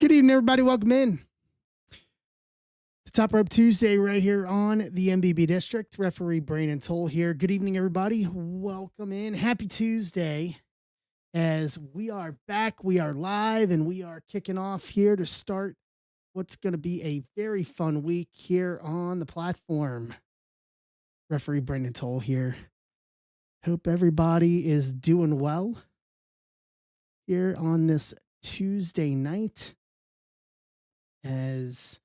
Good evening, everybody. Welcome in. The Top Rope Tuesday right here on the MBB District. Referee Brandon Toll here. Good evening, everybody. Welcome in. Happy Tuesday. As we are back, we are live, and we are kicking off here to start what's going to be a very fun week here on the platform. Referee Brandon Toll here. Hope everybody is doing well here on this Tuesday night. As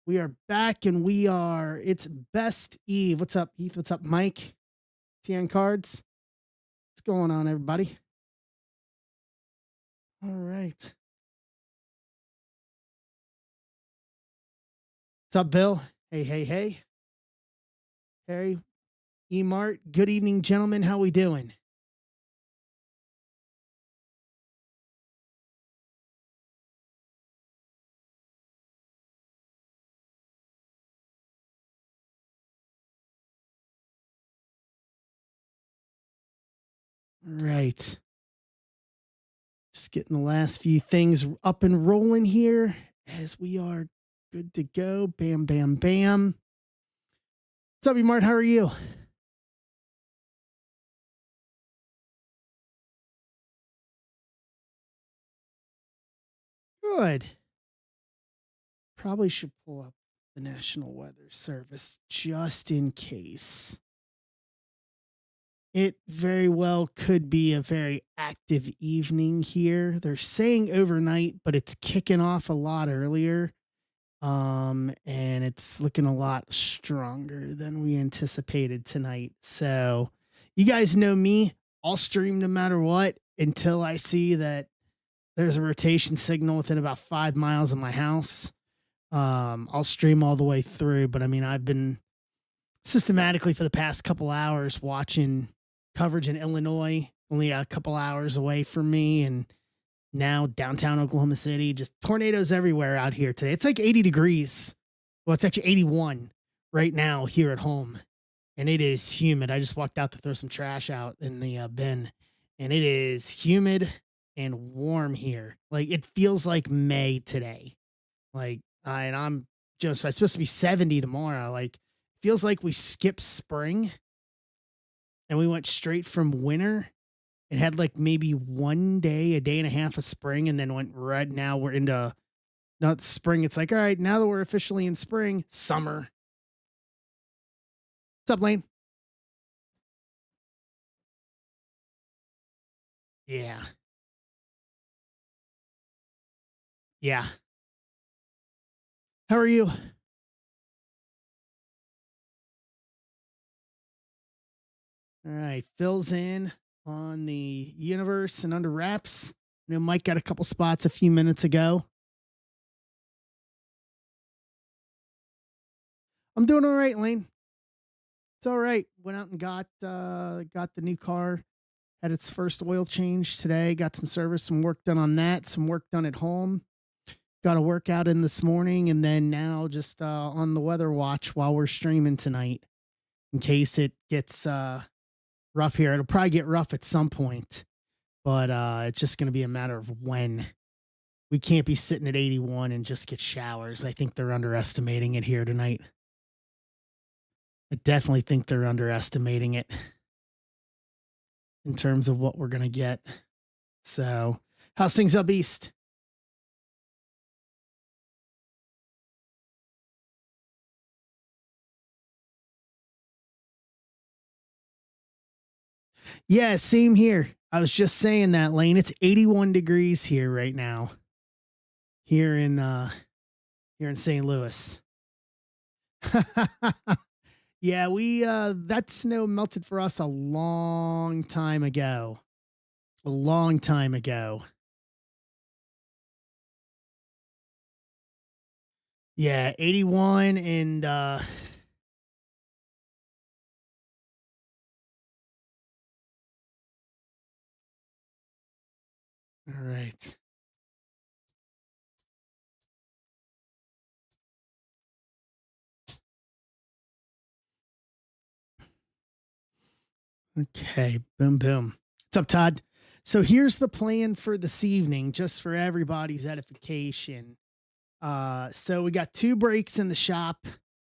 we are back and it's Best Eve. What's up, Heath? What's up, Mike? TN Cards. What's going on, everybody? All right. What's up, Bill? Hey. Harry, E-Mart. Good evening, gentlemen. How we doing? All right. Just getting the last few things up and rolling here as we are good to go. Bam, bam, bam. What's up, E-Mart? How are you? Good. Probably should pull up the National Weather Service just in case. It very well could be a very active evening here. They're saying overnight, but it's kicking off a lot earlier. And it's looking a lot stronger than we anticipated tonight. So you guys know me. I'll stream no matter what until I see that there's a rotation signal within about 5 miles of my house. I'll stream all the way through, but I mean, I've been systematically for the past couple hours watching coverage in Illinois, only a couple hours away from me, and now downtown Oklahoma City, just tornadoes everywhere out here today. It's like 80 degrees. Well, it's actually 81 right now here at home, and it is humid. I just walked out to throw some trash out in the bin, and it is humid and warm here. Like, it feels like May today. Like, and I'm just, it's supposed to be 70 tomorrow. Like, feels like we skipped spring and we went straight from winter and had like maybe one day, a day and a half of spring, and then went right now we're into not spring. It's like, all right, now that we're officially in spring, summer. What's up, Lane? Yeah. Yeah. How are you? All right. Phil's in on the universe and under wraps. I know Mike got a couple spots a few minutes ago. I'm doing all right, Lane. It's all right. Went out and got the new car. Had its first oil change today. Got some service, some work done on that. Some work done at home. Got a workout in this morning, and then now just on the weather watch while we're streaming tonight, in case it gets rough here. It'll probably get rough at some point, but it's just going to be a matter of when. We can't be sitting at 81 and just get showers. I think they're underestimating it here tonight. I definitely think they're underestimating it in terms of what we're going to get. So, how's things up east? Yeah, same here. I was just saying that, Lane. It's 81 degrees here right now. Here in St. Louis. Yeah, that snow melted for us a long time ago. A long time ago. Yeah, 81 and all right. Okay, boom, boom. What's up, Todd? So here's the plan for this evening, just for everybody's edification. So we got two breaks in the shop,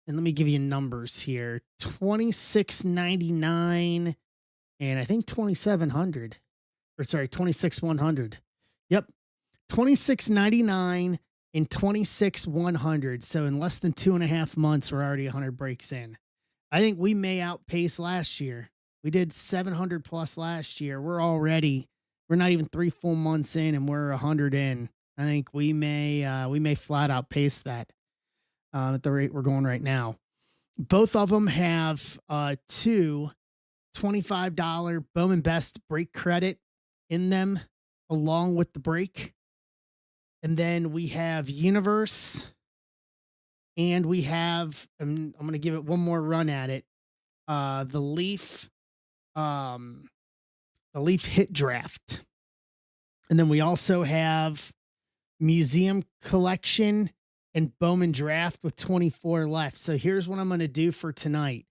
and let me give you numbers here: 26.99, and I think 2700, or sorry, 26,100. Yep, 26.99 and 26,100. So in less than 2.5 months, we're already 100 breaks in. I think we may outpace last year. We did 700 plus last year. We're not even 3 full months in, and we're 100 in. I think we may flat outpace that at the rate we're going right now. Both of them have two $25 Bowman Best break credit in them along with the break. And then we have Universe, and we have, I'm going to give it one more run at it. The um, Leaf Hit Draft. And then we also have Museum Collection and Bowman Draft with 24 left. So here's what I'm going to do for tonight.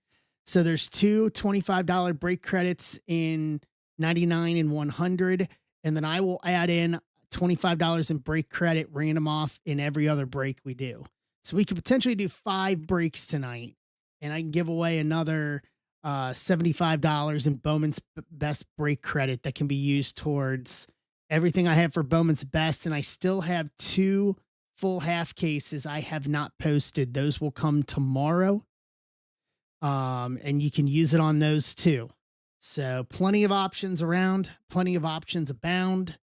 So there's two $25 break credits in 99 and 100. And then I will add in $25 in break credit random off in every other break we do. So we could potentially do 5 breaks tonight, and I can give away another $75 in Bowman's Best break credit that can be used towards everything I have for Bowman's Best. And I still have 2 full half cases I have not posted. Those will come tomorrow. And you can use it on those too. So plenty of options around, plenty of options abound.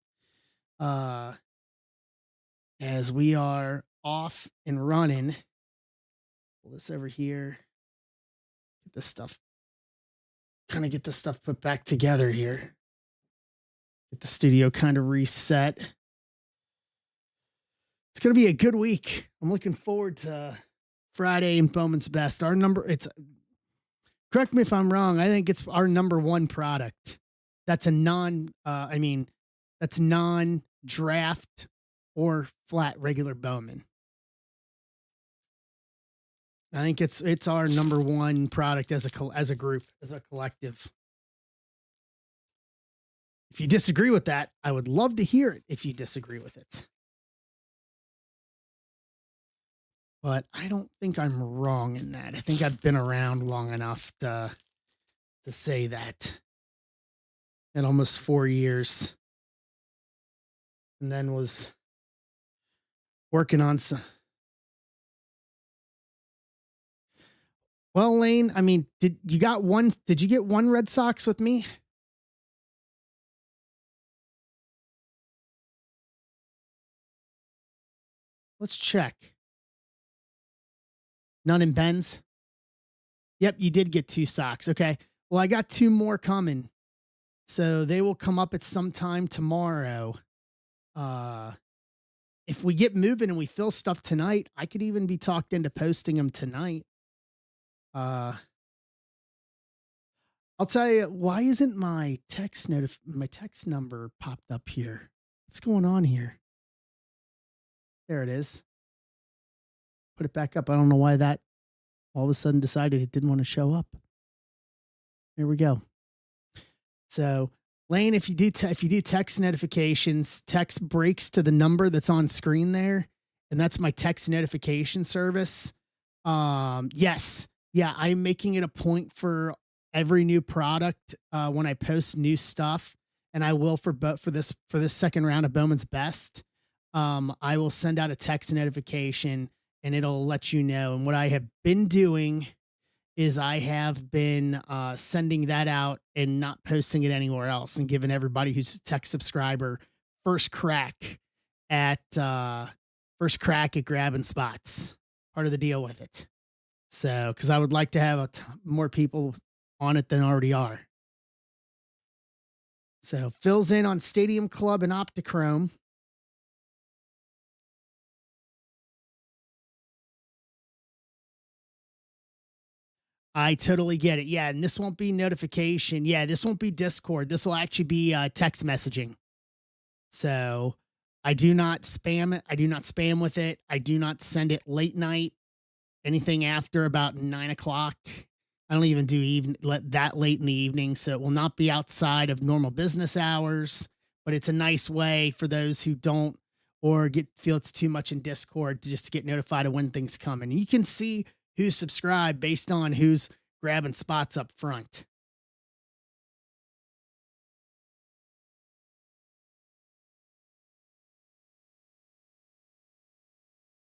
As we are off and running. Pull this over here. Get this stuff put back together here. Get the studio kind of reset. It's going to be a good week. I'm looking forward to Friday and Bowman's Best. Correct me if I'm wrong, I think it's our number 1 product. That's that's non-draft or flat regular Bowman. I think it's our number 1 product as a group, as a collective. If you disagree with that, I would love to hear it if you disagree with it. But I don't think I'm wrong in that. I think I've been around long enough to say that. In almost 4 years. And then was working on some. Well, Lane, I mean, did you get one Red Sox with me? Let's check. None in Ben's? Yep, you did get 2 socks. Okay. Well, I got 2 more coming. So they will come up at some time tomorrow. If we get moving and we fill stuff tonight, I could even be talked into posting them tonight. I'll tell you, why isn't my text number popped up here? What's going on here? There it is. Put it back up. I don't know why that all of a sudden decided it didn't want to show up. There we go. So, Lane, if you do text notifications, text breaks to the number that's on screen there, and that's my text notification service. Yes. Yeah, I'm making it a point for every new product when I post new stuff, and I will for this second round of Bowman's Best. I will send out a text notification, and it'll let you know. And what I have been doing is I have been sending that out and not posting it anywhere else, and giving everybody who's a tech subscriber first crack at grabbing spots. Part of the deal with it. So, because I would like to have more people on it than already are. So, fills in on Stadium Club and Optichrome. I totally get it. Yeah, and this won't be notification. Yeah, this won't be Discord. This will actually be text messaging. So I do not spam it. I do not spam with it. I do not send it late night. Anything after about 9 o'clock. I don't even do that late in the evening. So it will not be outside of normal business hours. but it's a nice way for those who don't or get feel it's too much in Discord to just get notified of when things come. And you can see who's subscribed based on who's grabbing spots up front.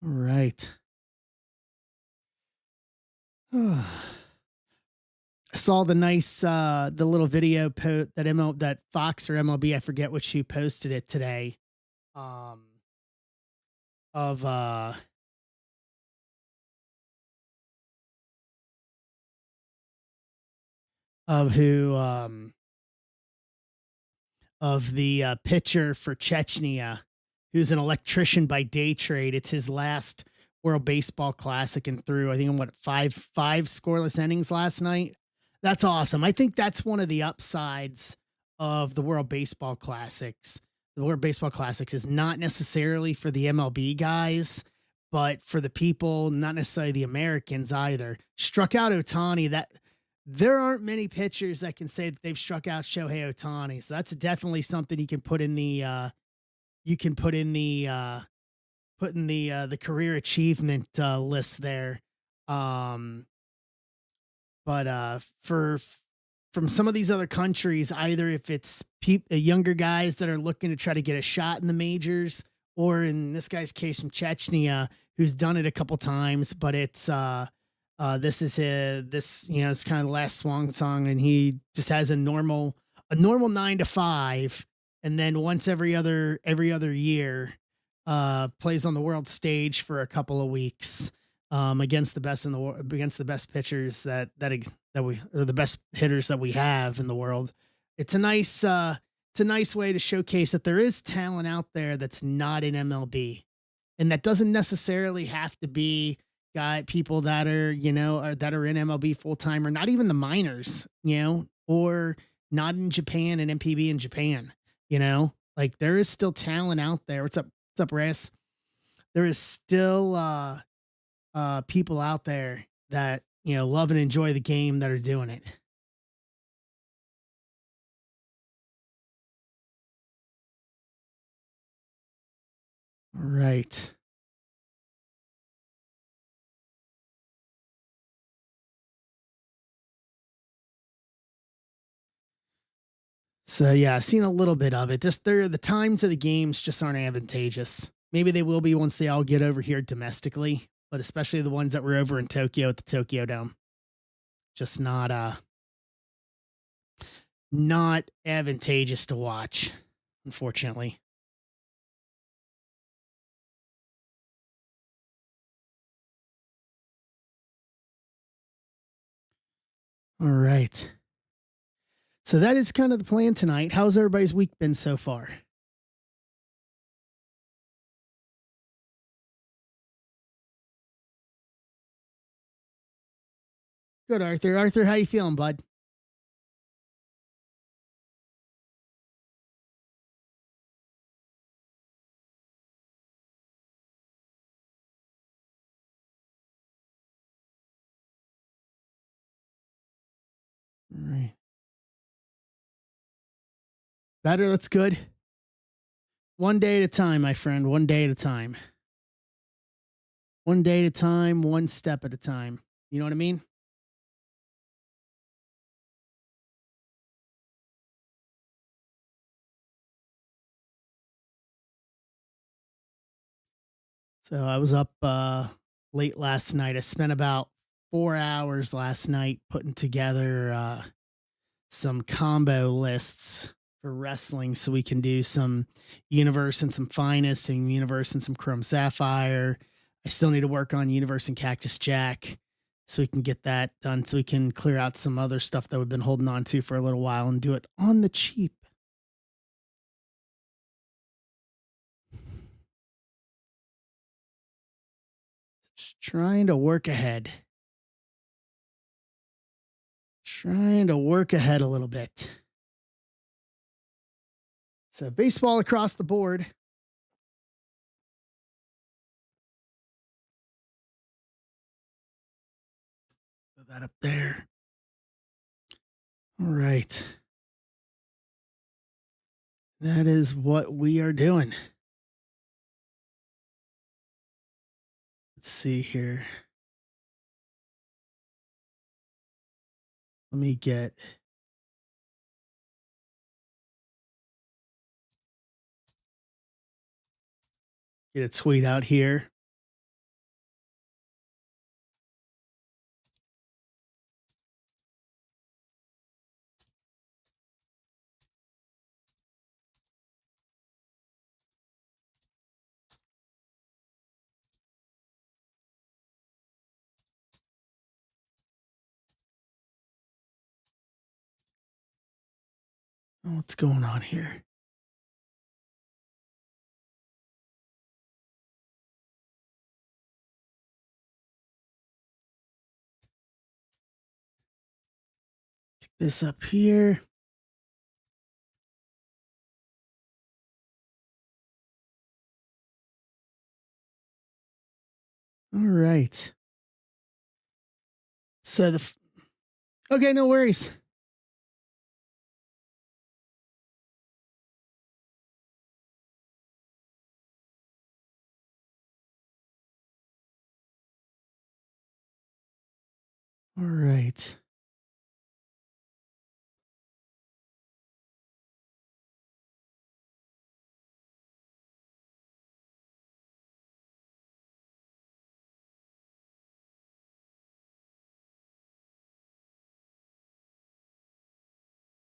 All right. I saw the nice the little video that that Fox or MLB, I forget which who posted it today. Um of who of the pitcher for Chechnya, who's an electrician by day trade. It's his last World Baseball Classic and threw, I think, what, five scoreless innings last night. That's awesome. I think that's one of the upsides of the World Baseball Classics. The World Baseball Classics is not necessarily for the MLB guys, but for the people, not necessarily the Americans either. Struck out Otani. That there aren't many pitchers that can say that they've struck out Shohei Otani. So that's definitely something you can put in the you can put in the career achievement list there. Um, but for from some of these other countries, either if it's younger guys that are looking to try to get a shot in the majors, or in this guy's case from Chechnya, who's done it a couple times, but it's this is this it's kind of the last swan song, and he just has a normal 9 to 5, and then once every other year, plays on the world stage for a couple of weeks, against the best in the world, against the best pitchers that we are the best hitters that we have in the world. It's a nice way to showcase that there is talent out there that's not in MLB, and that doesn't necessarily have to be guy people that are that are in MLB full time, or not even the minors, or not in Japan and MPB in Japan. Like there is still talent out there. What's up? What's up, Ras? There is still people out there that love and enjoy the game that are doing it. Right. So yeah, I've seen a little bit of it. Just the times of the games just aren't advantageous. Maybe they will be once they all get over here domestically, but especially the ones that were over in Tokyo at the Tokyo Dome. Just not advantageous to watch, unfortunately. All right. So that is kind of the plan tonight. How's everybody's week been so far? Good, Arthur. Arthur, how you feeling, bud? All right. Better. That's good. One day at a time, my friend. One day at a time. One day at a time. One step at a time. You know what I mean? So I was up late last night. I spent about 4 hours last night putting together some combo lists for wrestling, so we can do some universe and some finest, and universe and some chrome sapphire. I still need to work on universe and cactus jack, so we can get that done, so we can clear out some other stuff that we've been holding on to for a little while and do it on the cheap. Just trying to work ahead. Trying to work ahead a little bit. So baseball across the board. Put that up there. All right. That is what we are doing. Let's see here. Let me get a tweet out here. Oh, what's going on here? Get this up here. All right. So okay, no worries. All right.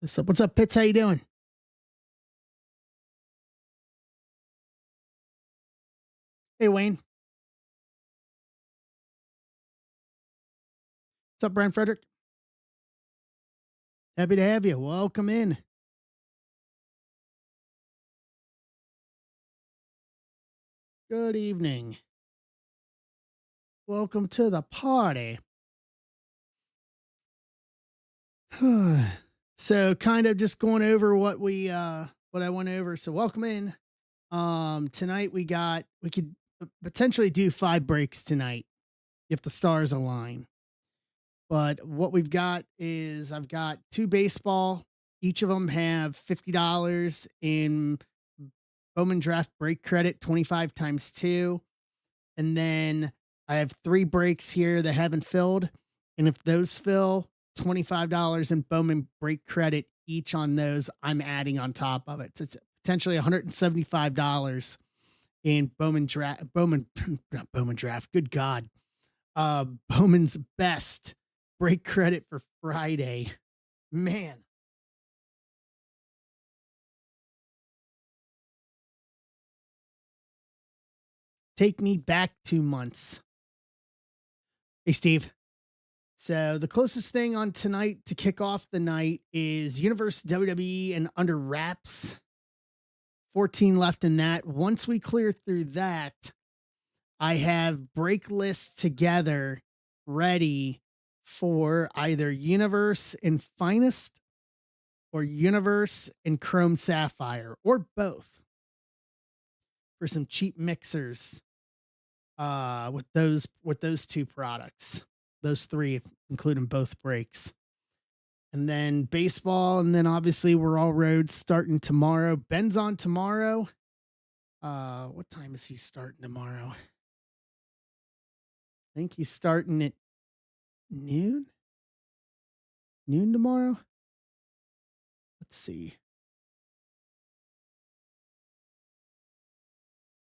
What's up? What's up, Pitts? How you doing? Hey, Wayne. What's up, Brian Frederick? Happy to have you. Welcome in. Good evening. Welcome to the party. So kind of just going over what I went over. So welcome in. Tonight we could potentially do 5 breaks tonight if the stars align. But what we've got is I've got 2 baseball. Each of them have $50 in Bowman draft break credit, 25 times 2. And then I have 3 breaks here that haven't filled. And if those fill, $25 in Bowman break credit each on those, I'm adding on top of it. So it's potentially $175 in not Bowman draft. Good God. Bowman's best break credit for Friday. Man. Take me back 2 months. Hey, Steve. So the closest thing on tonight to kick off the night is Universe WWE and Under Wraps. 14 left in that. Once we clear through that, I have break lists together ready for either Universe and Finest or Universe and Chrome Sapphire or both for some cheap mixers with those 2 products. Those 3, including both breaks. And then baseball, and then obviously we're all roads starting tomorrow. Ben's on tomorrow. What time is he starting tomorrow? I think he's starting at noon. Noon tomorrow. Let's see.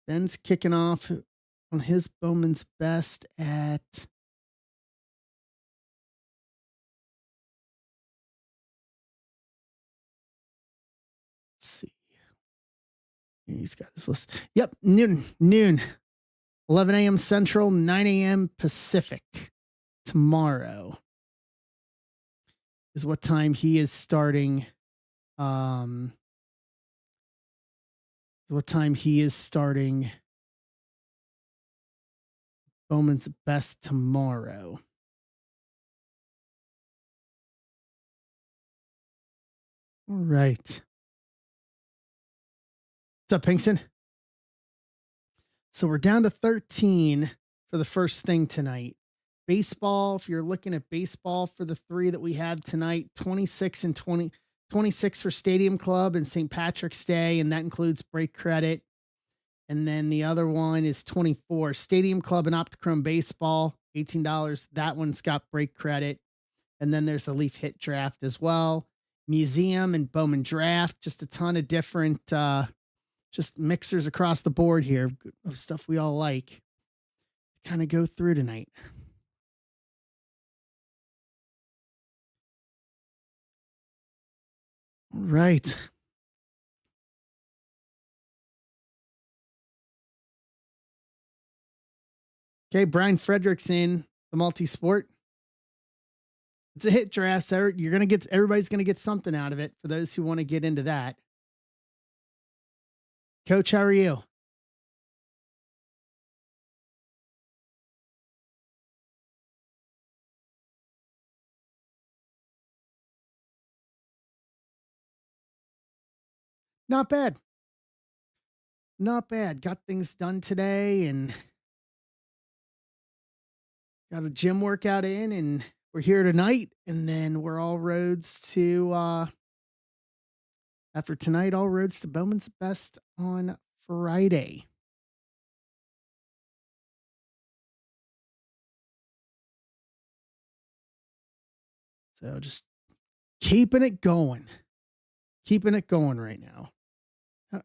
Ben's kicking off on his Bowman's best at let's see. He's got his list. Yep, noon. 11 a.m. Central, 9 a.m. Pacific tomorrow is what time he is starting. What time he is starting Bowman's best tomorrow. All right. What's up, Pinkston? So we're down to 13 for the first thing tonight. Baseball, if you're looking at baseball for the 3 that we have tonight, 26 and 20, 26 for Stadium Club and St. Patrick's Day, and that includes break credit. And then the other one is 24 Stadium Club and Optichrome Baseball, $18. That one's got break credit. And then there's the Leaf Hit Draft as well. Museum and Bowman Draft, just a ton of different just mixers across the board here of stuff we all like. Kind of go through tonight. All right. Okay, Brian Fredericks in the multi-sport. It's a hit draft, so you're gonna get everybody's gonna get something out of it for those who want to get into that. Coach, how are you? Not bad. Not bad. Got things done today and got a gym workout in, and we're here tonight, and then we're all roads to after tonight, all roads to Bowman's Best on Friday. So just keeping it going. Keeping it going right now. Uh,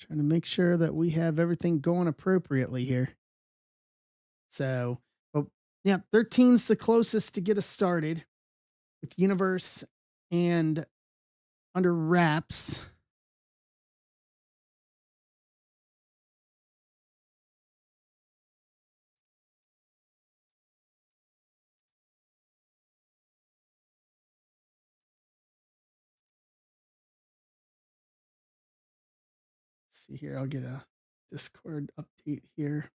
Trying to make sure that we have everything going appropriately here. So, but yeah, 13's the closest to get us started with Universe and Under Wraps. Let's see here, I'll get a Discord update here.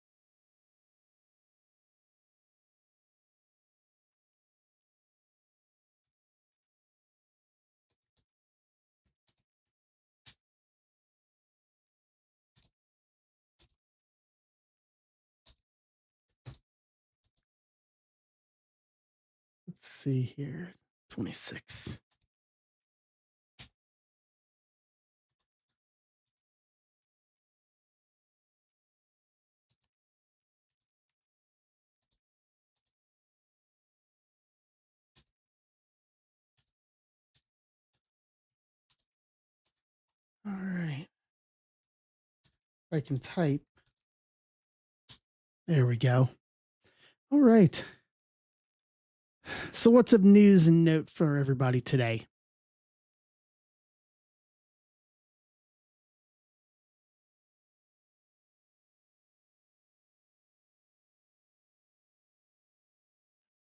Let's see here. 26. All right. If I can type. There we go. All right. So, what's of news and note for everybody today?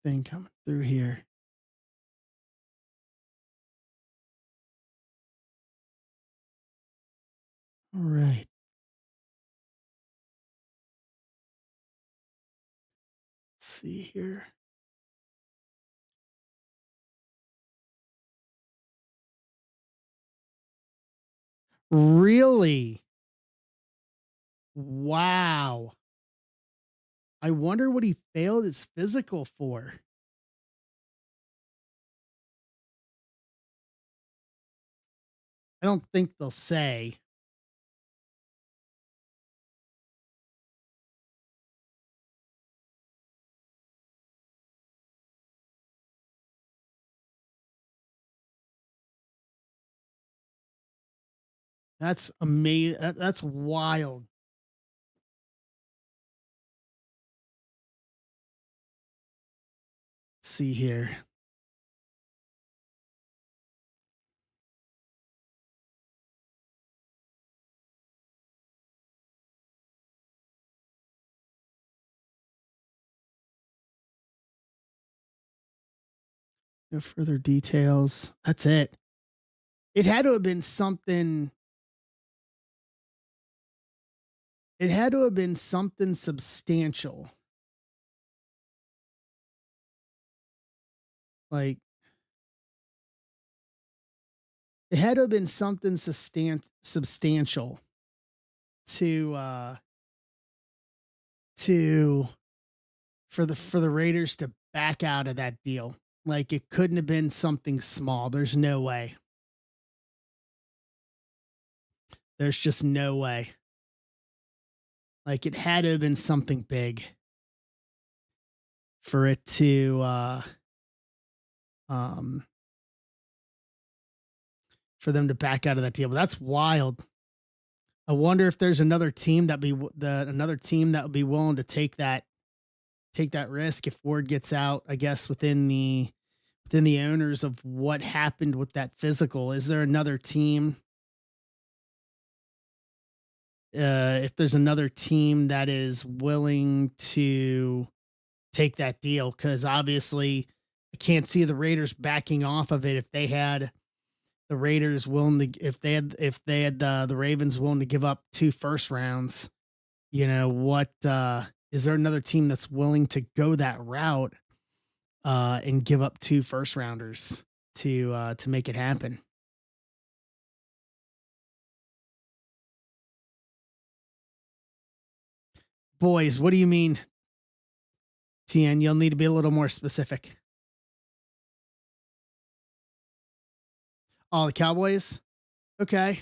Thing coming through here. All right. Let's see here. Really? Wow. I wonder what he failed his physical for. I don't think they'll say. That's amazing. That's wild. Let's see here. No further details. That's it. It had to have been something. It had to have been something substantial. Like it had to have been something substantial to for the Raiders to back out of that deal. Like, it couldn't have been something small. There's no way. There's just no way. Like, it had to have been something big for it to, um for them to back out of that deal, but that's wild. I wonder if there's another team that be w the another team that would be willing to take that risk if word gets out, I guess, within the owners of what happened with that physical. Is there another team, if there's another team that is willing to take that deal? Because obviously, I can't see the Raiders backing off of it if they had the Raiders willing to if they had the Ravens willing to give up 2 first rounds. You know, what, is there another team that's willing to go that route, and give up 2 first rounders to make it happen? Boys, what do you mean, TN? You'll need to be a little more specific. Oh, the Cowboys? Okay.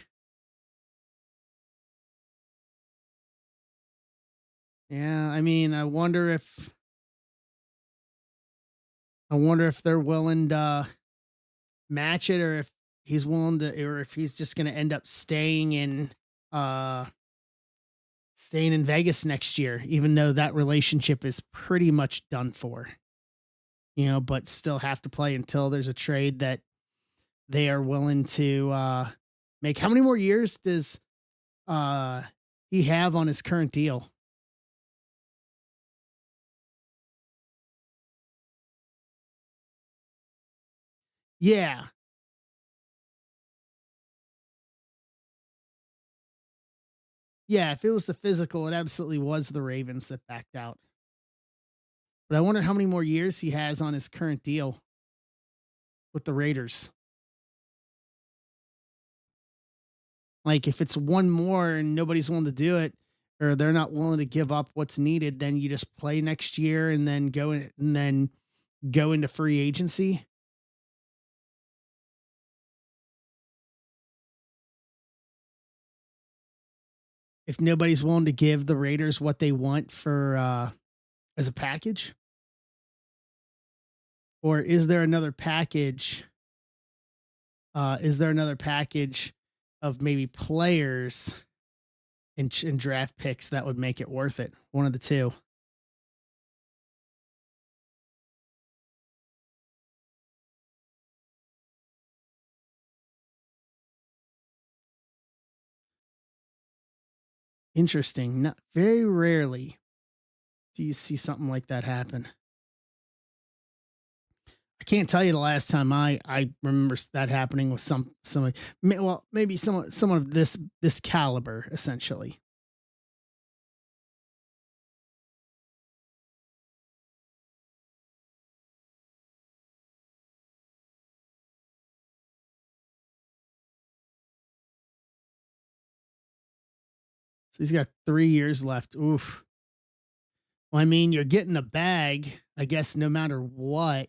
Yeah, I mean, I wonder if they're willing to match it, or if he's willing to, or if he's just gonna end up uh staying in Vegas next year, even though that relationship is pretty much done for, but still have to play until there's a trade that they are willing to make. How many more years does uh he have on his current deal? Yeah. Yeah, if it was the physical, it absolutely was the Ravens that backed out. But I wonder how many more years he has on his current deal with the Raiders. Like, if it's one more and nobody's willing to do it, or they're not willing to give up what's needed, then you just play next year and then go into free agency. If nobody's willing to give the Raiders what they want for as a package, or is there another package? Is there another package of maybe players and draft picks that would make it worth it? One of the two. Interesting. Not very rarely do you see something like that happen. I can't tell you the last time I remember that happening with somebody. Well, maybe someone of this caliber, essentially. So he's got 3 years left. Oof. Well, I mean, you're getting a bag, I guess, no matter what.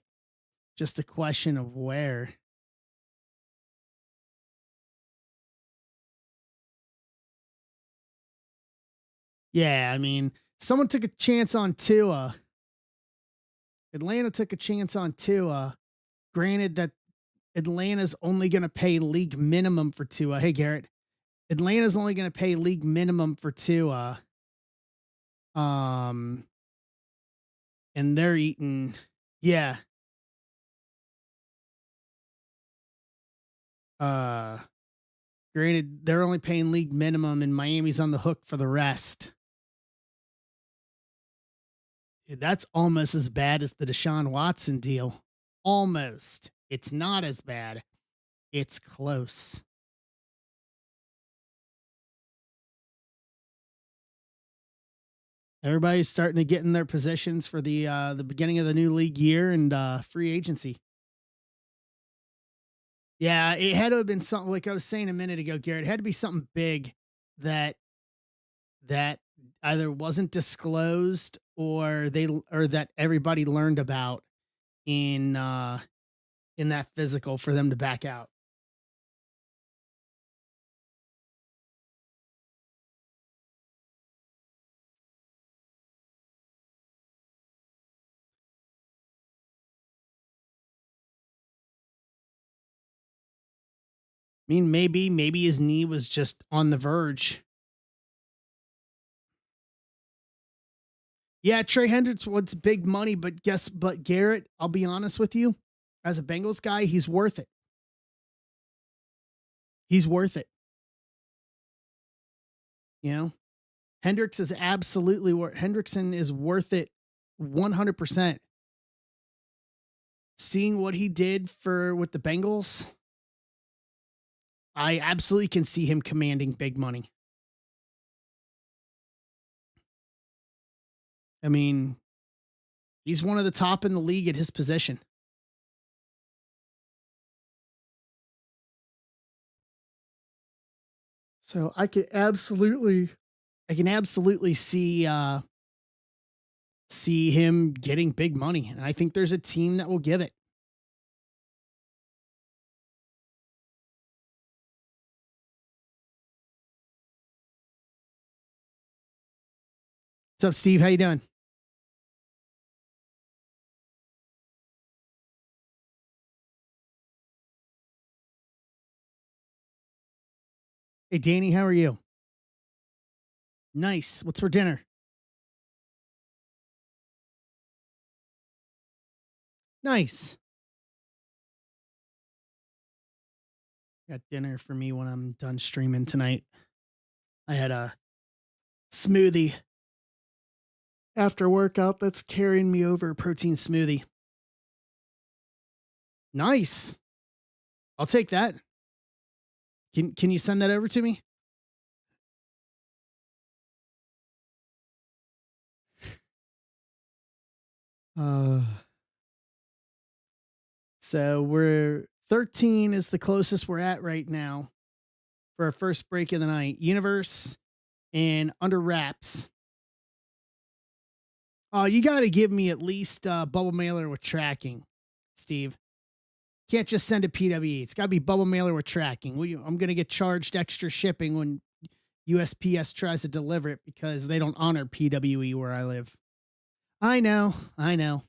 Just a question of where. Yeah, I mean, someone took a chance on Tua. Atlanta took a chance on Tua. Granted that Atlanta's only going to pay league minimum for Tua. Hey, Garrett, Atlanta's only going to pay league minimum for Tua. Um, and they're eating. Yeah. Uh, Granted, they're only paying league minimum, and Miami's on the hook for the rest. That's almost as bad as the Deshaun Watson deal. Almost. It's not as bad. It's close. Everybody's starting to get in their positions for the beginning of the new league year and free agency. Yeah, it had to have been something like I was saying a minute ago, Garrett. It had to be something big that that either wasn't disclosed or that everybody learned about. in uh in that physical for them to back out. I mean, maybe his knee was just on the verge. Yeah, Trey Hendricks wants big money, but Garrett, I'll be honest with you, as a Bengals guy, he's worth it. He's worth it. You know, Hendricks is absolutely worth. Hendrickson is worth it 100%. Seeing what he did for with the Bengals, I absolutely can see him commanding big money. I mean, he's one of the top in the league at his position. So I can absolutely see him getting big money, and I think there's a team that will give it. What's up, Steve? How you doing? Hey, Danny, how are you? Nice. What's for dinner? Nice. Got dinner for me when I'm done streaming tonight. I had a smoothie after workout that's carrying me over, a protein smoothie. Nice. I'll take that. Can you send that over to me? Uh so we're 13 is the closest we're at right now for our first break of the night. Universe and Under Wraps. Oh, you got to give me at least bubble mailer with tracking, Steve. Can't just send a PWE. It's got to be bubble mailer with tracking. I'm going to get charged extra shipping when USPS tries to deliver it because they don't honor PWE where I live. I know. I know.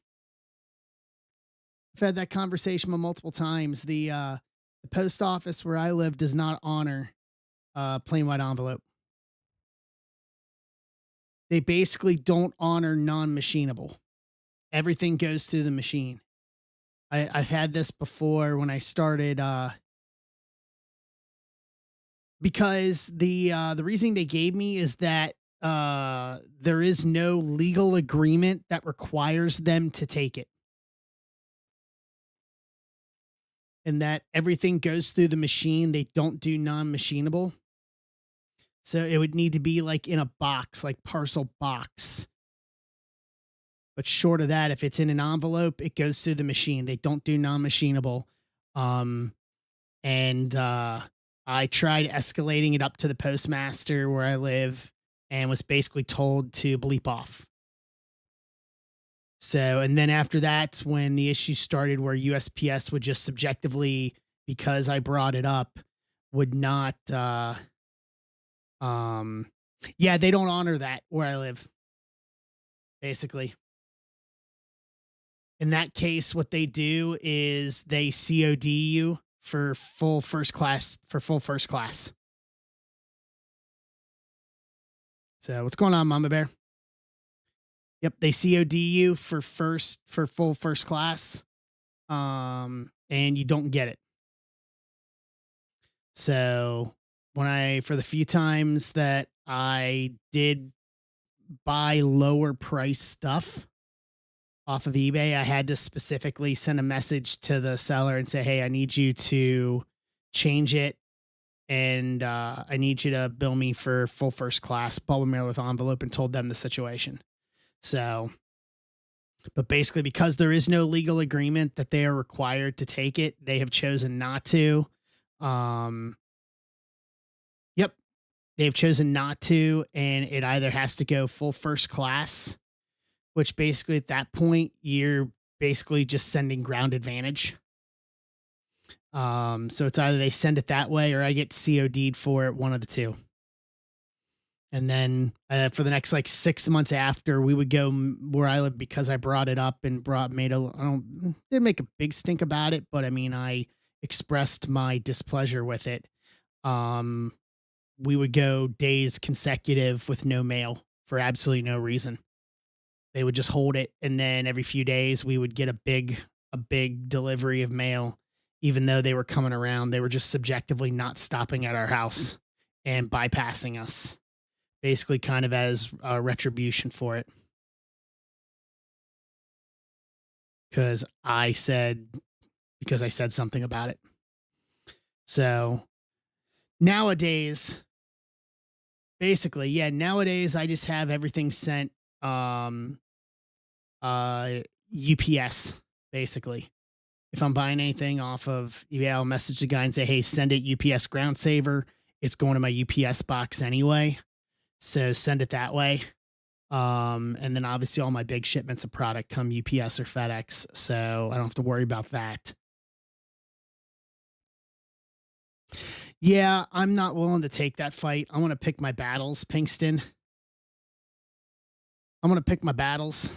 I've had that conversation multiple times. The post office where I live does not honor plain white envelope. They basically don't honor non-machinable. Everything goes through the machine. I've had this before when I started because the reasoning they gave me is that there is no legal agreement that requires them to take it, and that everything goes through the machine. They don't do non-machinable, so it would need to be like in a box, like parcel box. But short of that, if it's in an envelope, it goes through the machine. They don't do non-machinable. Um, and I tried escalating it up to the postmaster where I live and was basically told to bleep off. So, and then after that's when the issue started where USPS would just subjectively, because I brought it up, would not, um, yeah, they don't honor that where I live, basically. In that case, what they do is they COD you for full first class. So what's going on, Mama Bear? Yep, they COD you for full first class. And you don't get it. So for the few times that I did buy lower price stuff off of eBay, I had to specifically send a message to the seller and say, "Hey, I need you to change it, and I need you to bill me for full first class bubble mail with envelope," and told them the situation. So, but basically, because there is no legal agreement that they are required to take it, they have chosen not to. Um, yep, they've chosen not to, and it either has to go full first class, which basically at that point basically just sending ground advantage. So it's either they send it that way or I get COD'd for it, one of the two. And then for the next like 6 months after, we would go where I live because I brought it up and made I don't, didn't make a big stink about it, but I mean, I expressed my displeasure with it. Um, we would go days consecutive with no mail for absolutely no reason. They would just hold it, and then every few days we would get a big delivery of mail. Even though they were coming around, they were just subjectively not stopping at our house and bypassing us, basically kind of as a retribution for it. Because I said something about it. So nowadays, basically, yeah, nowadays I just have everything sent um UPS basically. If I'm buying anything off of eBay, I'll message the guy and say, "Hey, send it UPS Ground Saver. It's going to my UPS box anyway, so send it that way." And then obviously all my big shipments of product come UPS or FedEx, so I don't have to worry about that. Yeah, I'm not willing to take that fight. I want to pick my battles, Pinkston. I'm going to pick my battles,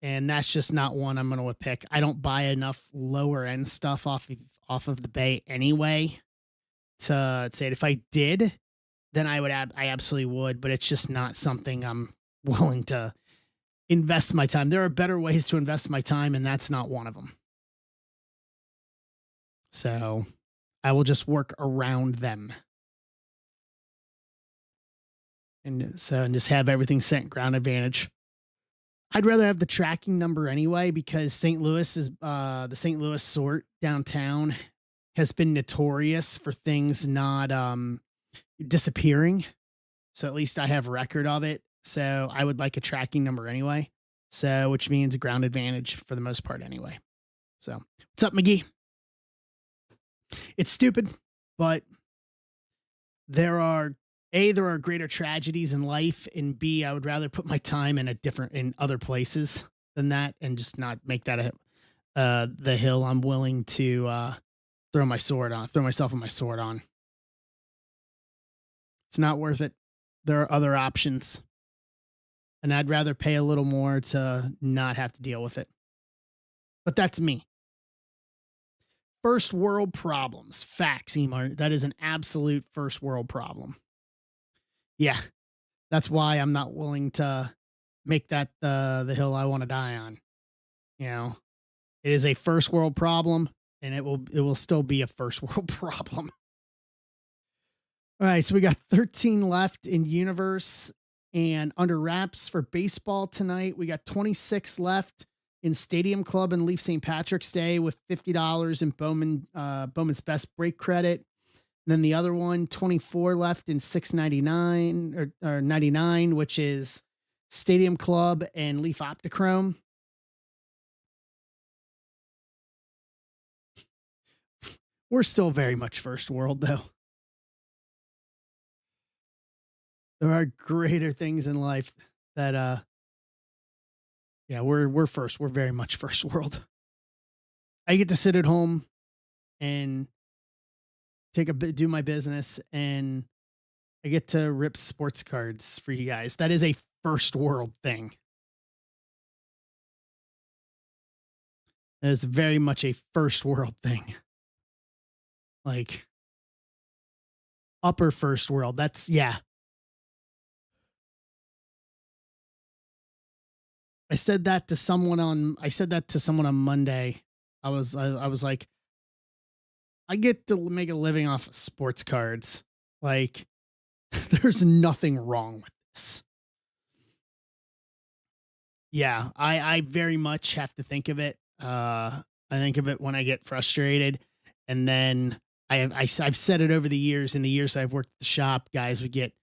and that's just not one I'm going to pick. I don't buy enough lower end stuff off of the bay anyway to say it. If I did, then I absolutely would, but it's just not something I'm willing to invest my time. There are better ways to invest my time, and that's not one of them. So I will just work around them. And just have everything sent ground advantage. I'd rather have the tracking number anyway because St. Louis is the St. Louis sort downtown has been notorious for things not disappearing. So at least I have record of it. So I would like a tracking number anyway. So which means a ground advantage for the most part anyway. So what's up, McGee? It's stupid, but there are greater tragedies in life, and B, I would rather put my time in other places than that, and just not make that the hill I'm willing to throw myself and my sword on. It's not worth it. There are other options, and I'd rather pay a little more to not have to deal with it. But that's me. First world problems. Facts, Emar. That is an absolute first world problem. Yeah, that's why I'm not willing to make that the hill I want to die on. You know, it is a first world problem, and it will still be a first world problem. All right, so we got 13 left in universe and under wraps for baseball tonight. We got 26 left in Stadium Club and Leaf St. Patrick's Day with $50 in Bowman's Best Break credit. And then the other one, 24 left in 699 or 99, which is Stadium Club and Leaf Optichrome. We're still very much first world though. There are greater things in life that yeah, we're first. We're very much first world. I get to sit at home and do my business, and I get to rip sports cards for you guys. That is a first world thing. That is very much a first world thing. Like upper first world. That's yeah. I said that to someone on Monday. I was like, I get to make a living off of sports cards. Like there's nothing wrong with this. Yeah, I very much have to think of it. I think of it when I get frustrated, and then I've said it over the years. In the years I've worked at the shop, guys would get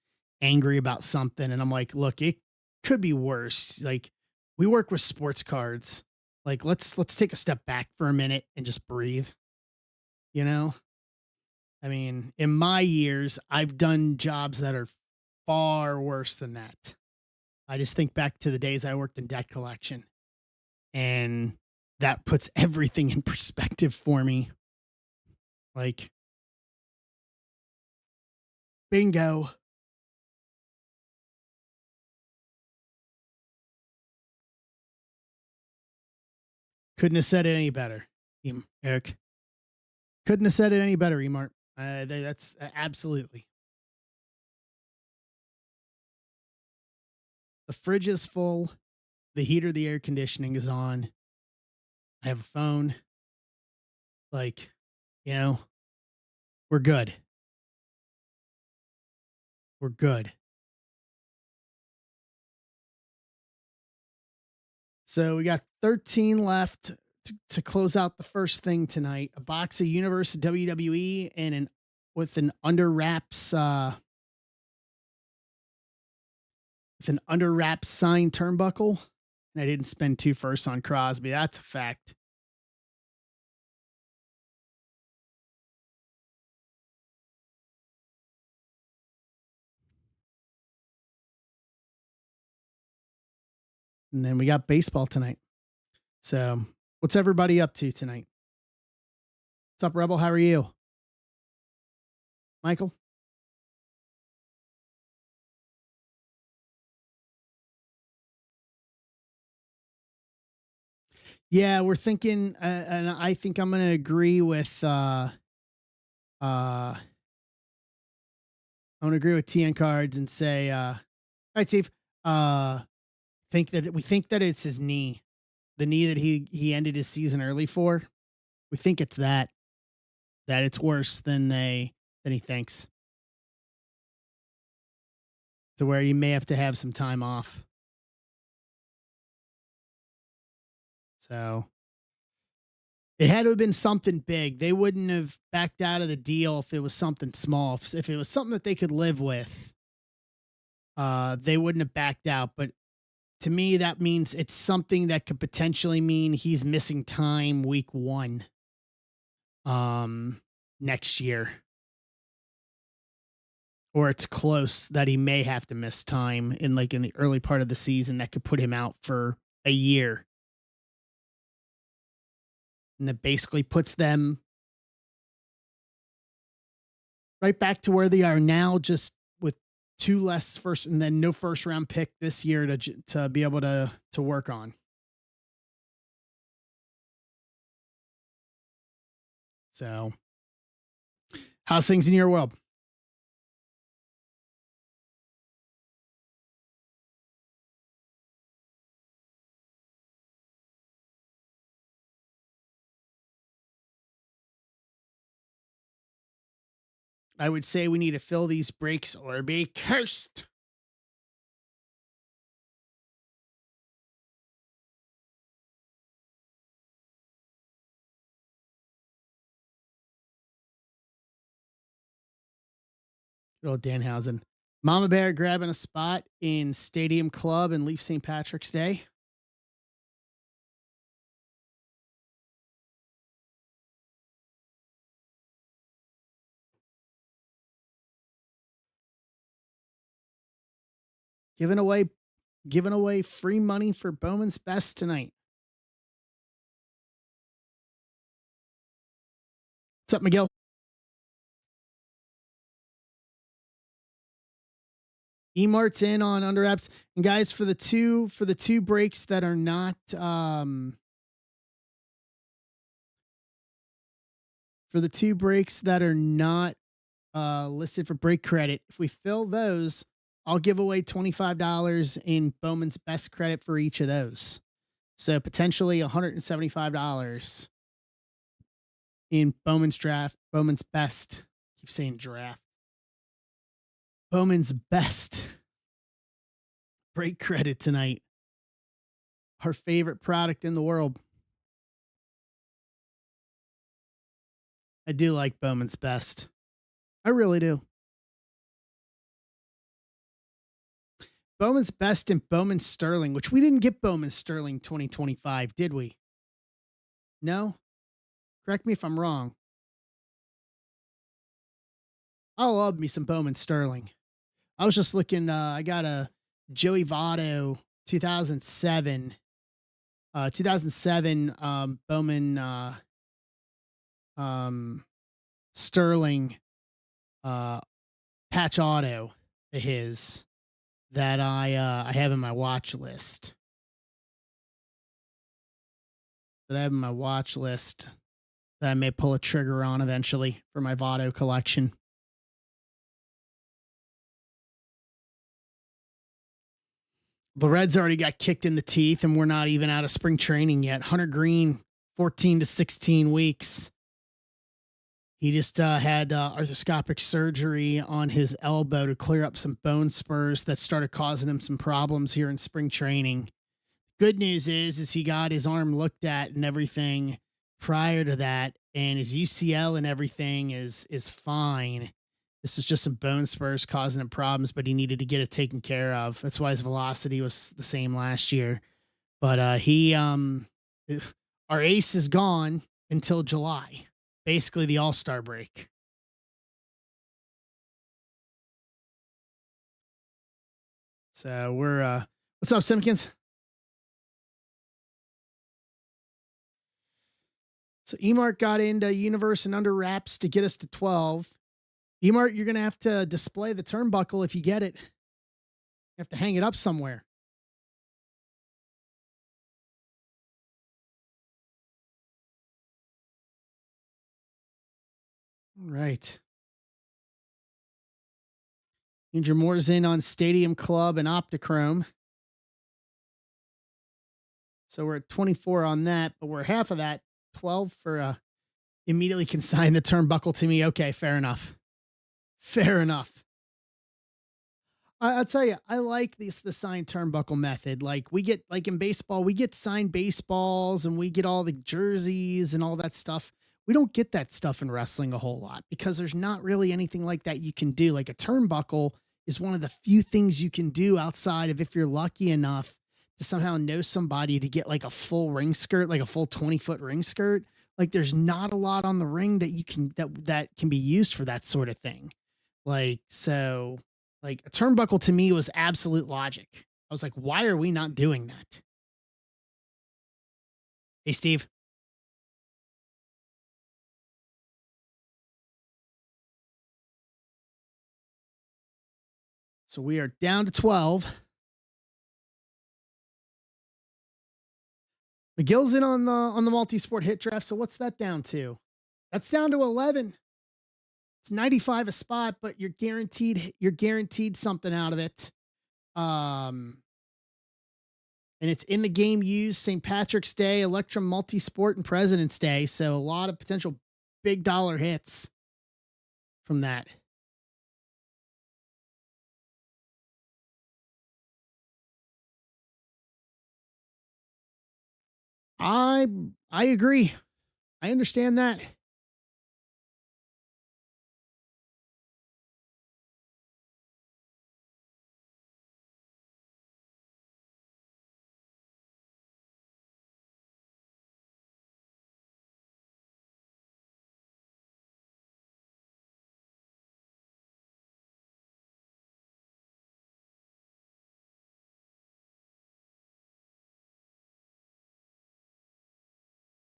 angry about something, and I'm like, look, it could be worse. Like we work with sports cards. Like let's take a step back for a minute and just breathe. You know, I mean, in my years, I've done jobs that are far worse than that. I just think back to the days I worked in debt collection. And that puts everything in perspective for me. Like, bingo. Couldn't have said it any better, Eric. Couldn't have said it any better, Emart. That's absolutely. The fridge is full. The heater, the air conditioning is on. I have a phone. Like, you know, we're good. We're good. So we got 13 left to close out the first thing tonight. A box of Universe WWE and an with an under wraps with an under wraps signed turnbuckle. And I didn't spend two firsts on Crosby. That's a fact. And then we got baseball tonight. So what's everybody up to tonight? What's up, Rebel? How are you? Michael? Yeah, we're thinking, and I think I'm going to agree with, I'm going to agree with TN Cards and say, all right, Steve, we think that it's his knee, the knee that he ended his season early for. We think it's that it's worse than he thinks, to where you may have to have some time off. So it had to have been something big. They wouldn't have backed out of the deal if it was something small. If it was something that they could live with, they wouldn't have backed out. But to me, that means it's something that could potentially mean he's missing time week 1 next year. Or it's close that he may have to miss time in the early part of the season that could put him out for a year. And that basically puts them right back to where they are now, just with 2 less first and then no first round pick this year to be able to work on. So, how's things in your world? I would say we need to fill these breaks or be cursed. Good old Danhausen. Mama Bear grabbing a spot in Stadium Club and Leaf St. Patrick's Day. Giving away free money for Bowman's Best tonight. What's up, Miguel? Emart's in on under apps. And guys, for the two breaks that are not for the two breaks that are not listed for break credit, if we fill those, I'll give away $25 in Bowman's Best credit for each of those. So potentially $175 in Bowman's draft, Bowman's Best. I keep saying draft. Bowman's Best break credit tonight. Our favorite product in the world. I do like Bowman's Best. I really do. Bowman's Best and Bowman Sterling, which we didn't get Bowman Sterling 2025, did we? No? Correct me if I'm wrong. I love me some Bowman Sterling. I was just looking, I got a Joey Votto 2007 2007 Bowman um, Sterling uh, patch auto his that I have in my watch list. That I have in my watch list that I may pull a trigger on eventually for my Votto collection. The Reds already got kicked in the teeth, and we're not even out of spring training yet. Hunter Green, 14 to 16 weeks. He just had arthroscopic surgery on his elbow to clear up some bone spurs that started causing him some problems here in spring training. Good news is he got his arm looked at and everything prior to that, and his UCL and everything is fine. This was just some bone spurs causing him problems, but he needed to get it taken care of. That's why his velocity was the same last year. But our ace is gone until July, basically the All-Star break. So we're what's up, Simpkins? So Emart got into Universe and Under Wraps to get us to 12. Emart, you're gonna have to display the turnbuckle if you get it. You have to hang it up somewhere. All right. Andrew Moore's in on Stadium Club and Optichrome. So we're at 24 on that, but we're half of that. 12 for immediately consign the turnbuckle to me. Okay, fair enough. Fair enough. I'll tell you, I like the signed turnbuckle method. Like we get like in baseball, we get signed baseballs and we get all the jerseys and all that stuff. We don't get that stuff in wrestling a whole lot because there's not really anything like that you can do. Like a turnbuckle is one of the few things you can do outside of if you're lucky enough to somehow know somebody to get like a full ring skirt, like a full 20-foot ring skirt. Like there's not a lot on the ring that you can that can be used for that sort of thing. Like so like a turnbuckle to me was absolute logic. I was like, why are we not doing that? Hey, Steve. So we are down to 12. McGill's in on the multi-sport hit draft. So what's that down to? That's down to 11. It's 95 a spot, but you're guaranteed something out of it. Um and it's in the game used St. Patrick's Day, Electrum Multi-Sport, and President's Day. So a lot of potential big dollar hits from that. I I agree. I understand that.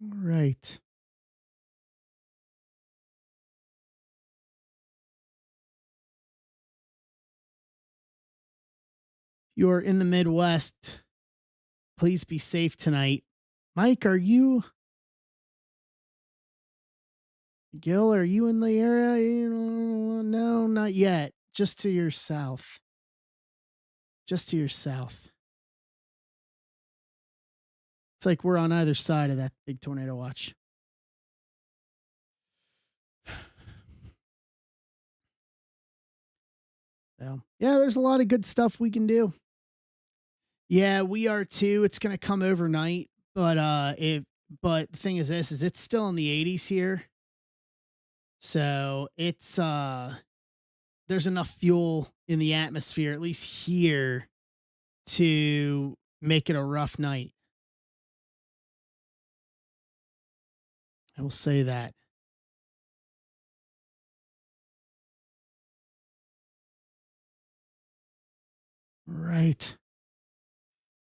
All right. You're in the Midwest. Please be safe tonight. Mike, are you Gil, are you in the area? No, not yet. Just to your south. Just to your south. It's like we're on either side of that big tornado watch. So, yeah, there's a lot of good stuff we can do. Yeah, we are too. It's gonna come overnight, but but the thing is this is it's still in the 80s here. So it's there's enough fuel in the atmosphere, at least here, to make it a rough night. I will say that. Right.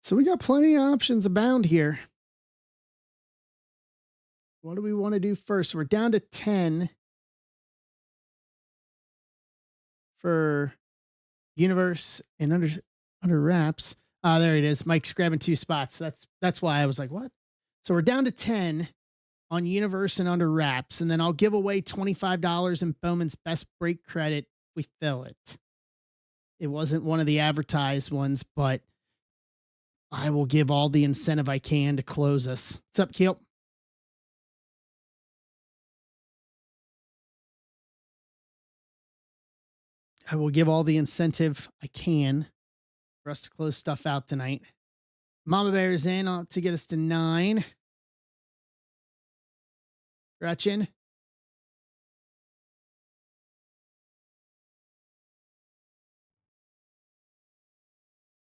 So we got plenty of options abound here. What do we want to do first? We're down to 10 for universe and under wraps. Ah, there it is. Mike's grabbing two spots. That's why I was like, what? So we're down to 10 on universe and under wraps, and then I'll give away $25 in Bowman's best break credit if we fill it. It wasn't one of the advertised ones, but I will give all the incentive I can to close us. What's up, Keel? I will give all the incentive I can for us to close stuff out tonight. Mama Bear's in to get us to 9. Gretchen.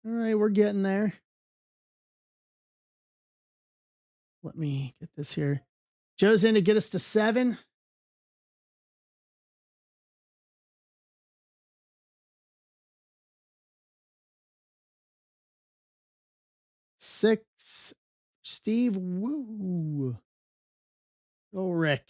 All right, we're getting there. Let me get this here. Joe's in to get us to 7. 6. Steve, woo. Oh, Rick.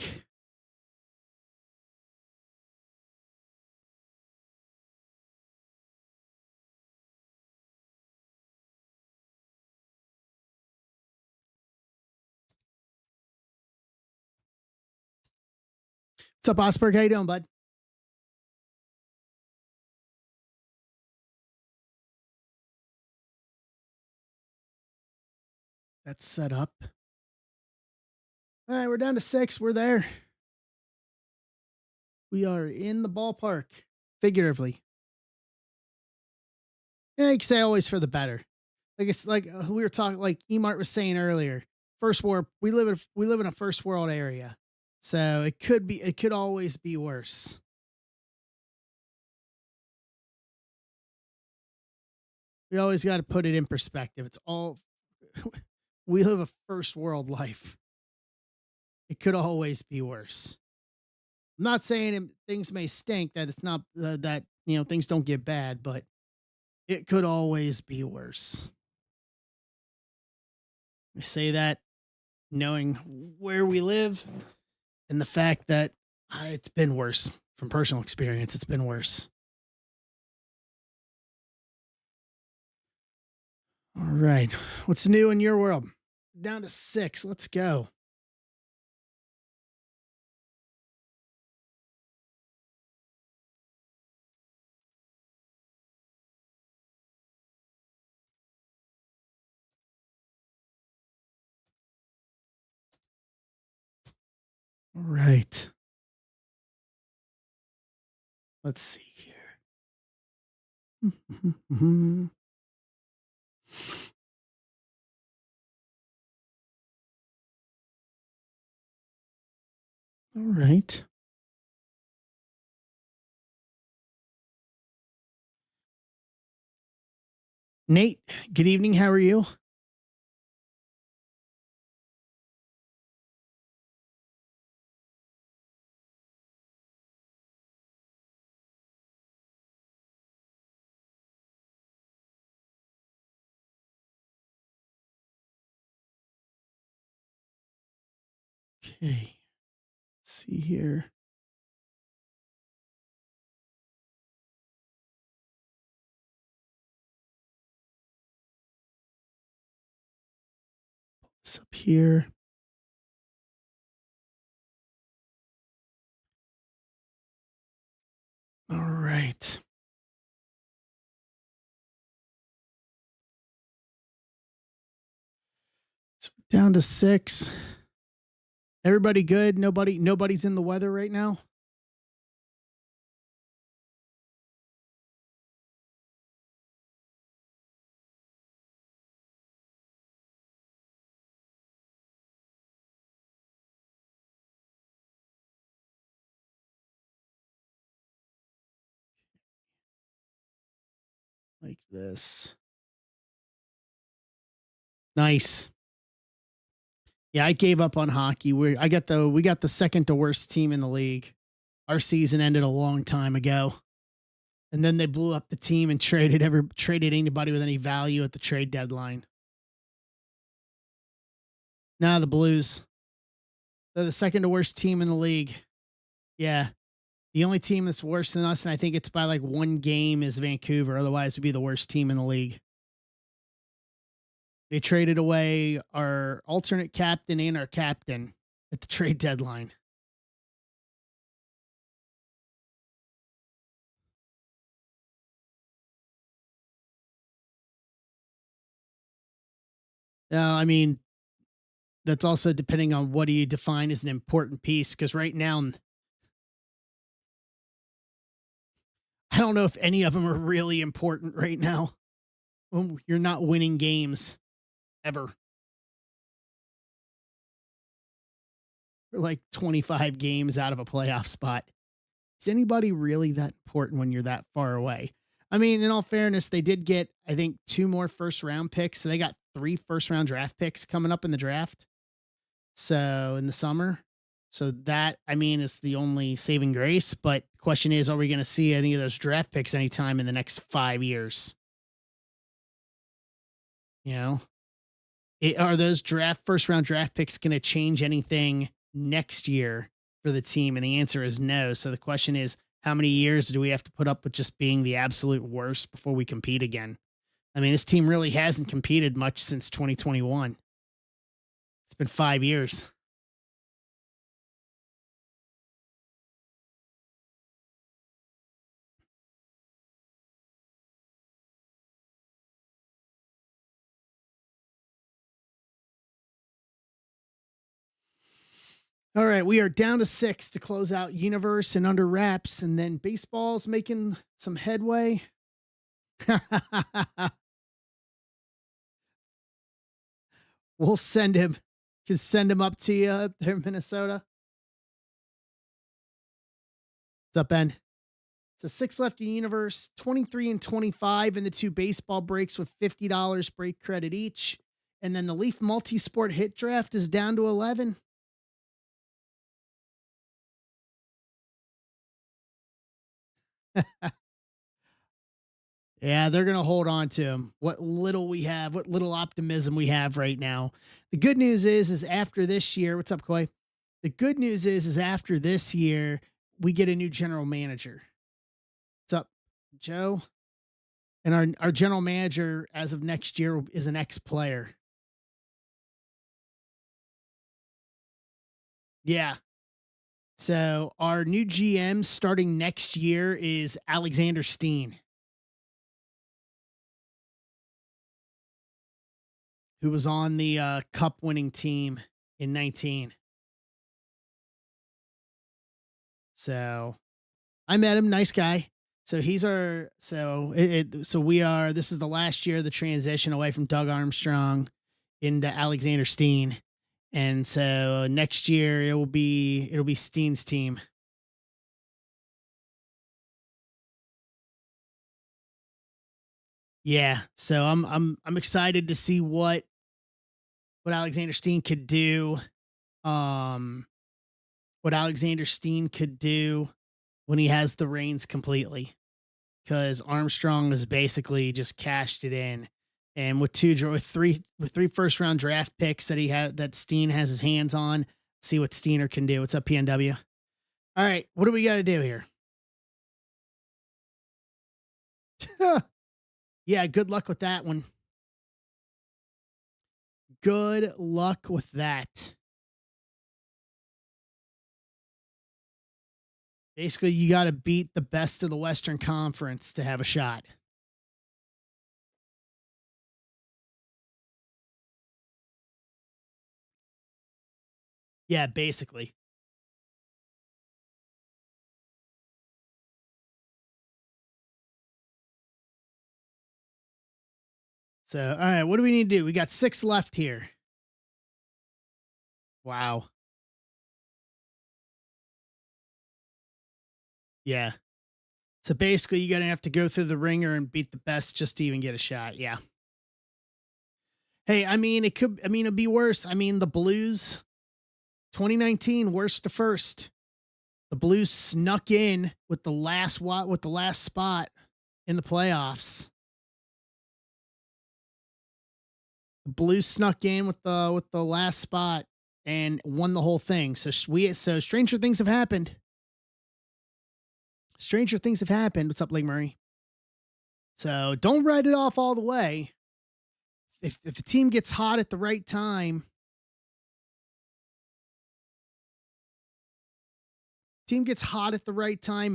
What's up, Osberg? How you doing, bud? That's set up. All right, we're down to 6. We're there. We are in the ballpark, figuratively. Yeah, you can say always for the better. Like it's like we were talking, like Emart was saying earlier. First world, we live in a first world area, so it could always be worse. We always got to put it in perspective. It's all we live a first world life. It could always be worse. I'm not saying things may stink, that it's not that things don't get bad, but it could always be worse. I say that knowing where we live and the fact that it's been worse from personal experience. It's been worse. All right. What's new in your world? Down to 6. Let's go. All right. Let's see here. All right. Nate, good evening. How are you? Okay. Let's see here. This up here. All right. So down to 6. Everybody good? Nobody's in the weather right now? Like this. Nice. Yeah, I gave up on hockey. We got the second to worst team in the league. Our season ended a long time ago. And then they blew up the team and traded anybody with any value at the trade deadline. Now the Blues. They're the second to worst team in the league. Yeah. The only team that's worse than us, and I think it's by like one game, is Vancouver. Otherwise, would be the worst team in the league. They traded away our alternate captain and our captain at the trade deadline. I mean, that's also depending on what do you define as an important piece. Because right now, I don't know if any of them are really important right now. You're not winning games ever. We're like 25 games out of a playoff spot. Is anybody really that important when you're that far away? I mean, in all fairness, they did get, I think, two more first round picks. So they got three first round draft picks coming up in the draft. So in the summer. So that, I mean, is the only saving grace. But the question is, are we going to see any of those draft picks anytime in the next 5 years? You know, are those first round draft picks going to change anything next year for the team? And the answer is no. So the question is, how many years do we have to put up with just being the absolute worst before we compete again? I mean, this team really hasn't competed much since 2021. It's been 5 years. All right, we are down to six to close out Universe and Under Wraps, and then baseball's making some headway. We'll send him. Just send him up to you up there in Minnesota. What's up, Ben? So six left in Universe, 23 and 25 in the two baseball breaks with $50 break credit each. And then the Leaf multi-sport hit draft is down to 11. Yeah, they're going to hold on to him. What little we have, what little optimism we have right now. The good news is after this year, what's up, Coy? The good news is after this year, we get a new general manager. What's up, Joe? And our general manager as of next year is an ex-player. Yeah. So our new GM starting next year is Alexander Steen, who was on the cup winning team in 19. So I met him, nice guy. So he's our so we are this is the last year of the transition away from Doug Armstrong into Alexander Steen. And so next year it'll be Steen's team. Yeah. So I'm excited to see what Alexander Steen could do. Um what Alexander Steen could do when he has the reins completely. Because Armstrong has basically just cashed it in. And with three first round draft picks that Steen has his hands on, see what Steener can do. What's up, PNW? All right, what do we got to do here? Yeah, good luck with that one. Good luck with that. Basically, you got to beat the best of the Western Conference to have a shot. Yeah, basically. So, all right, what do we need to do? We got six left here. Wow. Yeah. So basically, you're gonna have to go through the ringer and beat the best just to even get a shot. Yeah. Hey, I mean, it could. I mean, it'd be worse. I mean, the Blues, 2019, worst to first. The Blues snuck in with with the last spot in the playoffs. The Blues snuck in with the last spot and won the whole thing. So stranger things have happened. Stranger things have happened. What's up, Lake Murray? So don't write it off all the way. If a team gets hot at the right time,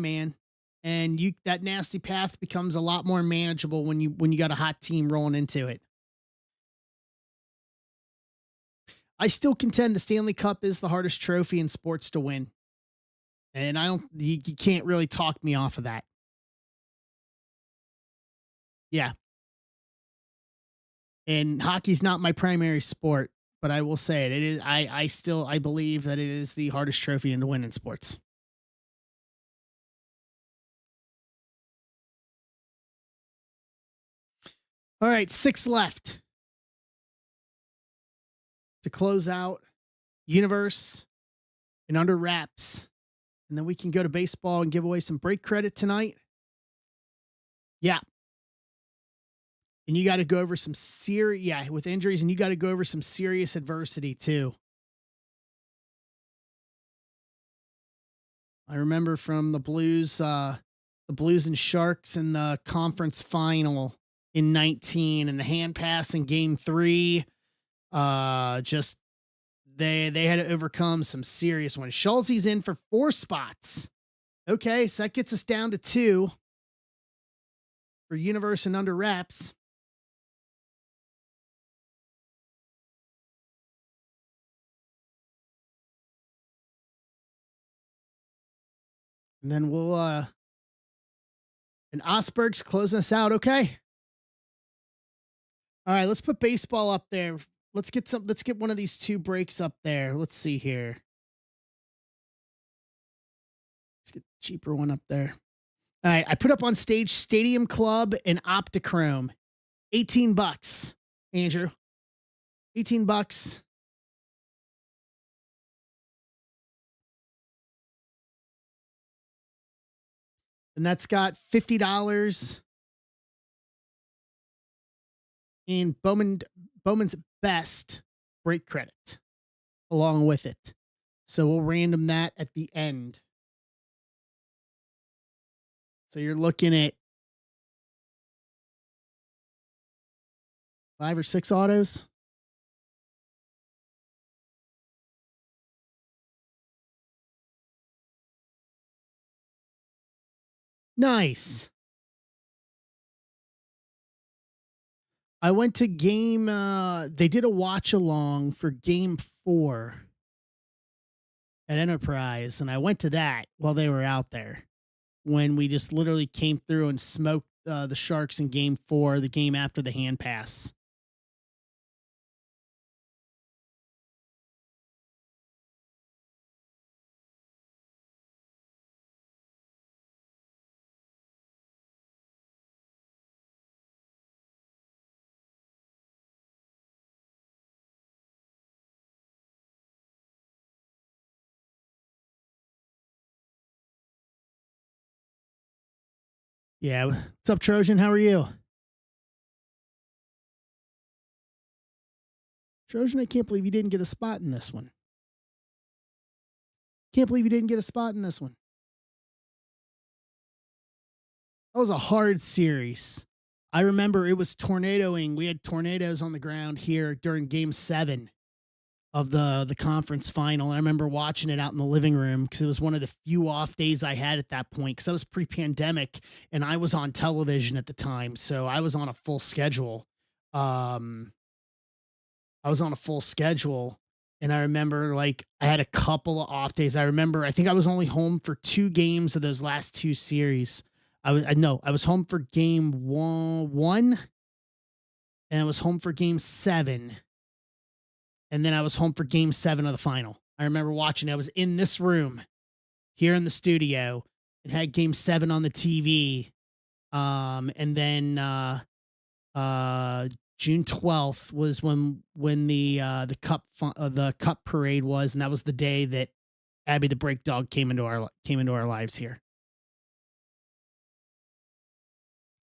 man, and you that nasty path becomes a lot more manageable when you got a hot team rolling into it. I still contend the Stanley Cup is the hardest trophy in sports to win. And I don't you can't really talk me off of that. Yeah. And hockey's not my primary sport, but I will say it. It is I believe that it is the hardest trophy to win in sports. All right, 6 left to close out universe and under wraps. And then we can go to baseball and give away some break credit tonight. Yeah. And you got to go over some serious, yeah, with injuries, and you got to go over some serious adversity too. I remember from the Blues and Sharks in the conference final in 19 and the hand pass in game 3. Just they had to overcome some serious ones. Schulze's in for 4 spots. Okay, so that gets us down to 2 for universe and under wraps. And then we'll and Osberg's closing us out, okay? All right, let's put baseball up there. Let's get one of these 2 breaks up there. Let's see here. Let's get the cheaper one up there. All right, I put up on stage Stadium Club and Optichrome. $18, Andrew. $18. And that's got $50 in Bowman's best break credit along with it. So we'll random that at the end. So you're looking at 5 or 6 autos. Nice. I went to they did a watch along for game 4 at Enterprise, and I went to that while they were out there when we just literally came through and smoked the Sharks in game 4, the game after the hand pass. Yeah. What's up, Trojan? How are you? Trojan, I can't believe you didn't get a spot in this one. Can't believe you didn't get a spot in this one. That was a hard series. I remember it was tornadoing. We had tornadoes on the ground here during game 7 of the conference final. And I remember watching it out in the living room because it was one of the few off days I had at that point because that was pre-pandemic and I was on television at the time. So I was on a full schedule. I was on a full schedule. And I remember like I had a couple of off days. I think I was only home for 2 games of those last 2 series. I was home for game one and I was home for game 7. And then I was home for game 7 of the final. I remember watching, I was in this room here in the studio and had game 7 on the TV. And then June 12th was when the cup parade was, and that was the day that Abby the Break Dog came into our lives here.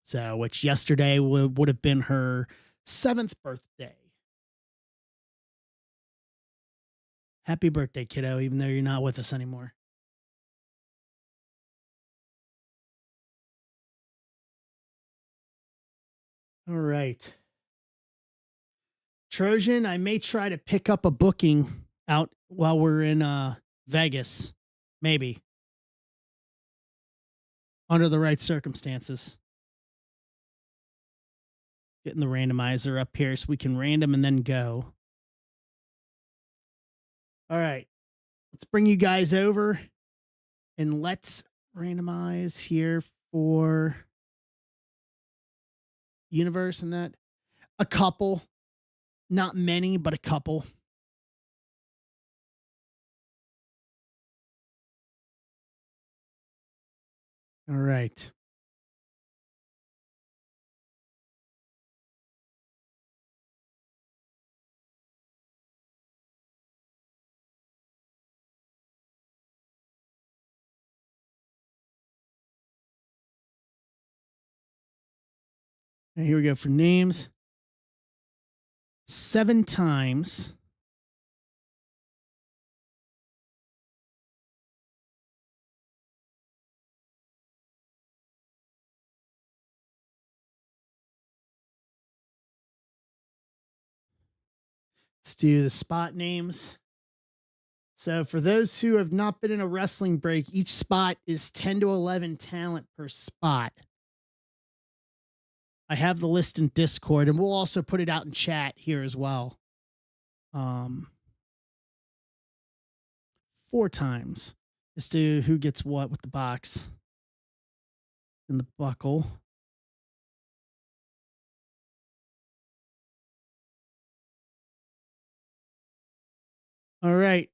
So, which yesterday would have been her 7th birthday. Happy birthday, kiddo, even though you're not with us anymore. All right. Trojan, I may try to pick up a booking out while we're in Vegas. Maybe under the right circumstances. Getting the randomizer up here so we can random and then go. All right. Let's bring you guys over and let's randomize here for universe and that. A couple, not many, but a couple. All right. And here we go for names. 7 times. Let's do the spot names. So, for those who have not been in a wrestling break, each spot is 10 to 11 talent per spot. I have the list in Discord, and we'll also put it out in chat here as well. Um, 4 times as to who gets what with the box and the buckle. All right.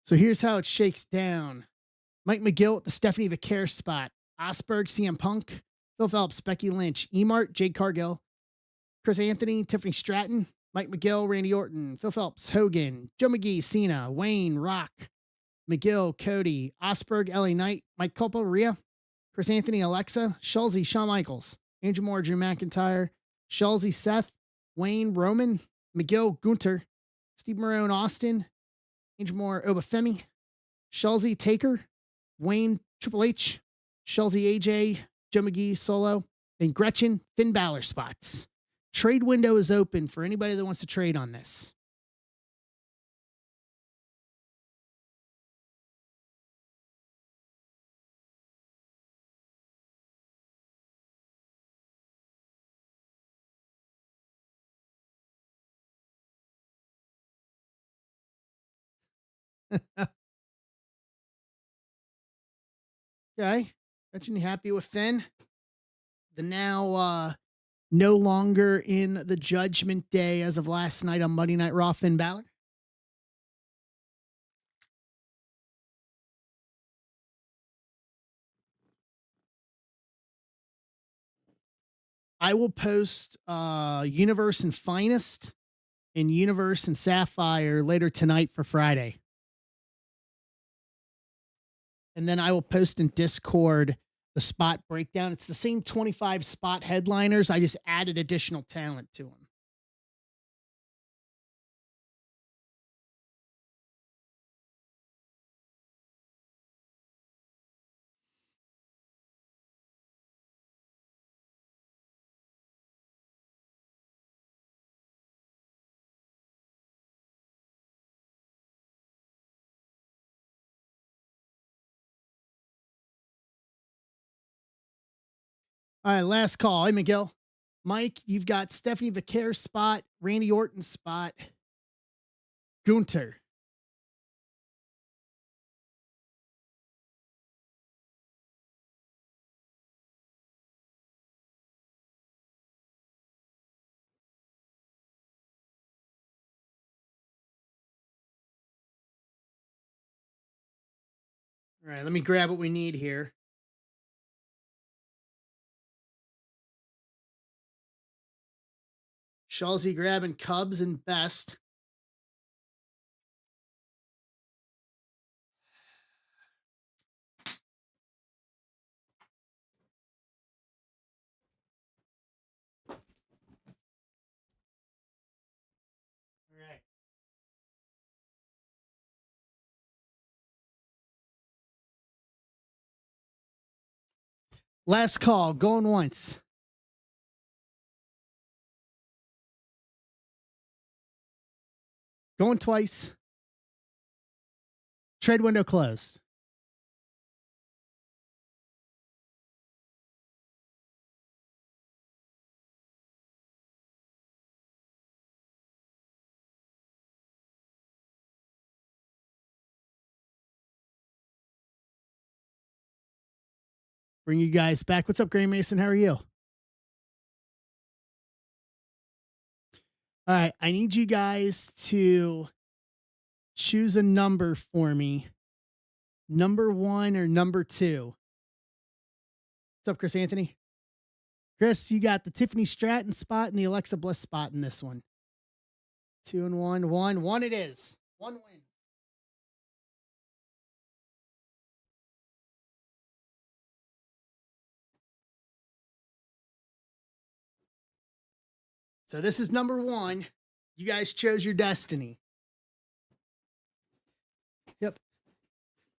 So here's how it shakes down. Mike McGill at the Stephanie Vaquer spot. Osberg, CM Punk, Phil Phelps, Becky Lynch, Emart, Jade Cargill, Chris Anthony, Tiffany Stratton, Mike McGill, Randy Orton, Phil Phelps, Hogan, Joe McGee, Cena, Wayne, Rock, McGill, Cody, Osberg, LA Knight, Mike Culpo, Rhea, Chris Anthony, Alexa, Schulze, Shawn Michaels, Andrew Moore, Drew McIntyre, Schulze, Seth, Wayne, Roman, McGill, Gunter, Steve Marone, Austin, Andrew Moore, Obafemi, Schulze, Taker, Wayne, Triple H, Schulze, AJ, Joe McGee, Solo, and Gretchen, Finn Balor spots. Trade window is open for anybody that wants to trade on this. Okay. Gretchen, you happy with Finn? The now no longer in the Judgment Day as of last night on Monday Night Raw, Finn Balor. I will post Universe and Finest and Universe and Sapphire later tonight for Friday. And then I will post in Discord the spot breakdown. It's the same 25 spot headliners. I just added additional talent to them. All right, last call. Hey, Miguel. Mike, you've got Stephanie Vaquer spot, Randy Orton spot, Gunter. All right, let me grab what we need here. Schulze grabbing Cubs and Best. Last call, going once. Going twice. Trade window closed. Bring you guys back. What's up, Gray Mason? How are you? All right. I need you guys to choose a number for me. Number 1 or number 2. What's up, Chris Anthony? Chris, you got the Tiffany Stratton spot and the Alexa Bliss spot in this one. 2 and 1. 1. 1 it is. 1 win. So this is number 1. You guys chose your destiny. Yep.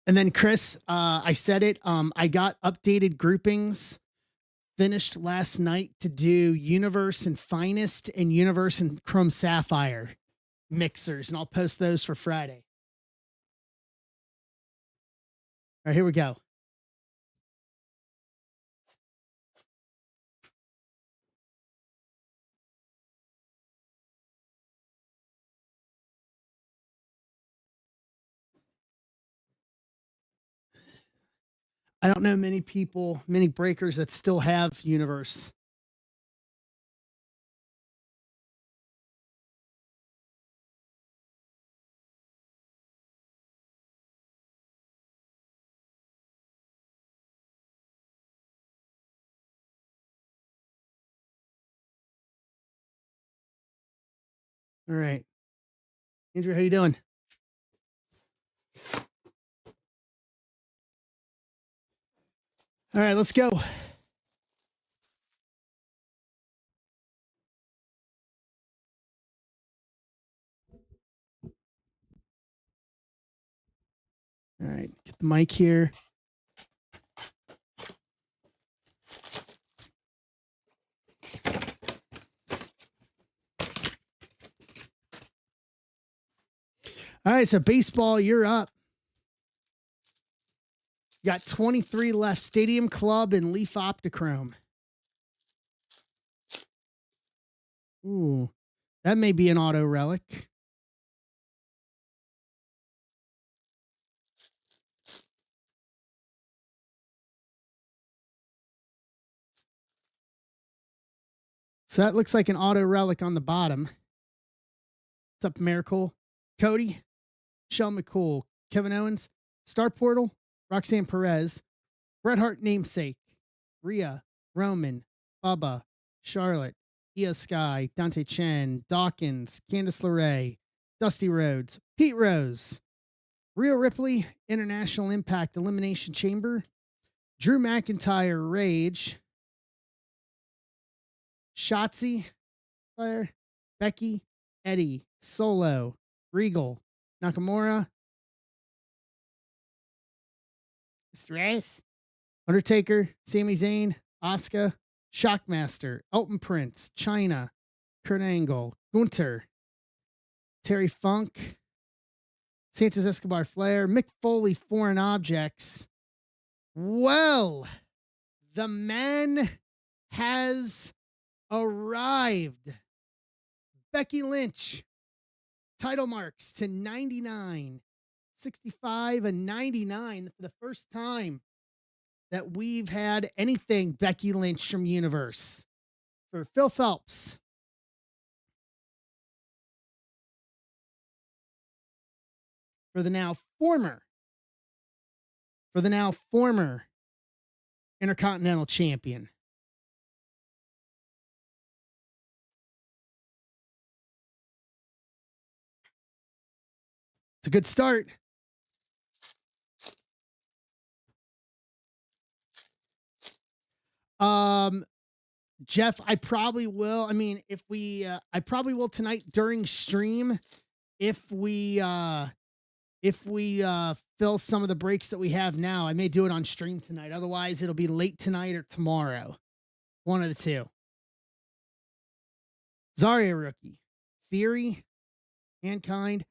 And then Chris, I said it. I got updated groupings finished last night to do Universe and Finest and Universe and Chrome Sapphire mixers, and I'll post those for Friday. All right, here we go. I don't know many people, many breakers that still have Universe. All right. Andrew, how you doing? All right, let's go. All right, get the mic here. All right, so baseball, you're up. You got 23 left. Stadium Club and Leaf Optichrome. Ooh, that may be an auto relic. So that looks like an auto relic on the bottom. What's up, Miracle? Cody, Shell McCool, Kevin Owens, Star Portal, Roxanne Perez, Bret Hart namesake, Rhea, Roman, Bubba, Charlotte, Io Sky, Dante Chen, Dawkins, Candice LeRae, Dusty Rhodes, Pete Rose, Rhea Ripley, International Impact Elimination Chamber, Drew McIntyre, Rage, Shotzi, Claire, Becky, Eddie, Solo, Regal, Nakamura, Mr. Ace, Undertaker, Sami Zayn, Asuka, Shockmaster, Elton Prince, China, Kurt Angle, Gunter, Terry Funk, Santos Escobar Flair, Mick Foley, Foreign Objects. Well, the man has arrived. Becky Lynch, title marks to 99, 65, and 99 for the first time that we've had anything Becky Lynch from Universe. For Phil Phelps. For the now former Intercontinental Champion. It's a good start. Jeff, I probably will. I mean, if we I probably will tonight during stream if we if we fill some of the breaks that we have now, I may do it on stream tonight. Otherwise, it'll be late tonight or tomorrow. One of the two. Zarya rookie. Theory, Mankind,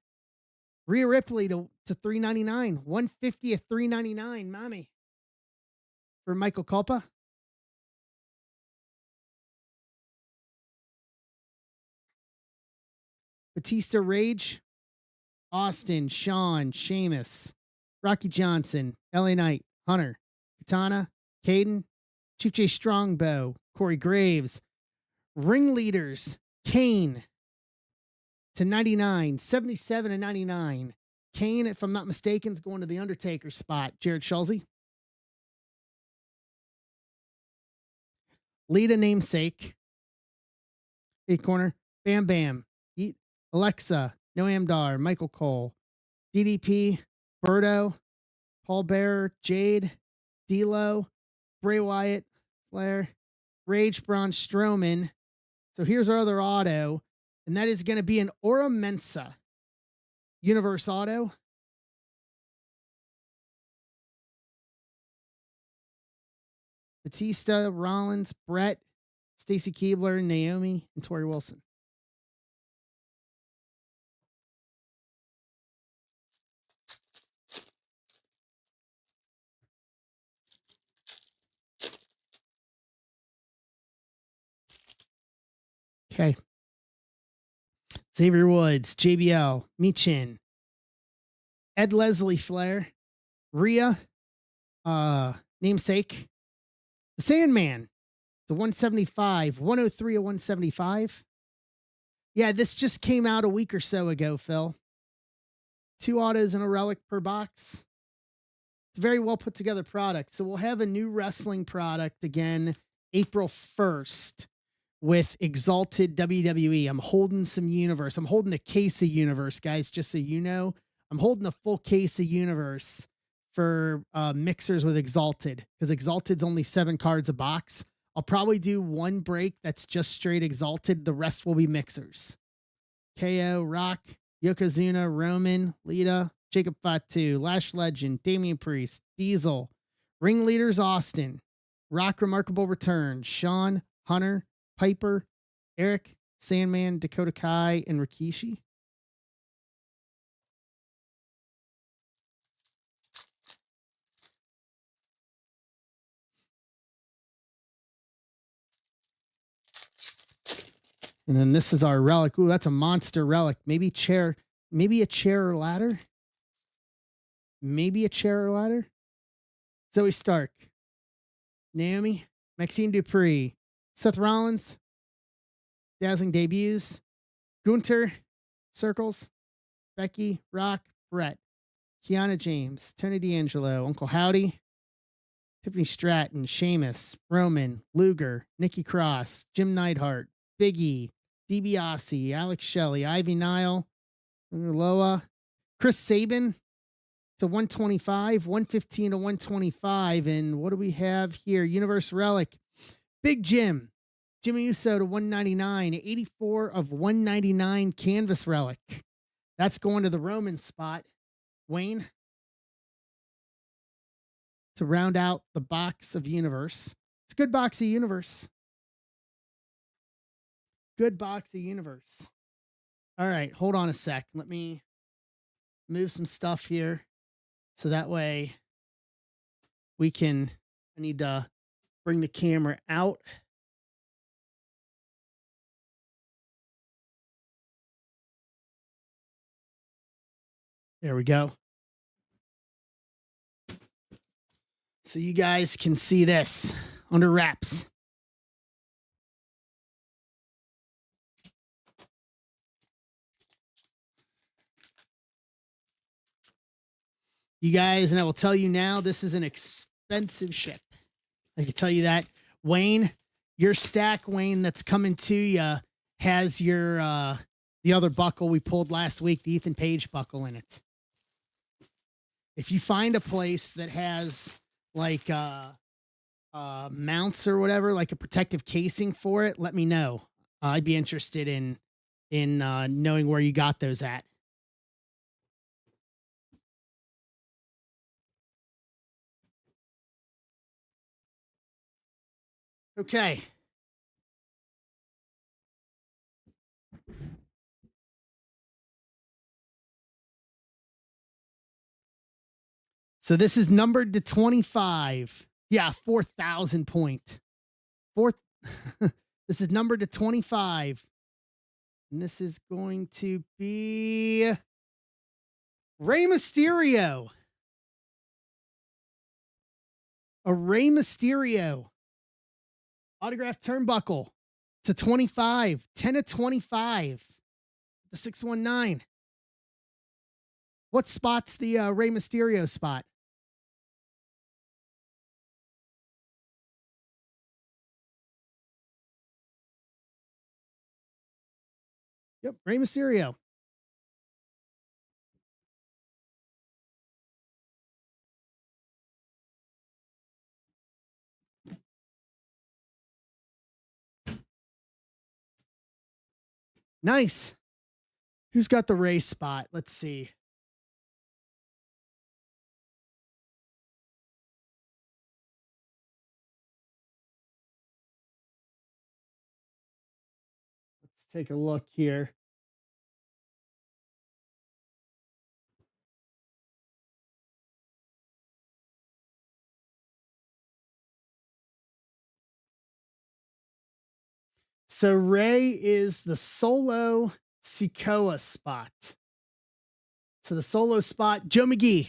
Rhea Ripley to $3.99. 150 at $3.99. Mommy. For Michael Culpa. Batista Rage. Austin, Sean, Sheamus, Rocky Johnson, LA Knight, Hunter, Katana, Caden, Chief J Strongbow, Corey Graves, Ringleaders, Kane to 99, 77 and 99. Kane, if I'm not mistaken, is going to the Undertaker spot. Jared Schulze. Lita Namesake. 8th corner. Bam Bam. Alexa. Noam Dar. Michael Cole. DDP. Birdo. Paul Bearer. Jade. D'Lo. Bray Wyatt. Flair. Rage Braun Strowman. So here's our other auto. And that is going to be an Aura Mensa Universe auto. Batista, Rollins, Brett, Stacy Keibler, Naomi, and Tori Wilson. Okay. Xavier Woods, JBL, Michin, Ed Leslie Flair, Rhea, Namesake, the Sandman, the 175, 103 of 175. Yeah, this just came out a week or so ago, Phil. 2 autos and a relic per box. It's a very well put together product. So we'll have a new wrestling product again April 1st with Exalted WWE. I'm holding some Universe. I'm holding a case of Universe, guys, just so you know. I'm holding a full case of Universe for mixers with Exalted, because Exalted's only 7 cards a box. I'll probably do one break that's just straight Exalted. The rest will be mixers. KO, Rock, Yokozuna, Roman, Lita, Jacob Fatu, Lash Legend, Damian Priest, Diesel, Ringleaders Austin, Rock Remarkable Return, Sean, Hunter, Piper, Eric, Sandman, Dakota Kai, and Rikishi. And then this is our relic. Ooh, that's a monster relic. Maybe a chair or ladder. Maybe a chair or ladder. Zoe Stark, Naomi, Maxine Dupree, Seth Rollins, Dazzling Debuts, Gunter, Circles, Becky, Rock, Brett, Kiana James, Tony D'Angelo, Uncle Howdy, Tiffany Stratton, Sheamus, Roman, Luger, Nikki Cross, Jim Neidhart, Biggie, DiBiase, Alex Shelley, Ivy Nile, Loa, Chris Sabin to 125, 115 to 125. And what do we have here? Universe Relic, Big Jim, Jimmy Uso to 199, 84 of 199 Canvas Relic. That's going to the Roman spot. Wayne, to round out the box of Universe. It's a good box of Universe. Good box of Universe. All right, hold on a sec. Let me move some stuff here so that way we can, I need to bring the camera out. There we go. So you guys can see this under wraps. You guys, and I will tell you now, this is an expensive ship. I can tell you that. Wayne, your stack, Wayne, that's coming to you has your the other buckle we pulled last week, the Ethan Page buckle in it. If you find a place that has like mounts or whatever, like a protective casing for it, let me know. I'd be interested in knowing where you got those at. Okay. So this is numbered to 25. Yeah, 4,000 point. Fourth. This is numbered to 25. And this is going to be Rey Mysterio. A Rey Mysterio autographed turnbuckle to 25. 10 of 25. The 619. What spot's the Rey Mysterio spot? Yep, Rey Mysterio. Nice. Who's got the Rey spot? Let's see. Let's take a look here. So Rey is the solo Sikoa spot. So the solo spot, Joe McGee.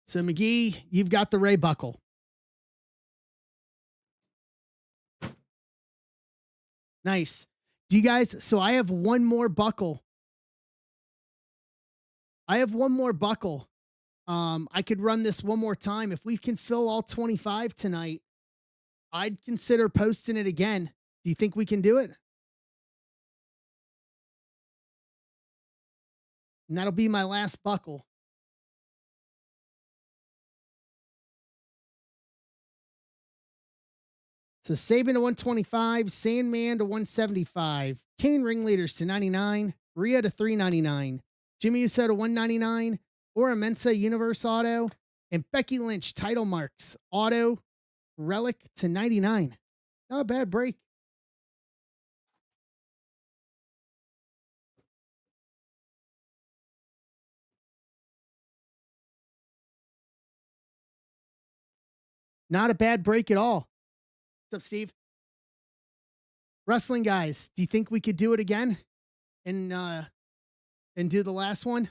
So McGee, you've got the Rey buckle. Nice. Do you guys? So I have one more buckle. I have one more buckle. I could run this one more time. If we can fill all 25 tonight, I'd consider posting it again. Do you think we can do it? And that'll be my last buckle. So Saban to 125, Sandman to 175, Kane Ringleaders to 99, Rhea to 399, Jimmy Uso to 199, Ora Mensa Universe Auto, and Becky Lynch title marks auto relic to 99. Not a bad break. Not a bad break at all. What's up, Steve? Wrestling guys, do you think we could do it again and do the last one?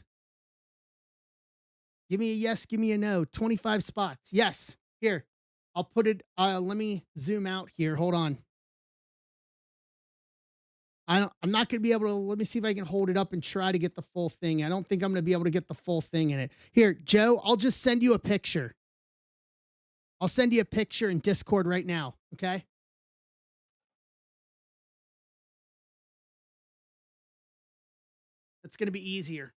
Give me a yes, give me a no. 25 spots. Yes. Here. I'll put it let me zoom out here. Hold on. I'm not going to be able to. Let me see if I can hold it up and try to get the full thing. I don't think I'm going to be able to get the full thing in it. Here, Joe, I'll just send you a picture. I'll send you a picture in Discord right now. Okay. That's going to be easier.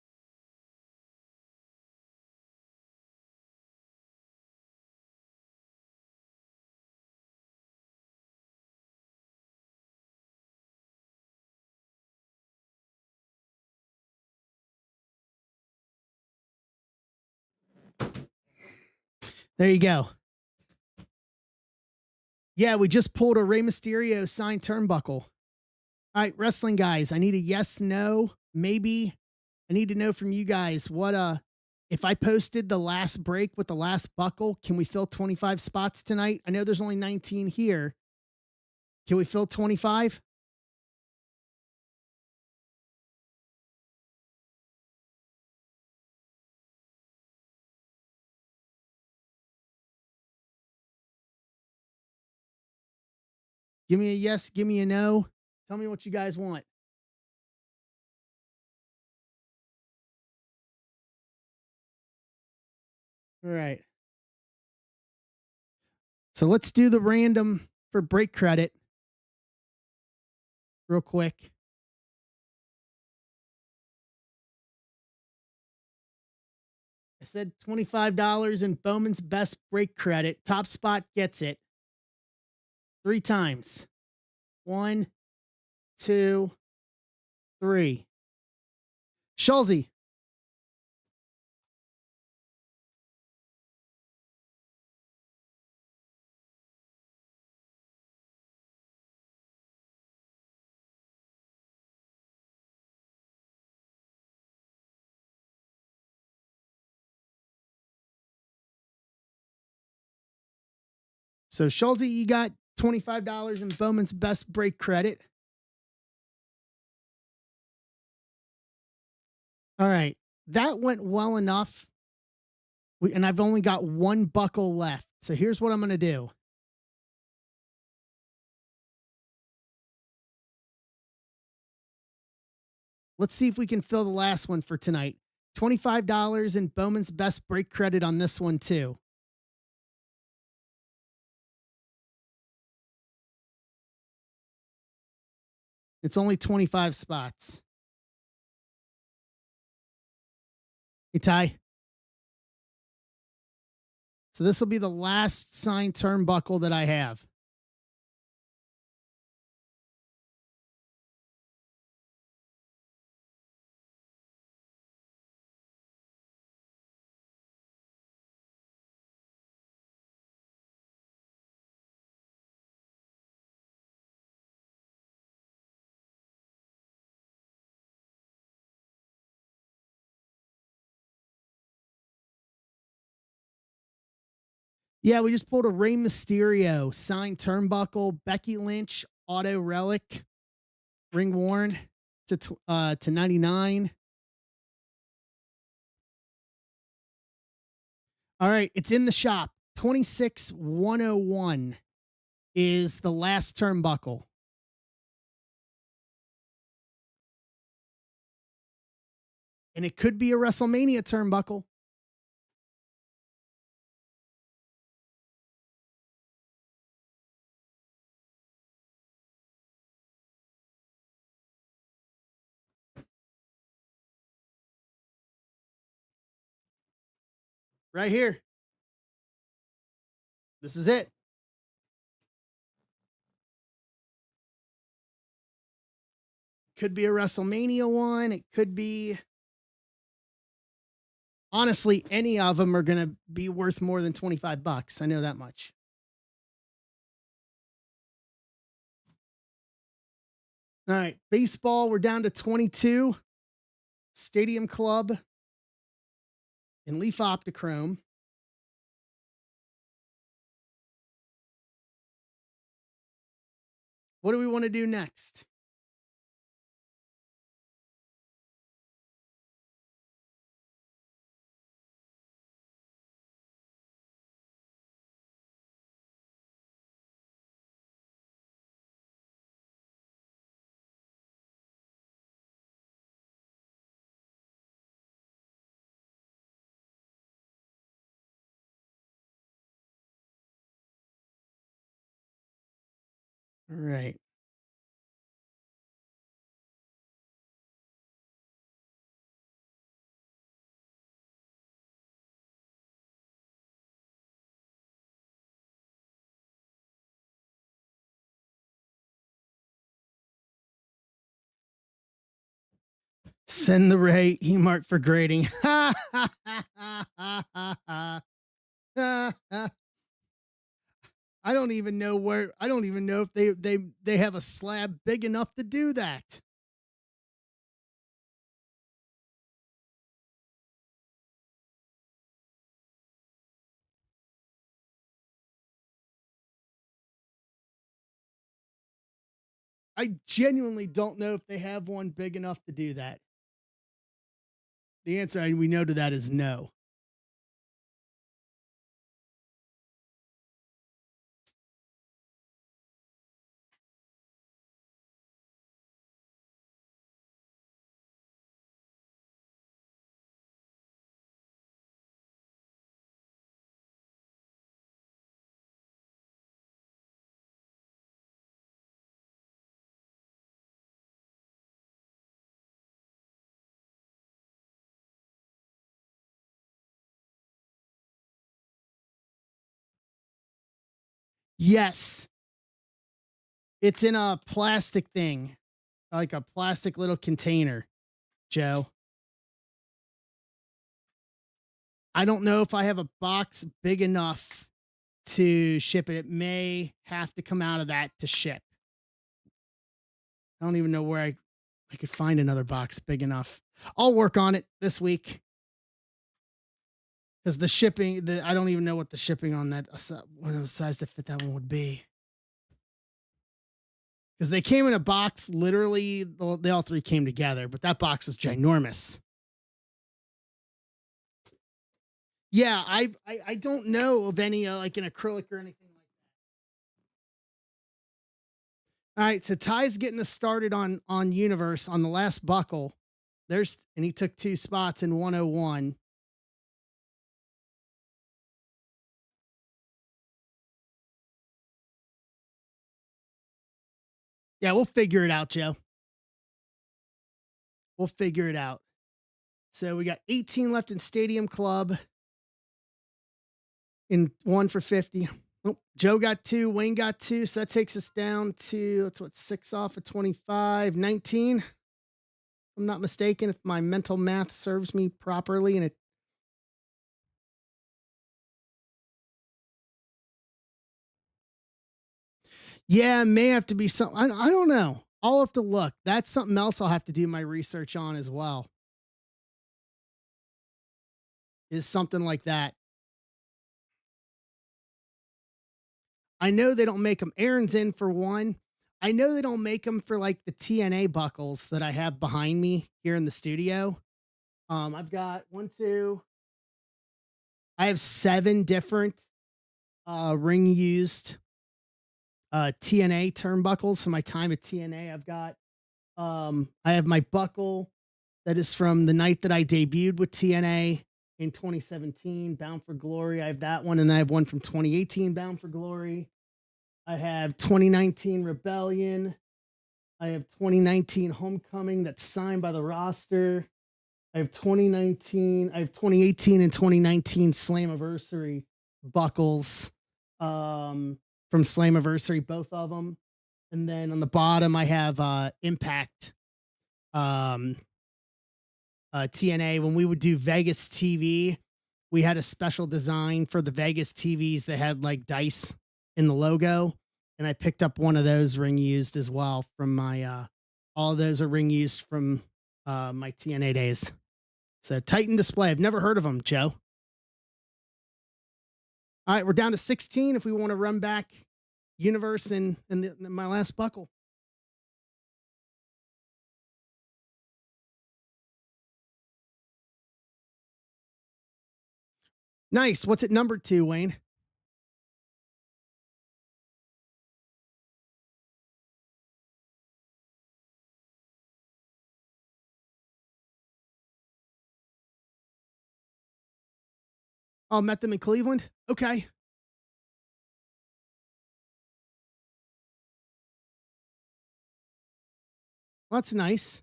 There you go. Yeah, we just pulled a Rey Mysterio signed turnbuckle. All right, wrestling guys, I need a yes, no, maybe. I need to know from you guys what if I posted the last break with the last buckle, can we fill 25 spots tonight? I know there's only 19 here. Can we fill 25? Give me a yes, give me a no. Tell me what you guys want. All right. So let's do the random for break credit real quick. I said $25 and Bowman's best break credit. Top spot gets it 3 times. 1, 2, 3. Schulze. So Schulze, you got $25 in Bowman's best break credit. All right. That went well enough. And I've only got one buckle left. So here's what I'm going to do. Let's see if we can fill the last one for tonight. $25 in Bowman's best break credit on this one, too. It's only 25 spots. Hey, Ty. So this will be the last signed turnbuckle that I have. Yeah, we just pulled a Rey Mysterio signed turnbuckle, Becky Lynch auto relic, ring worn to 99. All right, it's in the shop. 26101 is the last turnbuckle. And it could be a WrestleMania turnbuckle. Right here. This is it. Could be a WrestleMania one. It could be. Honestly, any of them are going to be worth more than 25 bucks. I know that much. All right. Baseball, we're down to 22. Stadium Club in Leaf Optichrome. What do we want to do next? All right. Send the Ray E-Mark for grading. I don't even know where. I don't even know if they have a slab big enough to do that. I genuinely don't know if they have one big enough to do that. The answer we know to that is no. Yes, it's in a plastic thing, like a plastic little container, Joe. I don't know if I have a box big enough to ship it. It may have to come out of that to ship. I don't even know where I could find another box big enough. I'll work on it this week. because the shipping, I don't even know what the shipping on that one of those size to fit that one would be. Because they came in a box, literally, well, they all three came together, but that box was ginormous. Yeah, I don't know of any like an acrylic or anything like that. All right, so Ty's getting us started on Universe on the last buckle. And he took two spots in 101. Yeah, we'll figure it out, Joe. We'll figure it out. So we got 18 left in Stadium Club in one for 50. Oh, Joe got two, Wayne got two. So that takes us down to, that's what, six off of 25, 19. If I'm not mistaken, if my mental math serves me properly. And it, yeah, it may have to be something. I don't know. I'll have to look. That's something else I'll have to do my research on as well. Is something like that. I know they don't make them. Aaron's in for one. I know they don't make them for like the TNA buckles that I have behind me here in the studio. I've got one, two. I have seven different ring used TNA turnbuckles from my time at TNA. I have my buckle that is from the night that I debuted with TNA in 2017, Bound for Glory. I have that one, and I have one from 2018, Bound for Glory. I have 2019 Rebellion. I have 2019 Homecoming that's signed by the roster. I have 2019, I have 2018 and 2019 Slammiversary buckles from Slammiversary, both of them. And then on the bottom, I have Impact um, TNA. When we would do Vegas TV, we had a special design for the Vegas TVs that had like dice in the logo. And I picked up one of those ring used as well from my, all of those are ring used from my TNA days. So Titan Display. I've never heard of them, Joe. All right, we're down to 16 if we want to run back Universe and my last buckle. Nice. What's it numbered to, Wayne? Oh, met them in Cleveland? Okay. Well, that's nice.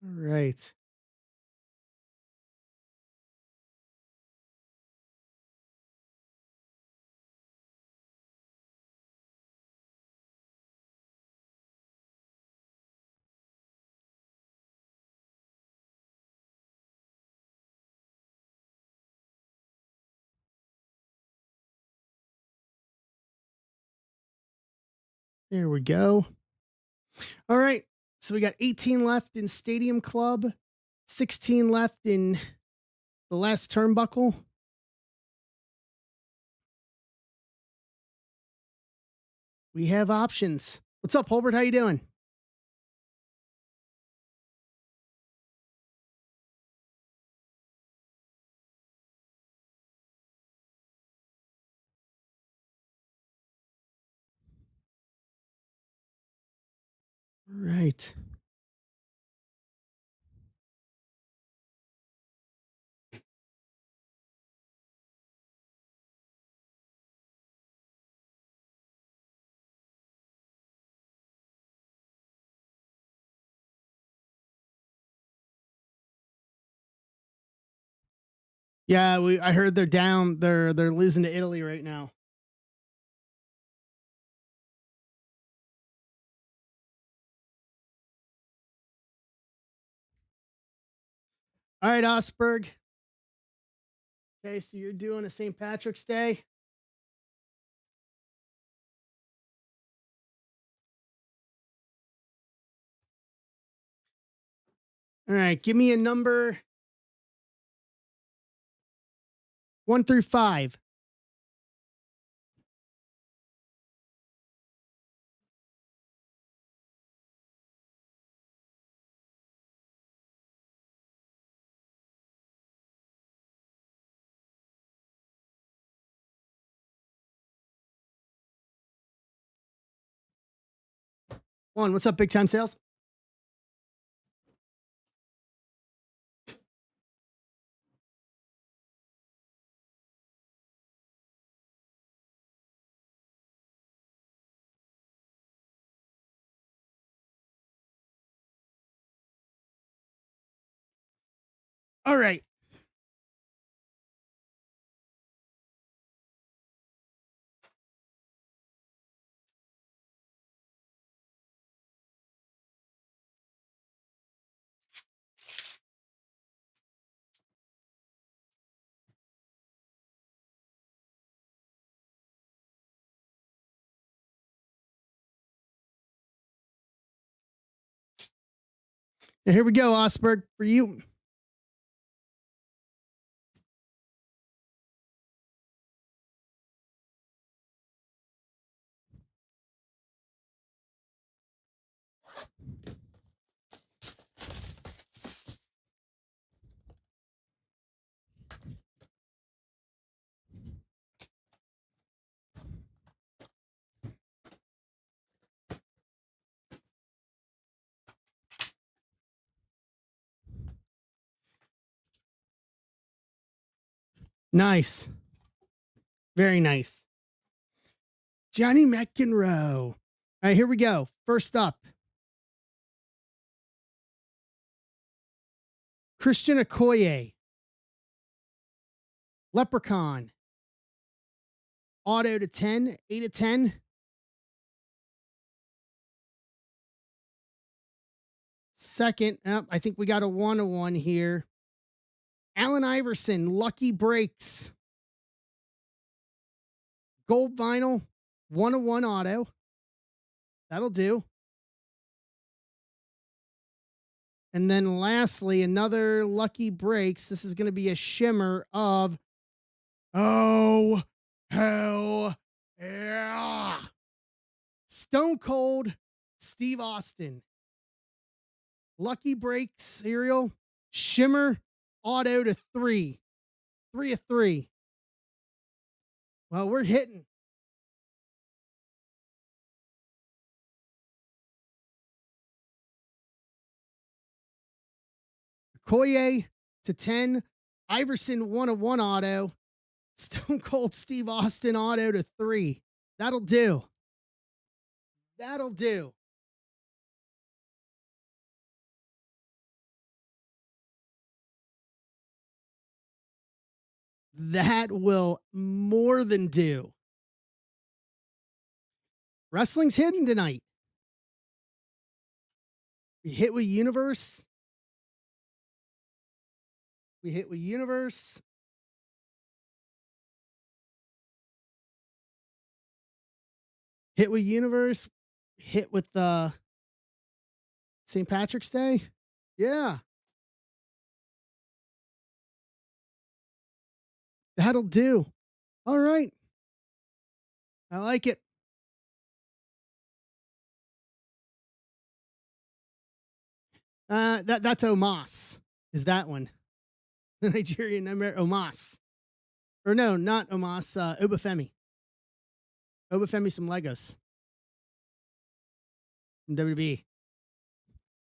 All right. There we go. All right. So we got 18 left in Stadium Club, 16 left in the last turnbuckle. We have options. What's up, Holbert? How you doing? Right. Yeah, I heard they're down. They're losing to Italy right now. All right, Osberg. Okay, so you're doing a St. Patrick's Day. All right, give me a number 1 through 5. One. What's up, big time sales? All right. Now, here we go, Osberg, for you. Nice. Very nice. Johnny McEnroe. All right, here we go. First up, Christian Okoye, Leprechaun, auto to 10, 8 of 10. Second, I think we got a 1-1 here. Allen Iverson, Lucky Breaks, gold vinyl, 1-1 auto. That'll do. And then lastly, another Lucky Breaks. This is going to be a shimmer of, oh, hell yeah. Stone Cold Steve Austin. Lucky Break cereal, shimmer, auto to 3. 3 of 3. Well, we're hitting. Koye to 10. Iverson 1-1 auto. Stone Cold Steve Austin auto to 3. That'll do. That'll do. That will more than do. Wrestling's hidden tonight. We hit with Universe. We hit with Universe. Hit with Universe. Hit with St. Patrick's Day. Yeah. That'll do. All right. I like it. That's Omas. Is that one? The Nigerian number Omas. Or no, not Omas, Obafemi. Obafemi some Legos from WWE.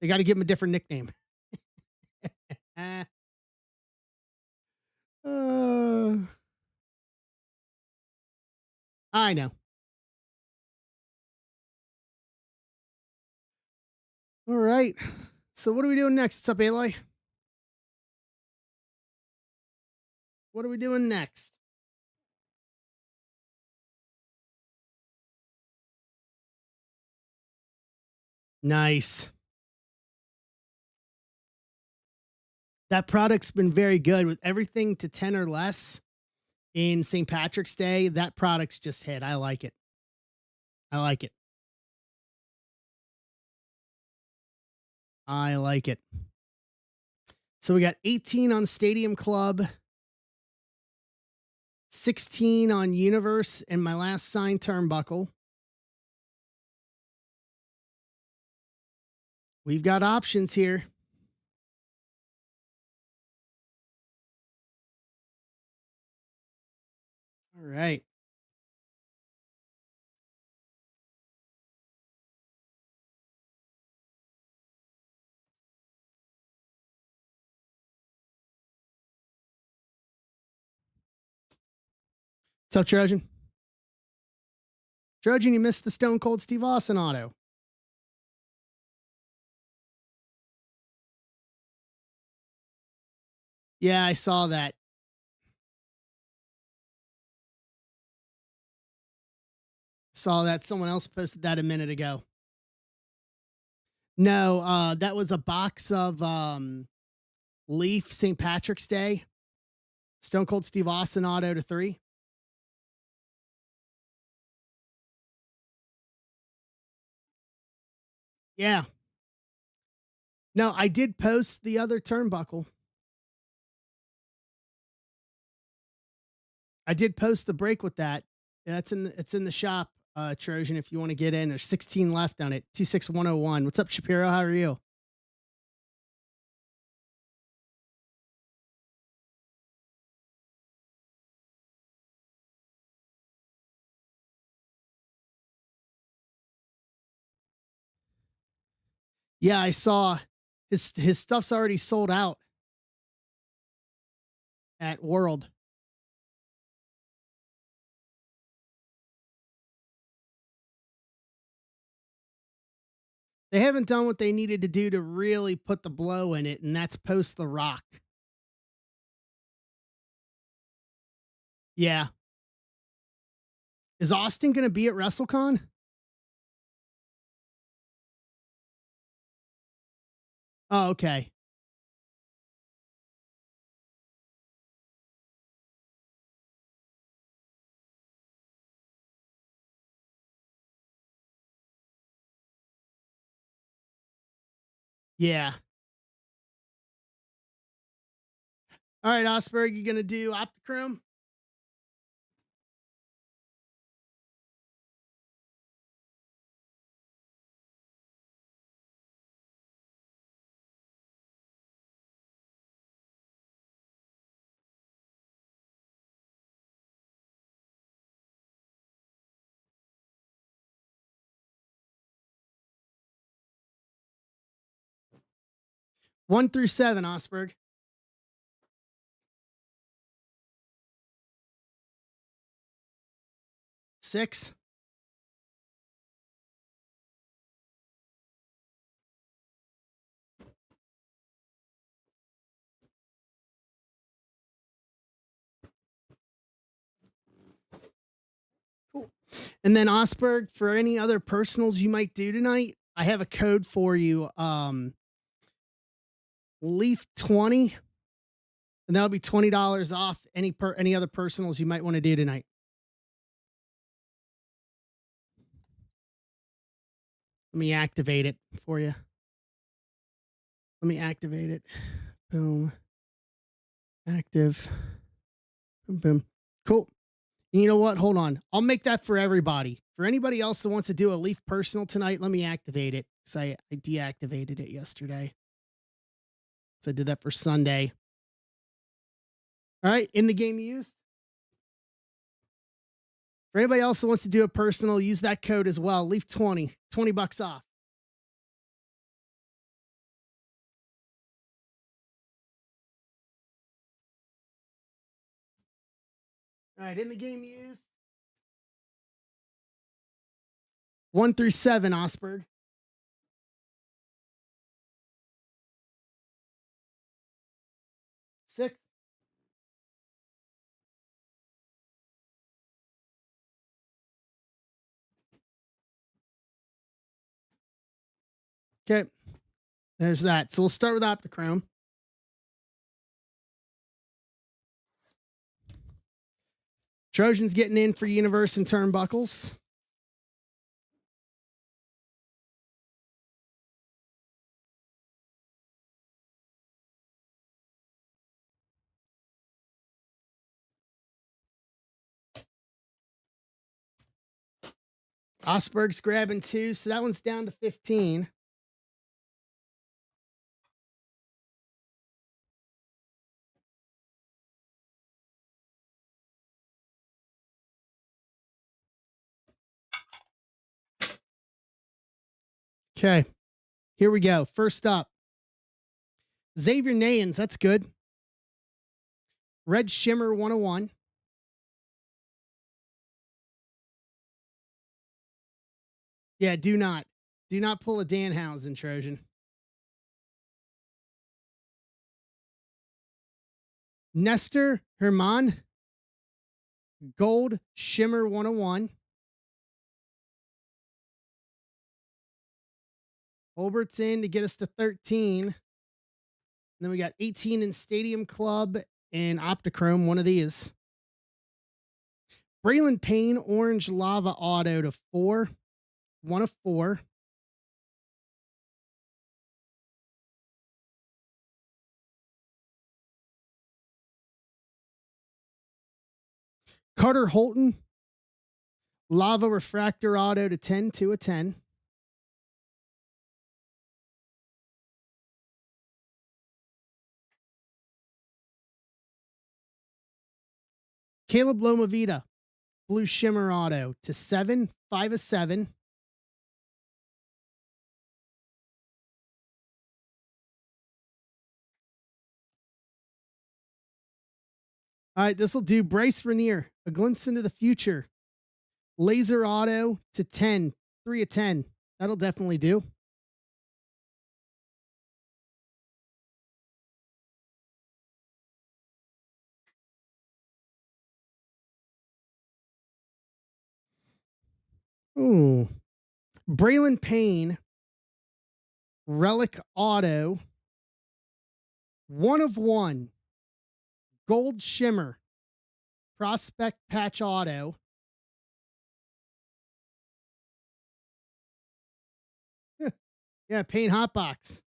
They got to give him a different nickname. uh, I know. All right. So what are we doing next? What's up, Aloy? What are we doing next? Nice. That product's been very good with everything to 10 or less in St. Patrick's Day. That product's just hit. I like it. I like it. I like it. So we got 18 on Stadium Club, 16 on Universe, and my last signed turnbuckle. We've got options here. All right. What's up, Trojan? Trojan, you missed the Stone Cold Steve Austin auto. Yeah, I saw that. Saw that. Someone else posted that a minute ago. No, that was a box of Leaf St. Patrick's Day. Stone Cold Steve Austin auto to 3. Yeah. No, I did post the other turnbuckle. I did post the break with that. That's it's in the shop, Trojan, if you want to get in. There's 16 left on it. 26101. What's up, Shapiro? How are you? Yeah, I saw his stuff's already sold out at World. They haven't done what they needed to do to really put the blow in it, and that's post The Rock. Yeah. Is Austin going to be at WrestleCon? Oh, okay. Yeah. All right, Osberg, you going to do Optichrome? One through 7, Osberg. 6. Cool. And then Osberg, for any other personals you might do tonight, I have a code for you. Leaf 20, and that'll be $20 off any other personals you might want to do tonight. Let me activate it for you. Let me activate it. Boom. Active. Boom, boom. Cool. And you know what? Hold on. I'll make that for everybody. For anybody else that wants to do a Leaf personal tonight, let me activate it. Because I deactivated it yesterday. So I did that for Sunday. All right. In the game used. For anybody else that wants to do a personal, use that code as well. Leaf 20, $20 off. All right, in the game used 1 through 7, Osberg. 6. Okay, there's that. So we'll start with Optichrome. Trojans getting in for Universe and Turnbuckles. Osberg's grabbing 2, so that one's down to 15. Okay, here we go. First up, Xavier Nayans. That's good. Red Shimmer 101. Yeah, do not pull a Danhausen, Trojan. Nestor Herman, Gold Shimmer 101. Holbert's in to get us to 13. And then we got 18 in Stadium Club and Optichrome, one of these. Braylon Payne, Orange Lava Auto to 4. 1 of 4. Carter Holton, Lava Refractor Auto to 10. 2 of 10. Caleb Lomavita, Blue Shimmer Auto to 7. 5 of 7. All right, this will do. Bryce Rainier, A Glimpse into the Future. Laser Auto to 10. 3 of 10. That'll definitely do. Ooh. Braylon Payne, Relic Auto. 1 of 1. Gold Shimmer. Prospect Patch Auto. Yeah, Payne Hotbox.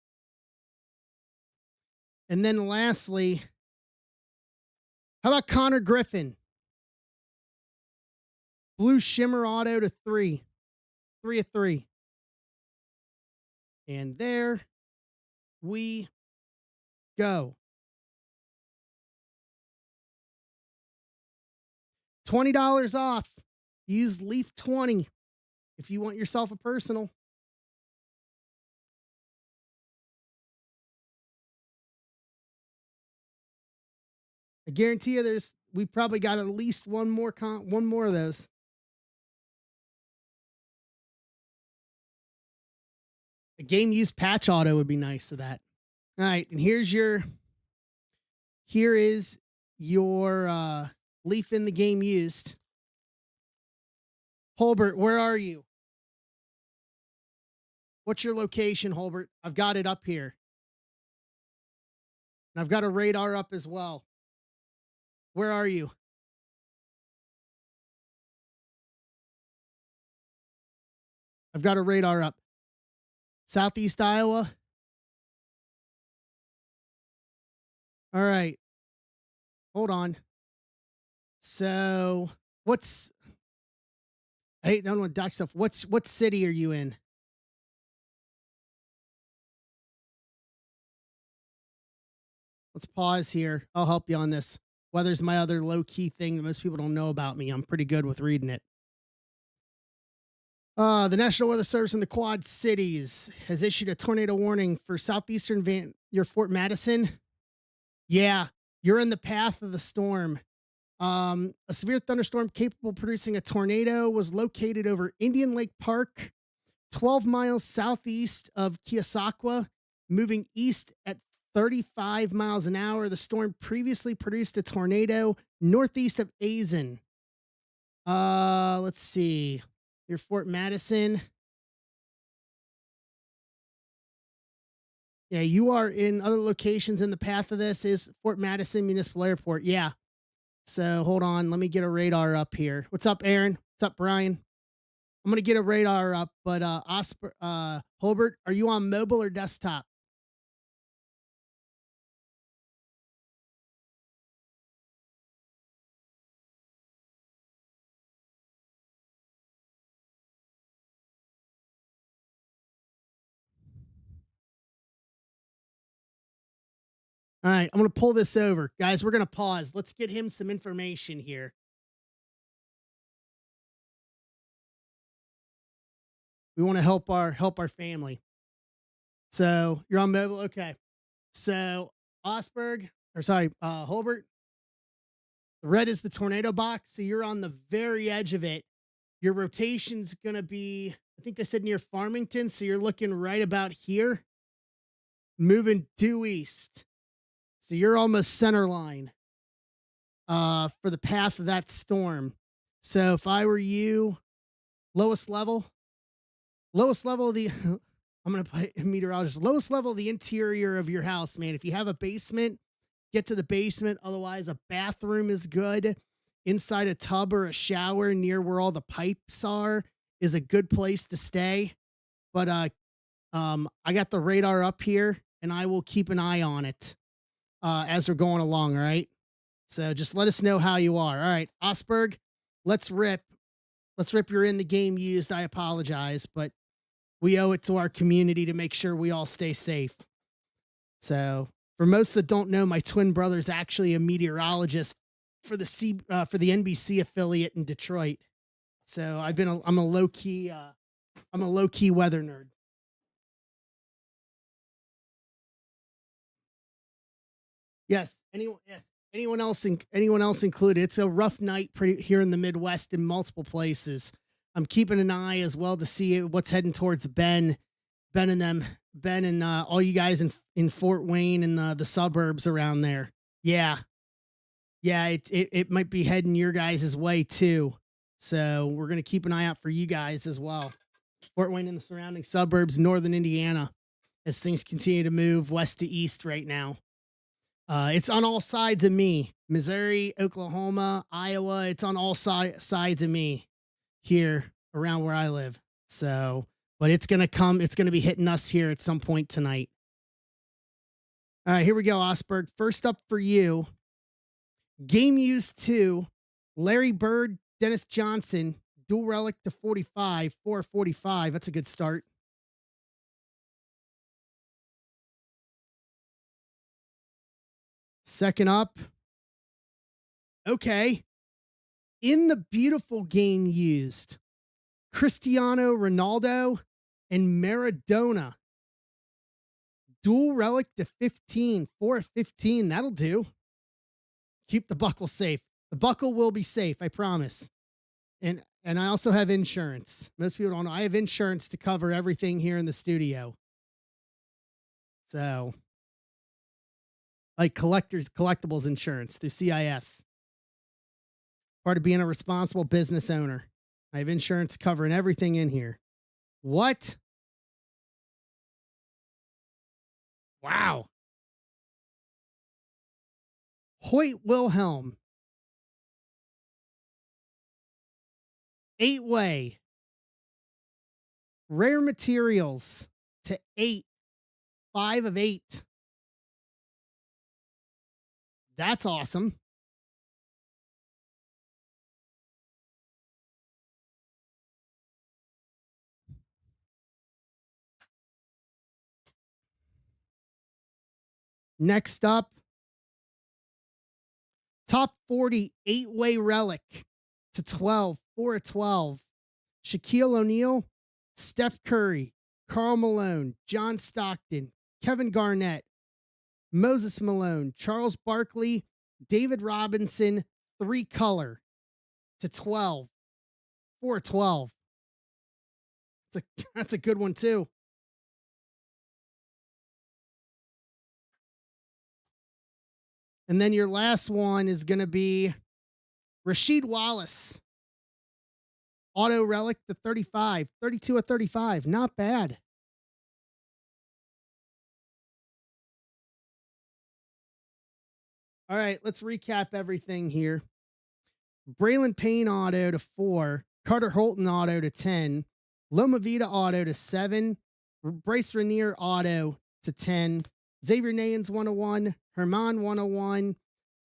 And then lastly, how about Connor Griffin? Blue Shimmer Auto to 3. 3 of 3. And there we go. $20 off. Use Leaf 20 if you want yourself a personal. I guarantee you we probably got at least one more of those. A game used patch auto would be nice to that. All right, and here is your Leaf in the game used. Holbert, where are you? What's your location, Holbert? I've got it up here. And I've got a radar up as well. Where are you? I've got a radar up. Southeast Iowa. All right. Hold on. So I don't want to dock stuff. What city are you in? Let's pause here. I'll help you on this. Weather's my other low-key thing that most people don't know about me. I'm pretty good with reading it. The National Weather Service in the Quad Cities has issued a tornado warning for southeastern your Fort Madison. Yeah, you're in the path of the storm. A severe thunderstorm capable of producing a tornado was located over Indian Lake Park, 12 miles southeast of Keosauqua, moving east at 35 miles an hour. The storm previously produced a tornado northeast of Azen. Let's see. Your Fort Madison. Yeah, you are in other locations in the path of this is Fort Madison Municipal Airport. Yeah. So hold on. Let me get a radar up here. What's up, Aaron? What's up, Brian? I'm gonna get a radar up, but Holbert, are you on mobile or desktop? All right, I'm gonna pull this over. Guys, we're gonna pause. Let's get him some information here. We want to help our family. So you're on mobile, okay. So Osberg, or sorry, Holbert, the red is the tornado box. So you're on the very edge of it. Your rotation's gonna be, I think they said near Farmington. So you're looking right about here, moving due east. So you're almost center line for the path of that storm. So if I were you, lowest level, lowest level of the I'm gonna put a meteorologist, lowest level of the interior of your house, man. If you have a basement, get to the basement. Otherwise, a bathroom is good. Inside a tub or a shower near where all the pipes are is a good place to stay. But I got the radar up here and I will keep an eye on it as we're going along. All right. So just let us know how you are. All right, Osberg, let's rip. Let's rip. You're in the game used. I apologize, but we owe it to our community to make sure we all stay safe. So, for most that don't know, my twin brother's actually a meteorologist for the NBC affiliate in Detroit. So I'm a low key I'm a low key weather nerd. Yes, anyone else included. It's a rough night pretty here in the Midwest in multiple places. I'm keeping an eye as well to see what's heading towards Ben and them, Ben and all you guys in Fort Wayne and the suburbs around there. Yeah, yeah, it might be heading your guys' way too. So we're gonna keep an eye out for you guys as well. Fort Wayne and the surrounding suburbs, northern Indiana, as things continue to move west to east right now. It's on all sides of me. Missouri, Oklahoma, Iowa. It's on all sides of me here around where I live. So, but it's gonna come. It's gonna be hitting us here at some point tonight. All right, here we go, Osberg. First up for you, Game Used 2, Larry Bird, Dennis Johnson, dual relic to 45, 445. That's a good start. Second up, okay, in the beautiful Game Used, Cristiano Ronaldo and Maradona. Dual relic to 15, 415. That'll do. Keep the buckle safe. The buckle will be safe, I promise. And I also have insurance. Most people don't know. I have insurance to cover everything here in the studio. So, like collectibles insurance through CIS. Part of being a responsible business owner. I have insurance covering everything in here. What? Wow. Hoyt Wilhelm. 8-way. Rare materials to 8. 5 of 8. That's awesome. Next up, top 40 8-way relic to 12, 4 of 12. Shaquille O'Neal, Steph Curry, Karl Malone, John Stockton, Kevin Garnett, Moses Malone, Charles Barkley, David Robinson, three color to 12, 412. It's a that's a good one too. And then your last one is going to be Rasheed Wallace, auto relic to 35, 32 of 35. Not bad. All right, let's recap everything here. Braylon Payne auto to 4, Carter Holton auto to 10, Loma Vita auto to 7, Bryce Rainier auto to 10, Xavier Nayans 101, Herman 101,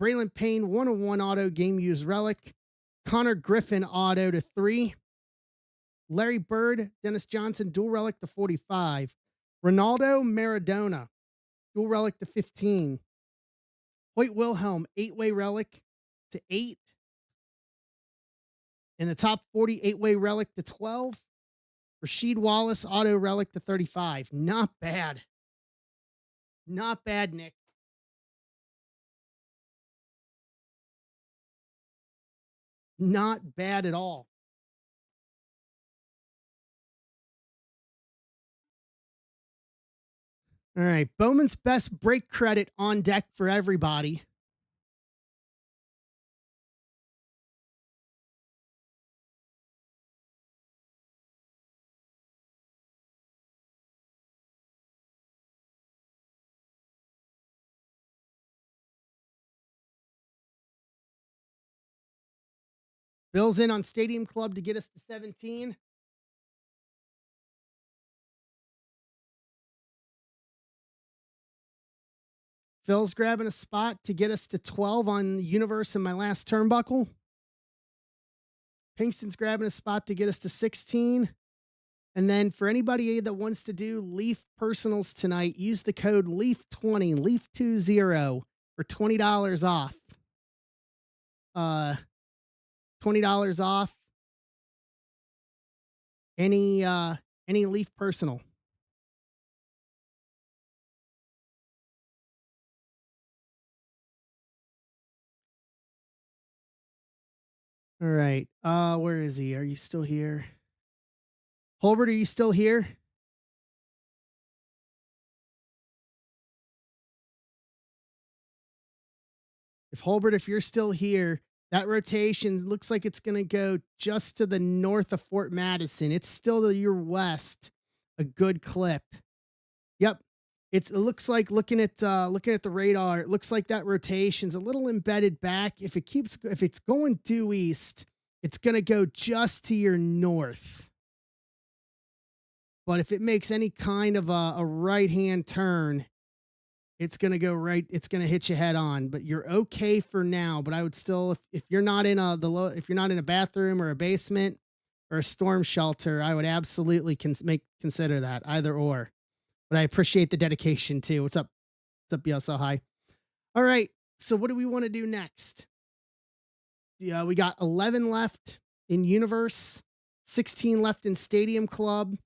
Braylon Payne 101 auto game used relic, Connor Griffin auto to 3, Larry Bird, Dennis Johnson dual relic to 45, Ronaldo Maradona dual relic to 15, Hoyt Wilhelm 8-way relic to 8, in the top 40 8-way relic to 12, Rasheed Wallace auto relic to 35. Not bad. Not bad, Nick. Not bad at all. All right. Bowman's best break credit on deck for everybody. Bill's in on Stadium Club to get us to 17. Phil's grabbing a spot to get us to 12 on the Universe in my last turnbuckle. Pinkston's grabbing a spot to get us to 16. And then for anybody that wants to do Leaf personals tonight, use the code LEAF20, LEAF20 for $20 off. $20 off any Leaf personal. All right. Where is he? Are you still here? Holbert, are you still here? If you're still here, that rotation looks like it's going to go just to the north of Fort Madison. It's still to your west. A good clip. Yep. It looks like looking at the radar, it looks like that rotation's a little embedded back. If it's going due east, it's going to go just to your north. But if it makes any kind of a right-hand turn, it's going to go right. It's going to hit you head on, but you're okay for now. But I would still, if you're not in if you're not in a bathroom or a basement or a storm shelter, I would absolutely consider that, either or. But I appreciate the dedication too. What's up? What's up, BSL High? All right. So what do we want to do next? Yeah, we got 11 left in Universe, 16 left in Stadium Club. Do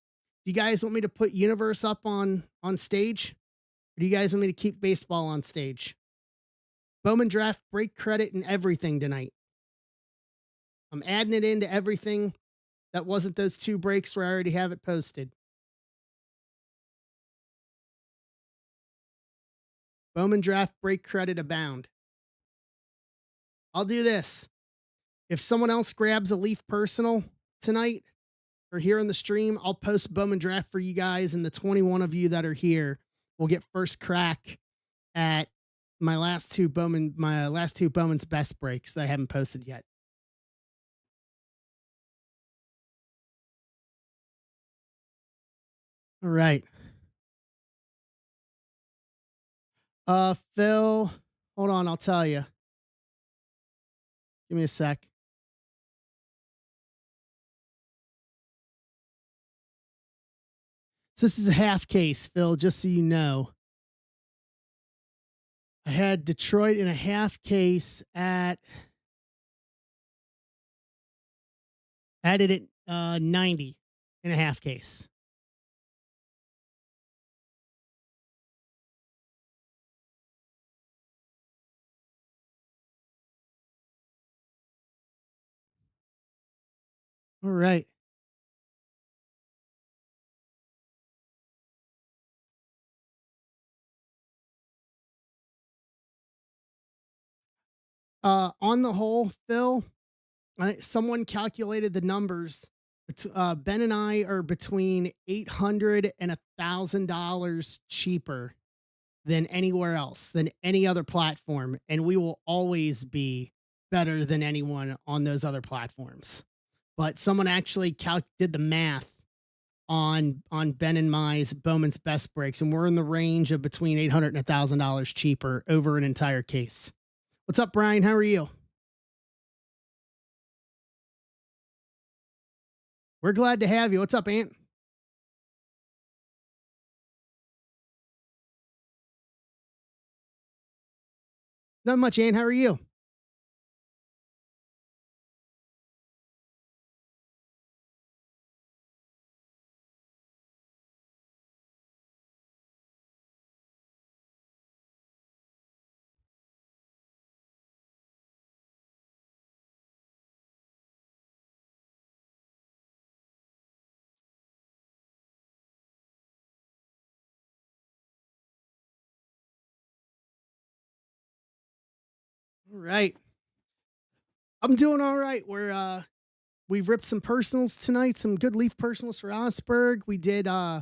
you guys want me to put Universe up on stage? Or do you guys want me to keep baseball on stage? Bowman draft break credit and everything tonight. I'm adding it into everything that wasn't those 2 breaks where I already have it posted. Bowman draft break credit abound. I'll do this. If someone else grabs a Leaf personal tonight or here in the stream, I'll post Bowman draft for you guys, and the 21 of you that are here will get first crack at my last two Bowman's best breaks that I haven't posted yet. All right. Phil, hold on, I'll tell you. Give me a sec. So this is a half case, Phil, just so you know. I had Detroit in a half case at added at 90 in a half case. All right. On the whole, Phil, someone calculated the numbers. Ben and I are between 800 and $1,000 cheaper than anywhere else, than any other platform, and we will always be better than anyone on those other platforms. But someone actually did the math on Ben and my's Bowman's Best Breaks, and we're in the range of between 800 and $1,000 cheaper over an entire case. What's up, Brian? How are you? We're glad to have you. What's up, Ant? Not much, Ant. How are you? All right. I'm doing all right. We've ripped some personals tonight, some good leaf personals for Osberg. We did uh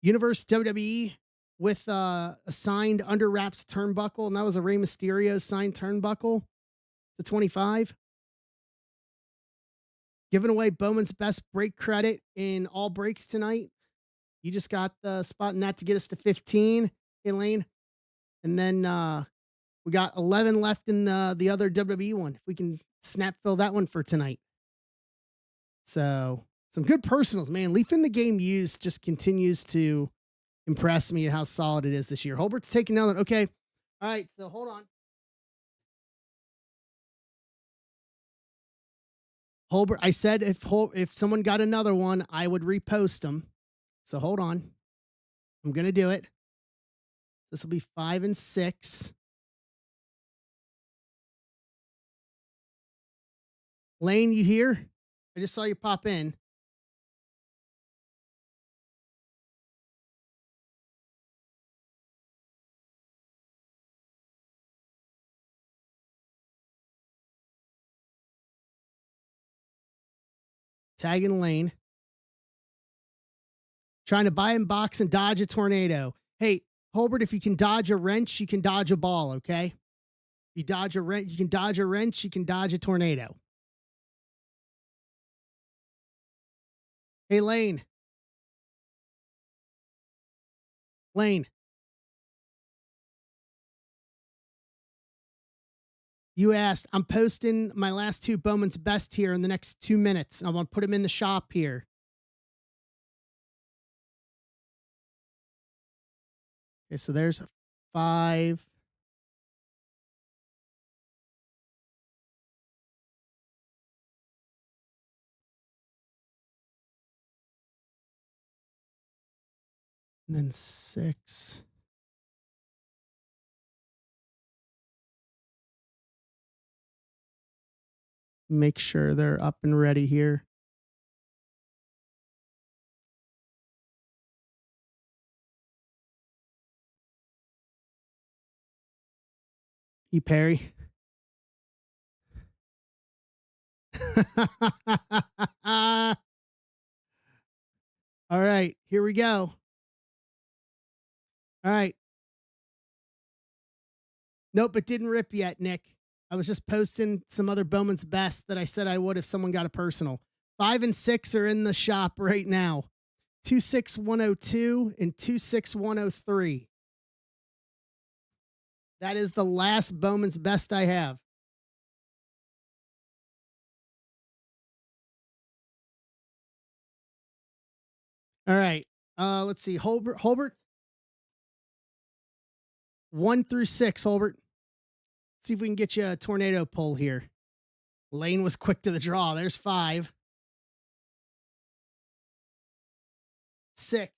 Universe WWE with a signed under wraps turnbuckle, and that was a Rey Mysterio signed turnbuckle to 25. Giving away Bowman's best break credit in all breaks tonight. You just got the spot in that to get us to 15, Elaine. And then we got 11 left in the other WWE one. If we can snap fill that one for tonight. So some good personals, man. Leaf in the game used just continues to impress me at how solid it is this year. Holbert's taking down. Okay. All right. So hold on. Holbert, I said if someone got another one, I would repost them. So hold on. I'm going to do it. This will be 5 and 6. Lane, you here? I just saw you pop in. Tagging Lane. Trying to buy in box and dodge a tornado. Hey, Holbert, if you can dodge a wrench, you can dodge a ball, okay? You dodge a wrench, you can dodge a wrench, you can dodge a tornado. Hey, Lane. Lane, you asked. I'm posting my last two Bowman's best here in the next 2 minutes. I'm going to put them in the shop here. Okay, so there's 5. And then 6. Make sure they're up and ready here. E. Perry. All right, here we go. All right. Nope, it didn't rip yet, Nick. I was just posting some other Bowman's best that I said I would if someone got a personal. 5 and 6 are in the shop right now. 26102 and 26103. That is the last Bowman's best I have. All right. Let's see. Holbert, 1 through 6, Holbert. See if we can get you a tornado pull here. Lane was quick to the draw. There's 5. 6.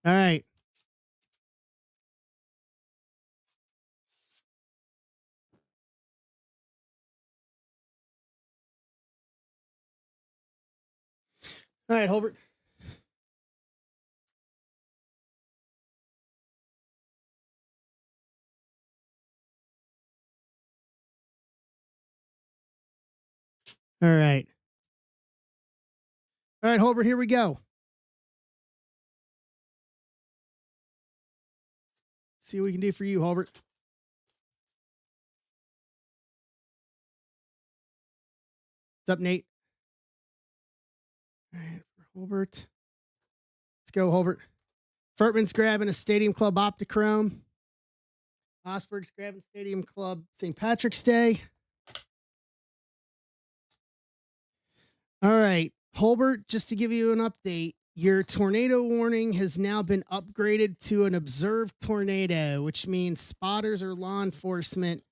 All right. All right, Holbert. All right. All right, Holbert, here we go. See what we can do for you, Holbert. What's up, Nate? All right, for Holbert. Let's go, Holbert. Furtman's grabbing a Stadium Club Optichrome. Osberg's grabbing Stadium Club St. Patrick's Day. All right, Holbert, just to give you an update, your tornado warning has now been upgraded to an observed tornado, which means spotters or law enforcement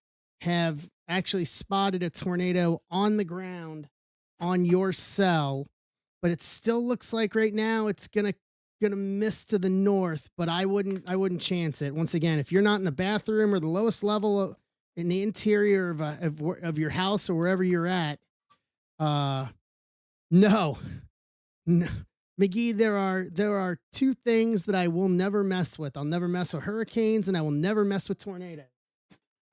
have actually spotted a tornado on the ground on your cell, but it still looks like right now it's gonna miss to the north, but I wouldn't chance it. Once again, if you're not in the bathroom or the lowest level in the interior of your house or wherever you're at, uh no, no. McGee, there are two things that I will never mess with. I'll never mess with hurricanes, and I will never mess with tornadoes.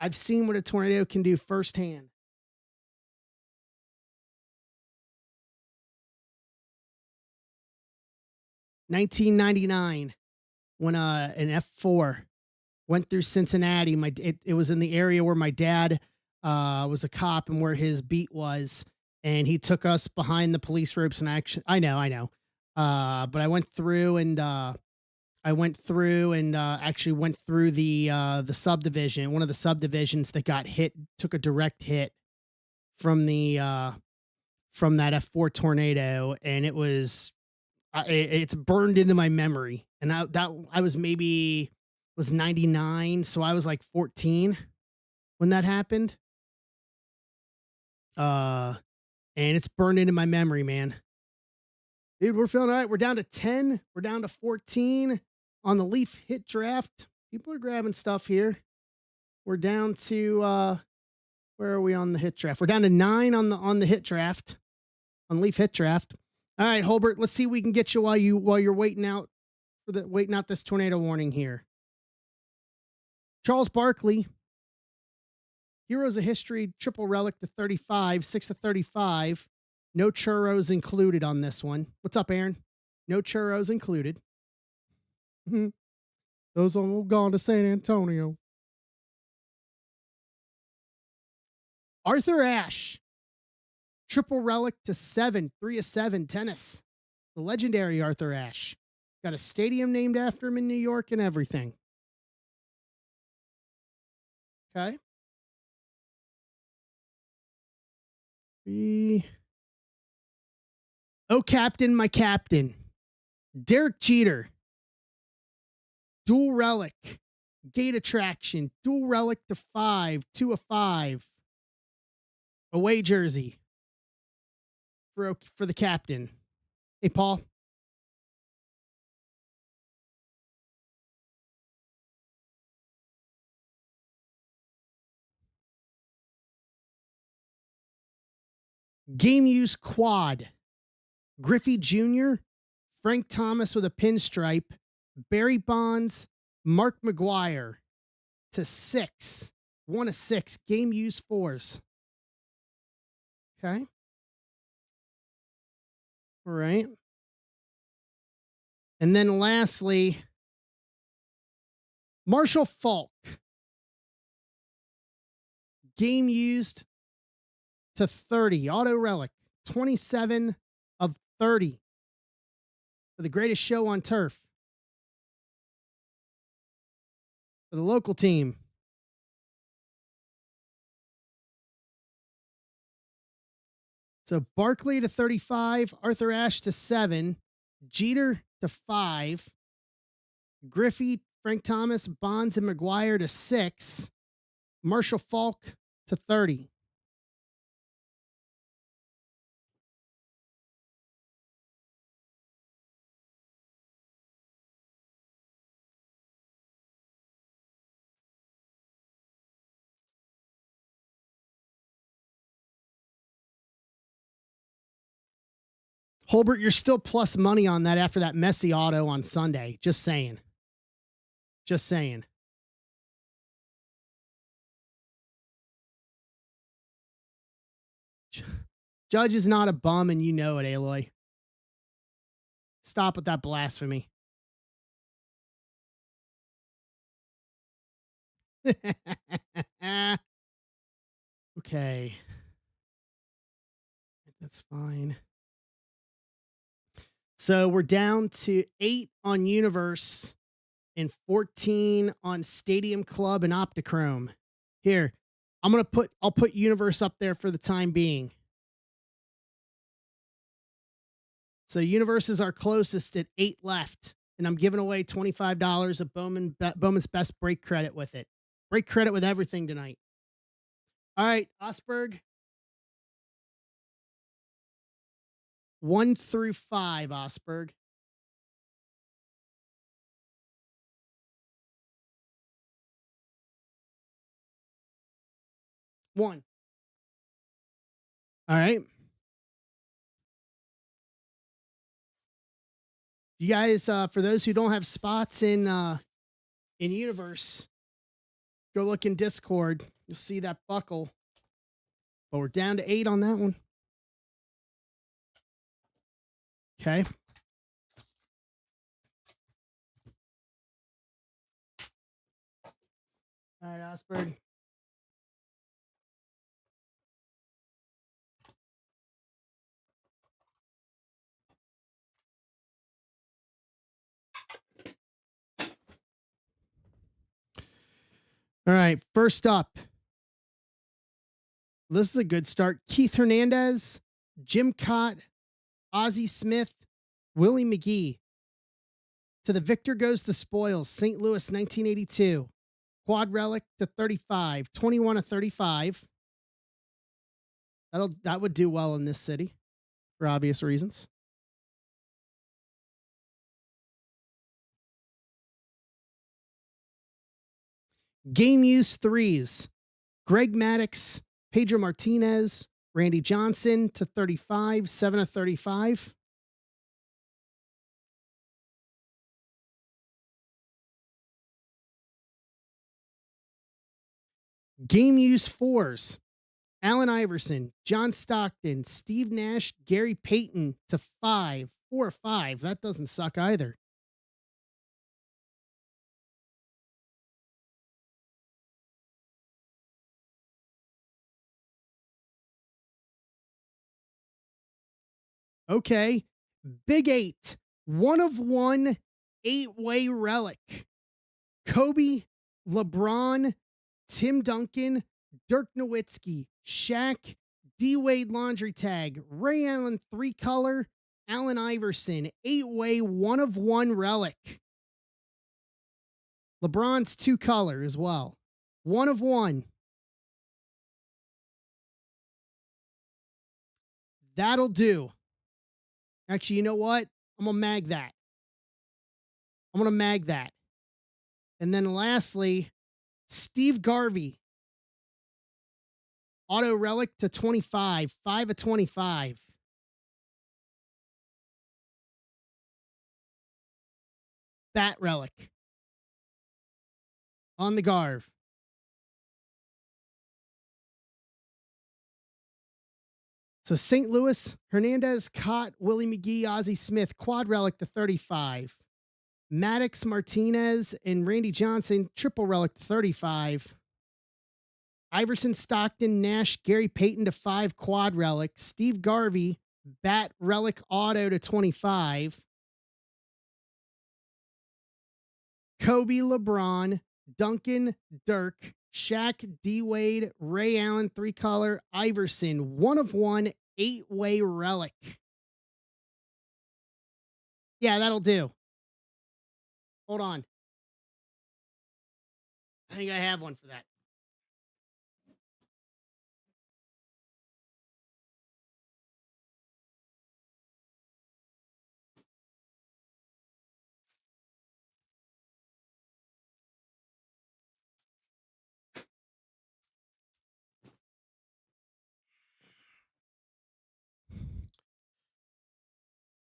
I've seen what a tornado can do firsthand. 1999, when an F4 went through Cincinnati. It was in the area where my dad was a cop and where his beat was, and he took us behind the police ropes. And I know. But I went through and actually went through the subdivision. One of the subdivisions that got hit took a direct hit from the from that F4 tornado, and it's burned into my memory. And I was maybe was 99, so I was like 14 when that happened. Uh, and it's burned into my memory, man. Dude, we're feeling all right. We're down to 10. We're down to 14 on the Leaf hit draft. People are grabbing stuff here. We're down to where are we on the hit draft? We're down to 9 on the hit draft, on Leaf hit draft. All right, Holbert, let's see what we can get you while you're waiting out this tornado warning here. Charles Barkley, Heroes of History, triple relic to 35, 6 to 35. No churros included on this one. What's up, Aaron? No churros included. Those all gone to San Antonio. Arthur Ashe, triple relic to 7, 3 of 7 tennis. The legendary Arthur Ashe. Got a stadium named after him in New York and everything. Okay. Oh, Captain, my captain. Derek Jeter. Dual relic. Gate attraction. Dual relic to 5, 2 of 5. Away jersey for the captain. Hey, Paul. Game use quad. Griffey Jr., Frank Thomas with a pinstripe, Barry Bonds, Mark McGuire to 6. 1 of 6. Game use 4s. Okay. All right. And then lastly, Marshall Falk. Game used to 30. Auto relic. 27 of 30. For the greatest show on turf. For the local team. So Barkley to 35, Arthur Ashe to 7, Jeter to 5, Griffey, Frank Thomas, Bonds, and McGuire to 6, Marshall Falk to 30. Holbert, you're still plus money on that after that messy auto on Sunday. Just saying. Just saying. Judge is not a bum, and you know it, Aloy. Stop with that blasphemy. Okay. That's fine. So we're down to 8 on Universe and 14 on Stadium Club and Optichrome. Here, I'll put Universe up there for the time being. So Universe is our closest at 8 left, and I'm giving away $25 of Bowman's Best break credit with it. Break credit with everything tonight. All right, Osberg. 1 through 5, Osberg. 1. All right. You guys, for those who don't have spots in Universe, go look in Discord. You'll see that buckle. But we're down to 8 on that one. Okay. All right, Osberg. All right, first up. This is a good start. Keith Hernandez, Jim Cott, Ozzie Smith, Willie McGee. To the victor goes the spoils. St. Louis, 1982. Quad relic to 35. 21 of 35. That would do well in this city for obvious reasons. Game use threes. Greg Maddux, Pedro Martinez, Randy Johnson to 35. 7 of 35. Game use fours. Allen Iverson, John Stockton, Steve Nash, Gary Payton to 5. 4 or 5. That doesn't suck either. Okay. Big 8. 1 of 1 8-way relic. Kobe, LeBron, Tim Duncan, Dirk Nowitzki, Shaq, D Wade laundry tag, Ray Allen 3-color, Allen Iverson 8-way 1 of 1 relic. LeBron's 2-color as well. 1 of 1. That'll do. Actually, you know what? I'm going to mag that. And then lastly, Steve Garvey. Auto relic to 25. 5 of 25. Bat relic. On the Garv. So St. Louis, Hernandez, Cott, Willie McGee, Ozzie Smith, quad relic to 35. Maddux, Martinez, and Randy Johnson, triple relic to 35. Iverson, Stockton, Nash, Gary Payton to 5, quad relic. Steve Garvey, bat relic auto to 25. Kobe, LeBron, Duncan, Dirk, Shaq, D Wade, Ray Allen, 3-color, Iverson, 1 of 1, 8-way relic. Yeah, that'll do. Hold on. I think I have one for that.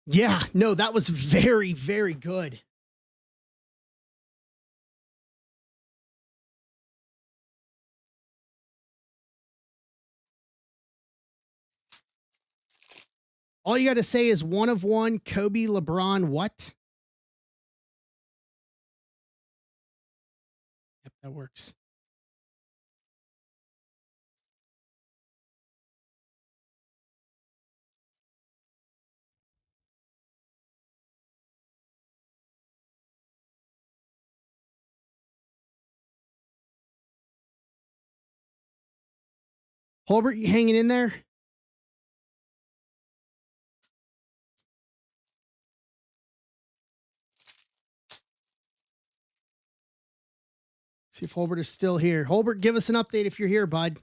Yeah, no, that was very, very good. All you got to say is one of one, Kobe, LeBron, what? Yep, that works. Holbert, you hanging in there? See if Holbert is still here. Holbert, give us an update if you're here, bud.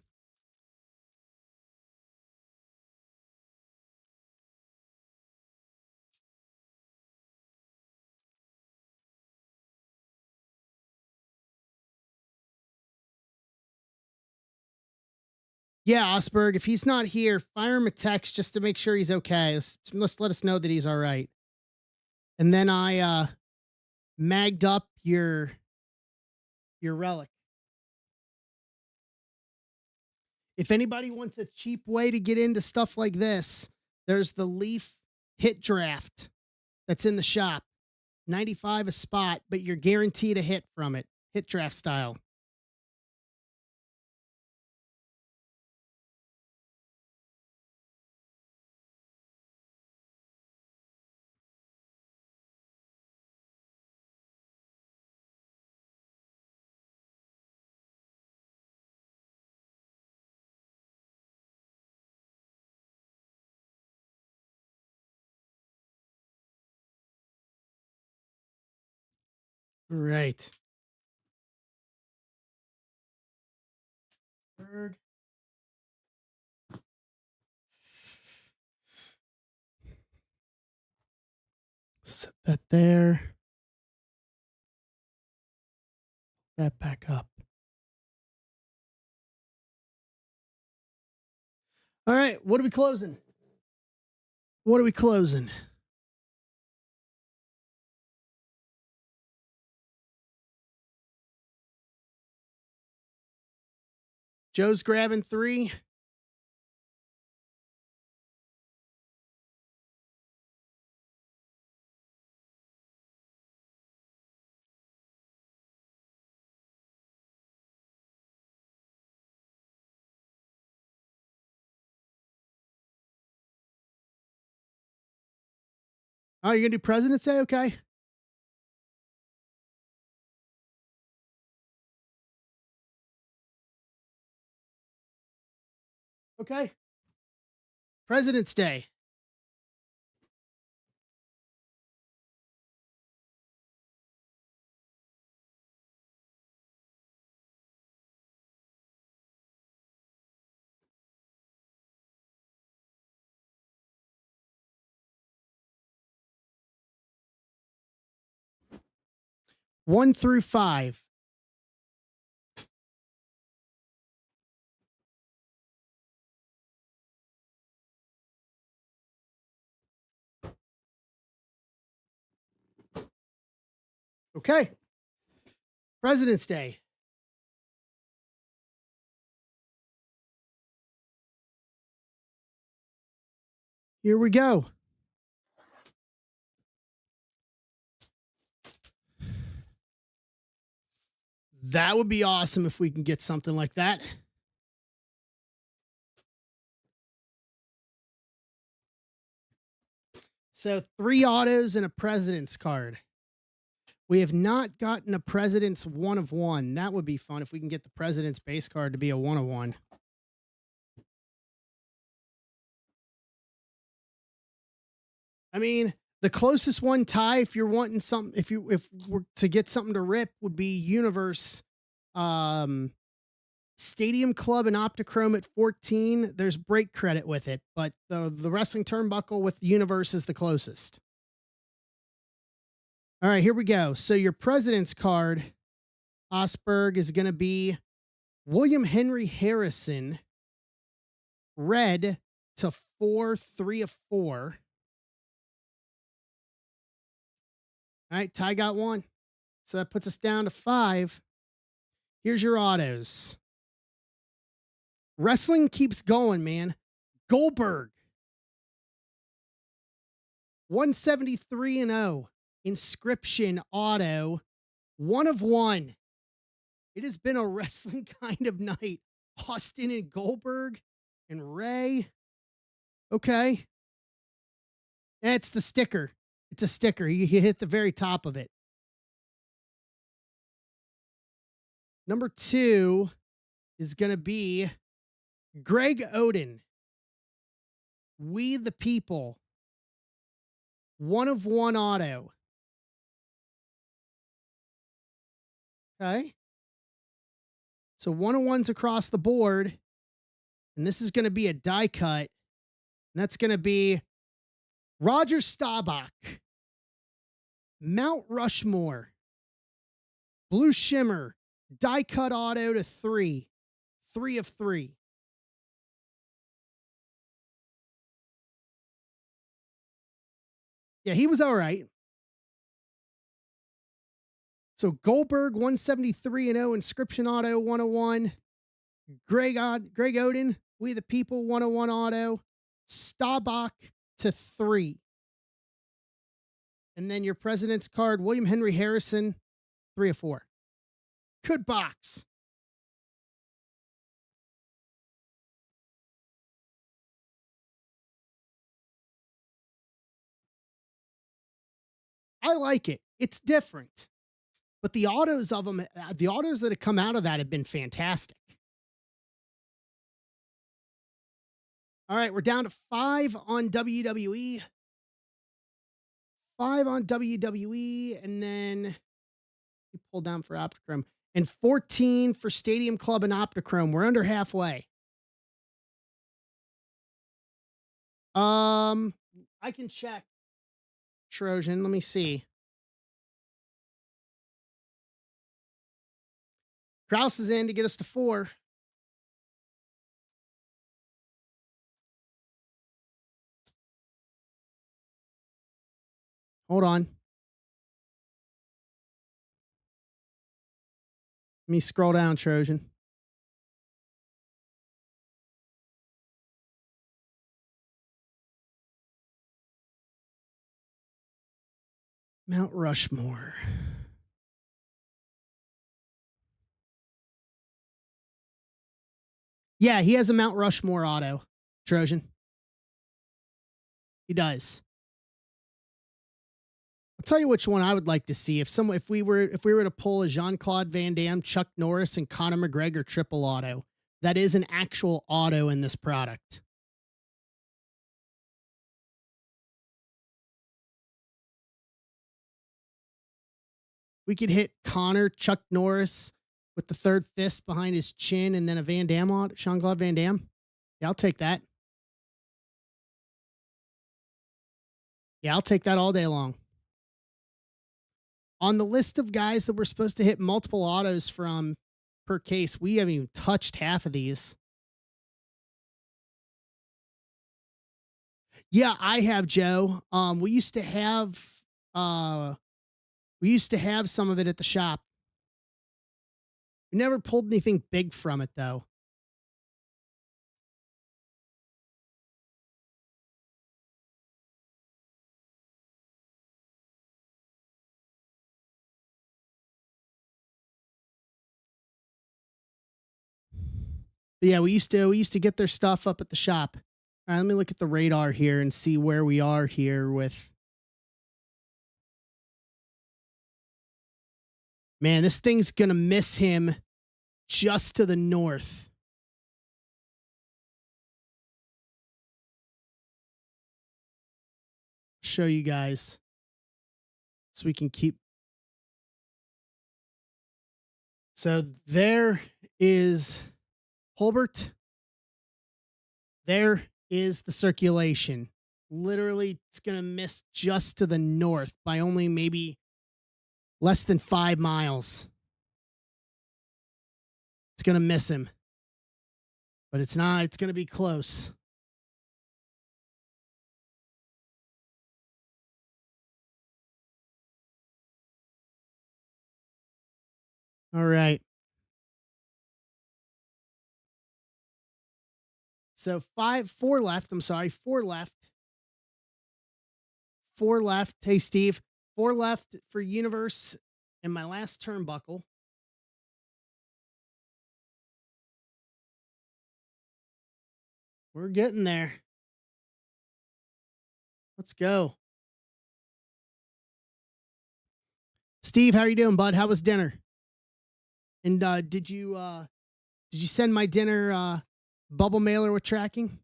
Yeah, Osberg, if he's not here, fire him a text just to make sure he's okay. Let's let us know that he's all right. And then I magged up your relic. If anybody wants a cheap way to get into stuff like this, there's the Leaf hit draft that's in the shop. 95 a spot, but you're guaranteed a hit from it. Hit draft style. Right. Berg. Set that there. That back up. All right. What are we closing? What are we closing? Joe's grabbing 3. Oh, you're gonna do President's Day? Okay. Okay. President's Day. One through 5. Okay. President's Day. Here we go. That would be awesome if we can get something like that. So 3 autos and a president's card. We have not gotten a president's 1 of 1. That would be fun if we can get the president's base card to be a 1 of 1. I mean, the closest one tie, if you're wanting something, if we're to get something to rip, would be Universe, um, Stadium Club and Optichrome at 14. There's break credit with it, but the wrestling turnbuckle with Universe is the closest. All right, here we go. So your president's card, Osberg, is going to be William Henry Harrison, red to 4, 3 of 4. All right, Ty got one. So that puts us down to 5. Here's your autos. Wrestling keeps going, man. Goldberg, 173 and 0. Inscription auto, 1 of 1. It has been a wrestling kind of night. Austin and Goldberg and Ray. Okay. And it's the sticker. It's a sticker. He hit the very top of it. Number 2 is going to be Greg Oden. We the People. 1 of 1 auto. Okay. So 1 of 1s across the board. And this is going to be a die cut. And that's going to be Roger Staubach. Mount Rushmore. Blue Shimmer. Die cut auto to 3. 3 of 3. Yeah, he was all right. So Goldberg 173 and 0, inscription auto 101. Greg Oden, We the People 101 auto. Staubach to 3. And then your president's card, William Henry Harrison, 3 of 4. Good box. I like it. It's different. But the autos of them, the autos that have come out of that have been fantastic. All right, we're down to 5 on WWE. 5 on WWE, and then you pull down for Optichrome. And 14 for Stadium Club and Optichrome. We're under halfway. I can check. Trojan, let me see. Kraus is in to get us to 4. Hold on. Let me scroll down, Trojan. Mount Rushmore. Yeah, he has a Mount Rushmore auto, Trojan. He does. I'll tell you which one I would like to see. If we were to pull a Jean-Claude Van Damme, Chuck Norris, and Conor McGregor triple auto, that is an actual auto in this product. We could hit Conor, Chuck Norris with the third fist behind his chin, and then a Van Damme auto, Jean-Claude Van Damme. Yeah, I'll take that. Yeah, I'll take that all day long. On the list of guys that we're supposed to hit multiple autos from per case, we haven't even touched half of these. Yeah, I have, Joe. Uh we used to have some of it at the shop. We never pulled anything big from it though. But yeah, we used to get their stuff up at the shop. All right, let me look at the radar here and see where we are here with. Man, this thing's gonna miss him just to the north. Show you guys so we can keep. So there is Holbert. There is the circulation. Literally, it's going to miss just to the north by only maybe less than 5 miles. It's going to miss him. But it's not, it's going to be close. All right. So four left. I'm sorry, four left. Four left. Hey, Steve, four left for Universe and my last turnbuckle. We're getting there. Let's go. Steve, how are you doing, bud? How was dinner? And did you send my dinner bubble mailer with tracking?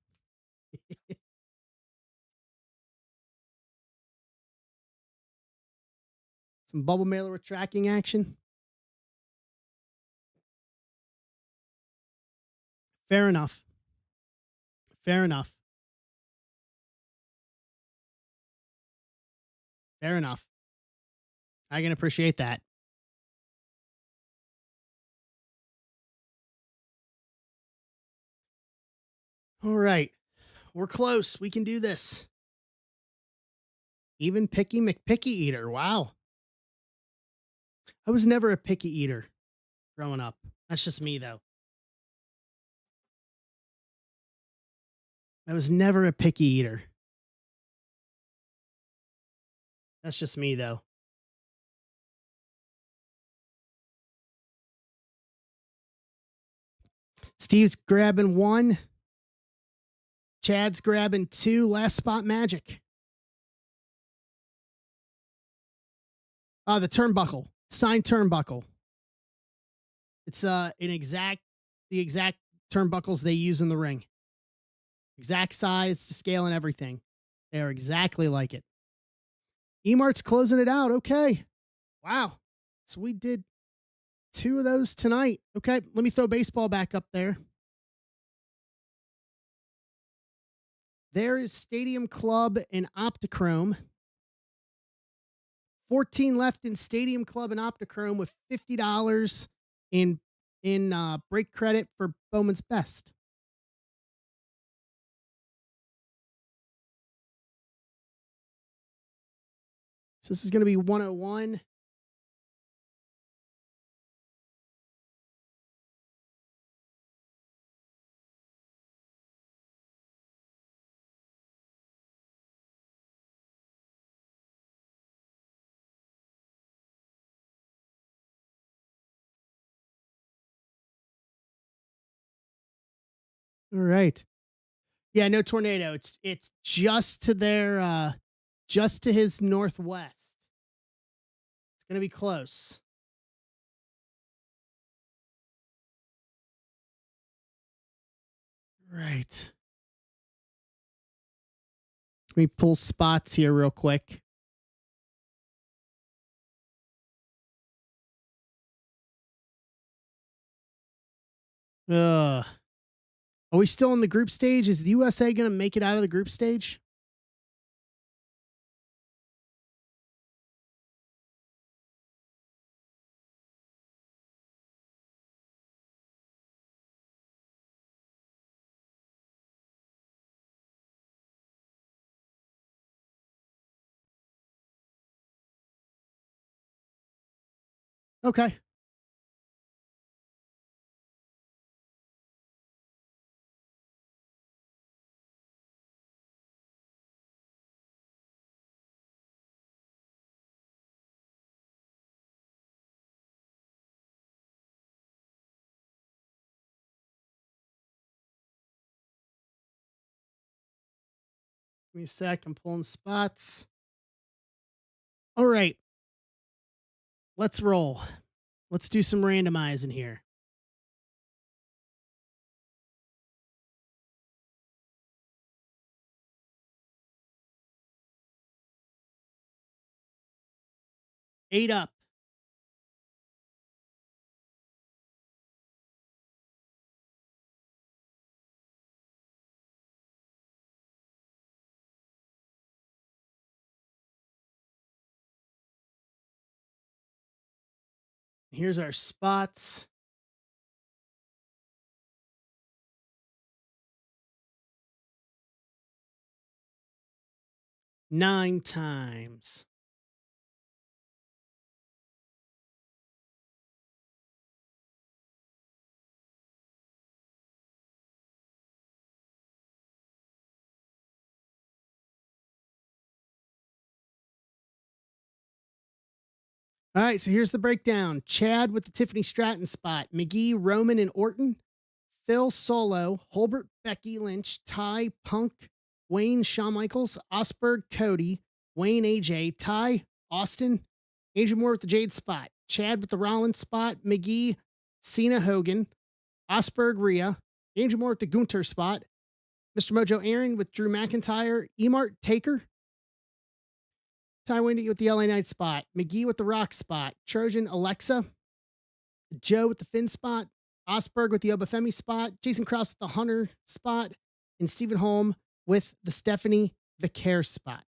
Some bubble mailer with tracking action? Fair enough. Fair enough. Fair enough. I can appreciate that. All right. We're close. We can do this. Even picky McPicky eater. Wow. I was never a picky eater growing up. That's just me, though. I was never a picky eater. That's just me, though. Steve's grabbing one. Chad's grabbing two. Last spot magic. The turnbuckle. Signed turnbuckle. It's the exact turnbuckles they use in the ring. Exact size to scale and everything. They are exactly like it. Emart's closing it out. Okay. Wow. So we did two of those tonight. Okay. Let me throw baseball back up there. There is Stadium Club and Optichrome. 14 left in Stadium Club and Optichrome with $50 in break credit for Bowman's Best. So this is going to be 101. All right. Yeah, no tornado. It's just to their just to his northwest. It's going to be close. Right. Let me pull spots here real quick. Are we still in the group stage? Is the USA going to make it out of the group stage? Okay. Give me a sec. I'm pulling spots. All right. Let's roll. Let's do some randomizing here. Eight up. Here's our spots. Nine times. All right, so here's the breakdown. Chad with the Tiffany Stratton spot. McGee, Roman, and Orton. Phil Solo, Holbert, Becky Lynch, Ty, Punk, Wayne, Shawn Michaels, Osberg, Cody, Wayne, AJ, Ty, Austin, Adrian Moore with the Jade spot. Chad with the Rollins spot. McGee, Cena, Hogan, Osberg, Rhea, Adrian Moore with the Gunter spot. Mr. Mojo Aaron with Drew McIntyre, Emart, Taker, Ty Windy with the LA Knight spot, McGee with the Rock spot, Trojan, Alexa, Joe with the Finn spot, Osberg with the Obafemi spot, Jason Krause with the Hunter spot, and Stephen Holm with the Stephanie Vicaire spot.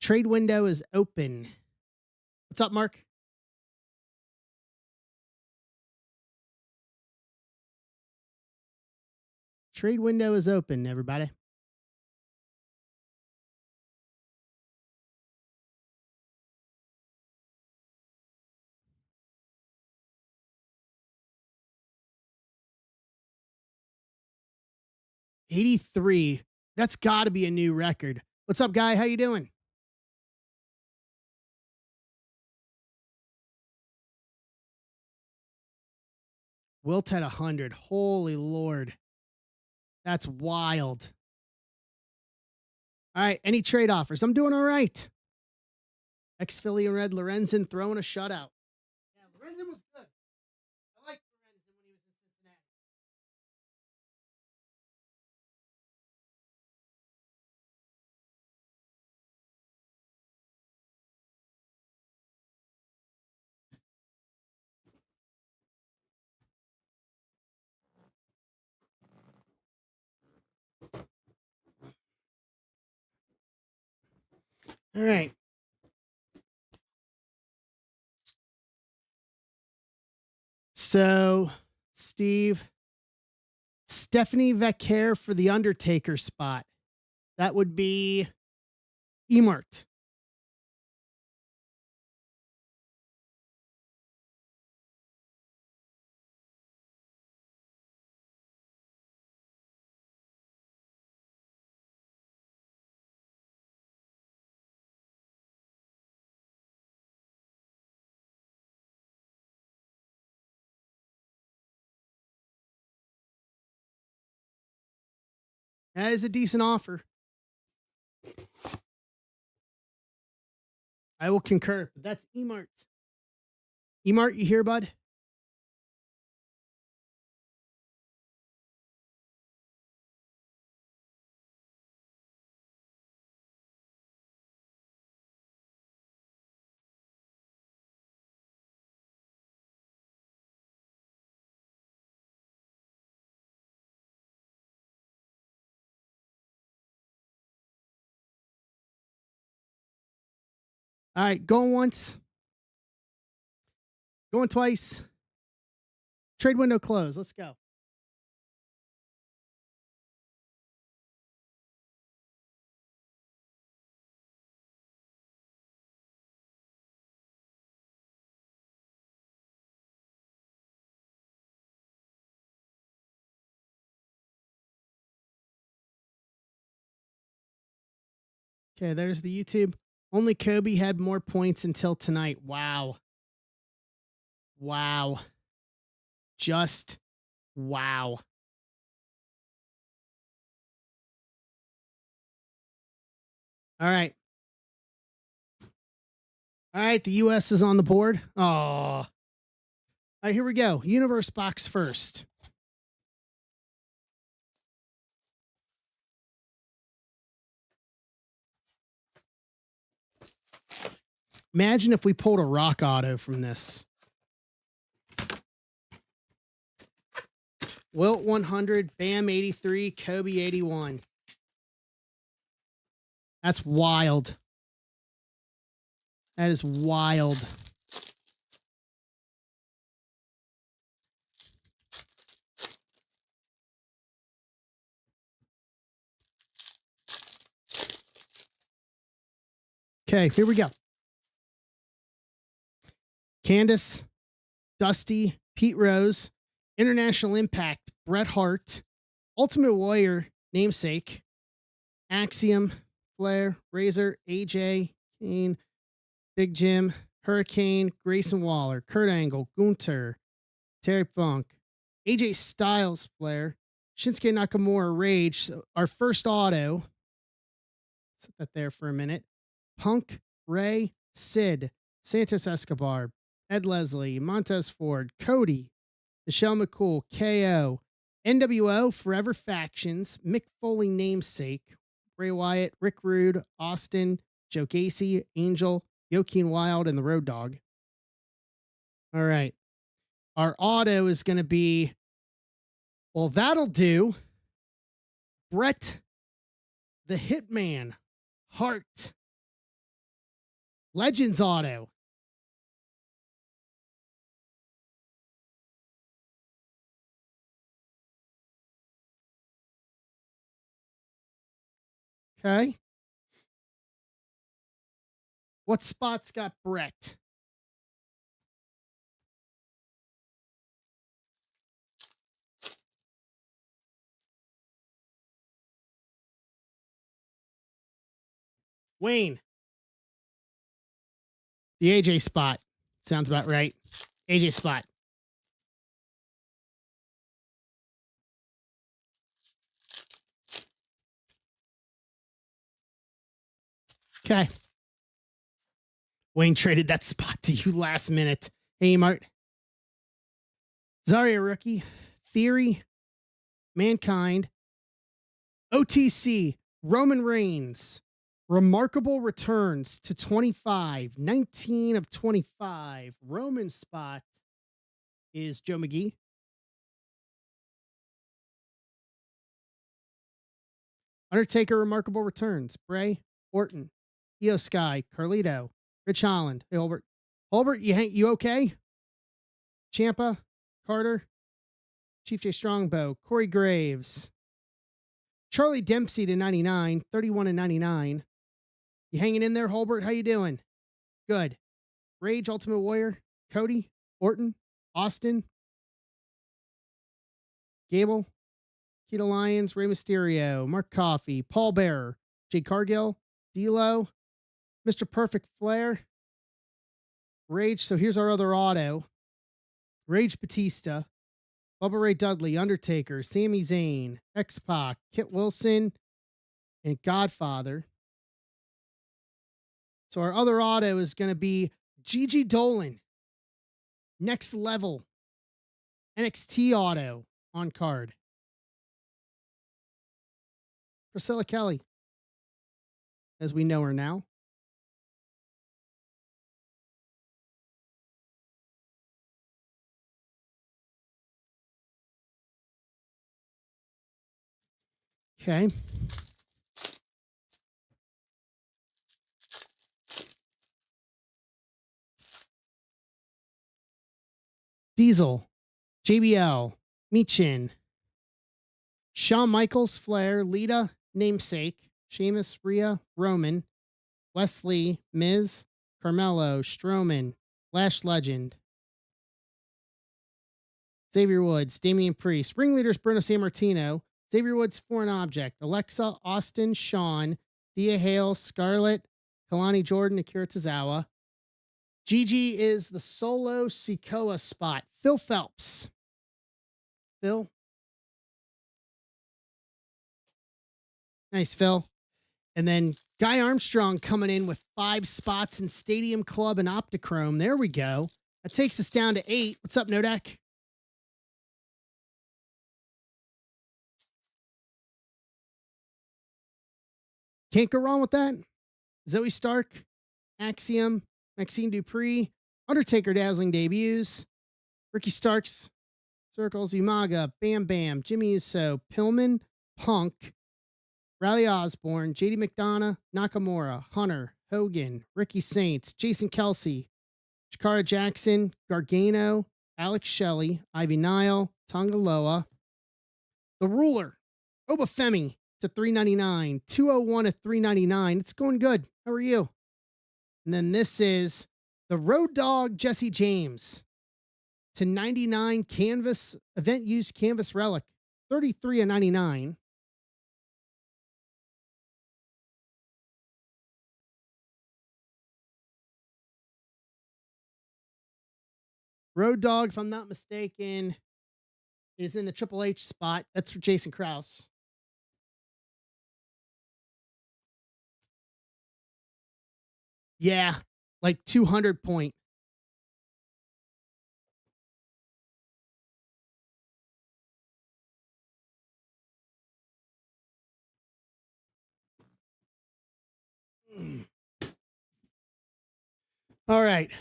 Trade window is open. What's up, Mark? Trade window is open, everybody. $83. That's got to be a new record. What's up, guy? How you doing? Wilt had 100. Holy Lord. That's wild. All right. Any trade offers? I'm doing all right. Ex-Philly and Red Lorenzen throwing a shutout. Yeah, Lorenzen was good. I liked Lorenzen when he was in Cincinnati. All right. So, Steve, Stephanie Vicaire for the Undertaker spot. That would be Emart. That is a decent offer. I will concur. But that's Emart. Emart, you here, bud? All right, going once, going twice. Trade window closed. Let's go. Okay, there's the YouTube. Only Kobe had more points until tonight. Wow. Wow. Just wow. All right. All right, the US is on the board. Oh. All right, here we go. Universe box first. Imagine if we pulled a rock auto from this. Wilt 100, Bam 83, Kobe 81. That's wild. That is wild. Okay, here we go. Candace, Dusty, Pete Rose, International Impact, Bret Hart, Ultimate Warrior, Namesake, Axiom, Flair, Razor, AJ, Kane, Big Jim, Hurricane, Grayson Waller, Kurt Angle, Gunter, Terry Funk, AJ Styles, Flair, Shinsuke Nakamura, Rage. So our first auto, set that there for a minute. Punk, Ray, Sid, Santos Escobar, Ed Leslie, Montez Ford, Cody, Michelle McCool, KO, NWO, Forever Factions, Mick Foley Namesake, Bray Wyatt, Rick Rude, Austin, Joe Gacy, Angel, Joaquin Wild, and the Road Dogg. All right. Our auto is going to be, well, that'll do. Bret the Hitman Hart. Legends auto. Okay. What spot's got Bret? Wayne. The AJ spot. Sounds about right. AJ spot. Okay. Wayne traded that spot to you last minute. Hey, Mart. Zarya rookie. Theory. Mankind. OTC. Roman Reigns. Remarkable returns to 25. 19 of 25. Roman spot is Joe McGee. Undertaker remarkable returns. Bray, Orton, Io Sky, Carlito, Rich Holland. Hey, Holbert. Holbert, you okay? Champa, Carter, Chief J Strongbow, Corey Graves, Charlie Dempsey to 99, 31 and 99. You hanging in there, Holbert? How you doing? Good. Rage, Ultimate Warrior, Cody, Orton, Austin, Gable, Keita Lyons, Rey Mysterio, Mark Coffey, Paul Bearer, Jade Cargill, D'Lo, Mr. Perfect Flair, Rage. So here's our other auto. Rage Batista, Bubba Ray Dudley, Undertaker, Sami Zayn, X-Pac, Kit Wilson, and Godfather. So our other auto is going to be Gigi Dolan, Next Level, NXT auto on card. Priscilla Kelly, as we know her now. Okay. Diesel, JBL, Michin, Shawn Michaels, Flair, Lita, Namesake, Sheamus, Rhea, Roman, Wesley, Miz, Carmelo, Strowman, Lash Legend, Xavier Woods, Damian Priest, ringleaders Bruno Sammartino, Xavier Woods, Foreign Object, Alexa, Austin, Sean, Thea Hale, Scarlett, Kalani Jordan, Akira Tozawa. Gigi is the solo Sikoa spot. Phil Phelps. Phil. Nice, Phil. And then Guy Armstrong coming in with 5 spots in Stadium Club and Optichrome. There we go. That takes us down to 8. What's up, Nodak? Can't go wrong with that. Zoe Stark, Axiom, Maxine Dupree, Undertaker dazzling debuts, Ricky Starks, Circles, Umaga, Bam Bam, Jimmy Uso, Pillman, Punk, Riley Osborne, JD McDonough, Nakamura, Hunter, Hogan, Ricky Saints, Jason Kelsey, Shakara Jackson, Gargano, Alex Shelley, Ivy Nile, Tongaloa, The Ruler, Obafemi to $3.99, 201 at $3.99. It's going good. How are you? And then this is the Road Dogg Jesse James to 99 canvas, event use canvas relic, 33 and 99. Road Dog, if I'm not mistaken, is in the Triple H spot. That's for Jason Krause. Yeah, like 200 point. All right.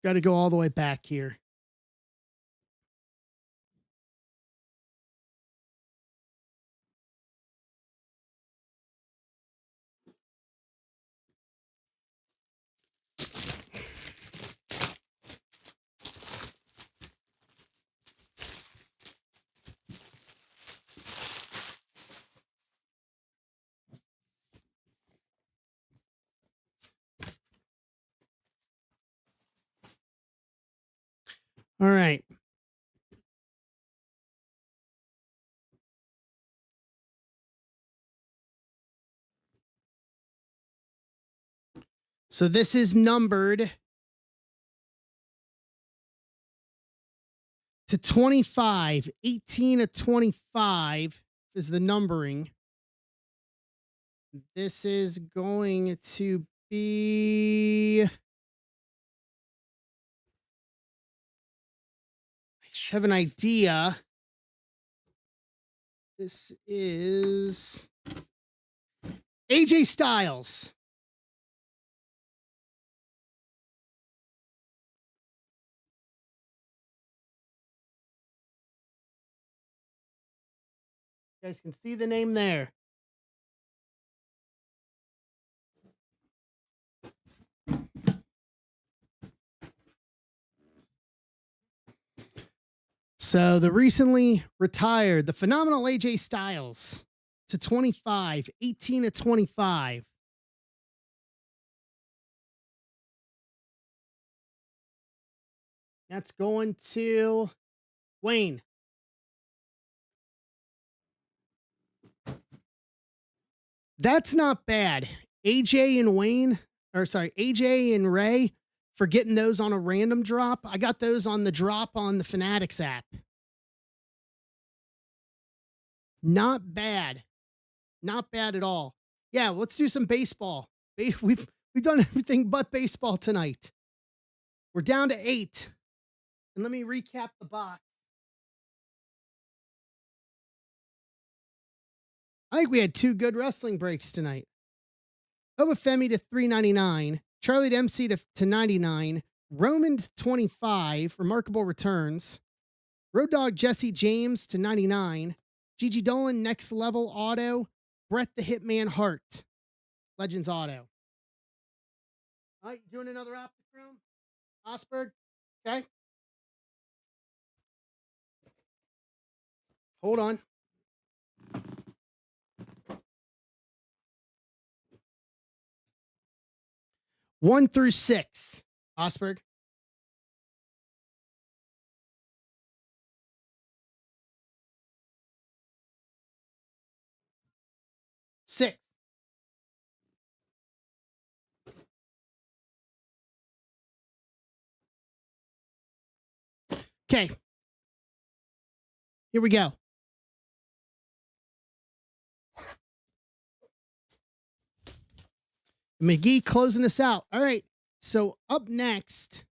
Got to go all the way back here. All right. So this is numbered to 25. 18 to 25 is the numbering. This is going to be. I have an idea. This is AJ Styles. You guys can see the name there. So the recently retired, the phenomenal AJ Styles to 25, 18 to 25. That's going to Wayne. That's not bad. AJ and Wayne, or sorry, AJ and Ray for getting those on a random drop. I got those on the drop on the Fanatics app. Not bad. Not bad at all. Yeah, let's do some baseball. We've done everything but baseball tonight. We're down to 8. And let me recap the box. I think we had 2 good wrestling breaks tonight. Obafemi to 399, Charlie Dempsey to 99, Roman to 25, remarkable returns. Road Dog Jesse James to 99, Gigi Dolan next level auto, Bret the Hitman Hart, Legends auto. All right, doing another Optichrome? Osberg? Okay. Hold on. 1 through 6. Osberg. 6. Okay. Here we go. McGee closing us out. All right. So up next,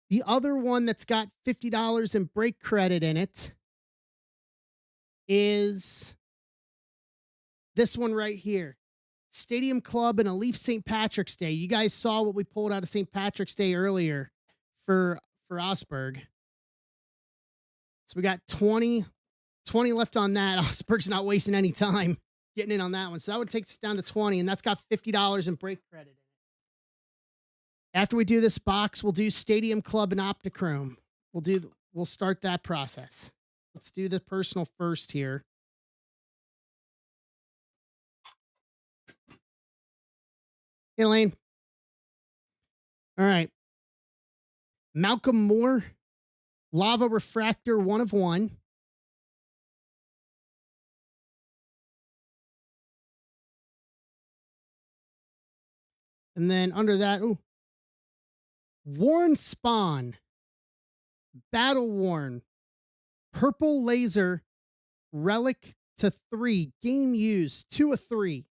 the other one that's got $50 in break credit in it is this one right here. Stadium Club and a Leaf St. Patrick's Day. You guys saw what we pulled out of St. Patrick's Day earlier for Osberg. So we got 20 left on that. Osberg's not wasting any time getting in on that one. So that would take us down to 20, and that's got $50 in break credit in it. After we do this box, we'll do Stadium Club and Optichrome. We'll start that process. Let's do the personal first here. Hey, Lane. All right. Malcolm Moore, Lava Refractor 1 of 1. And then under that, Worn Spawn, Battle Worn, Purple Laser, Relic to 3, game used, 2 of 3.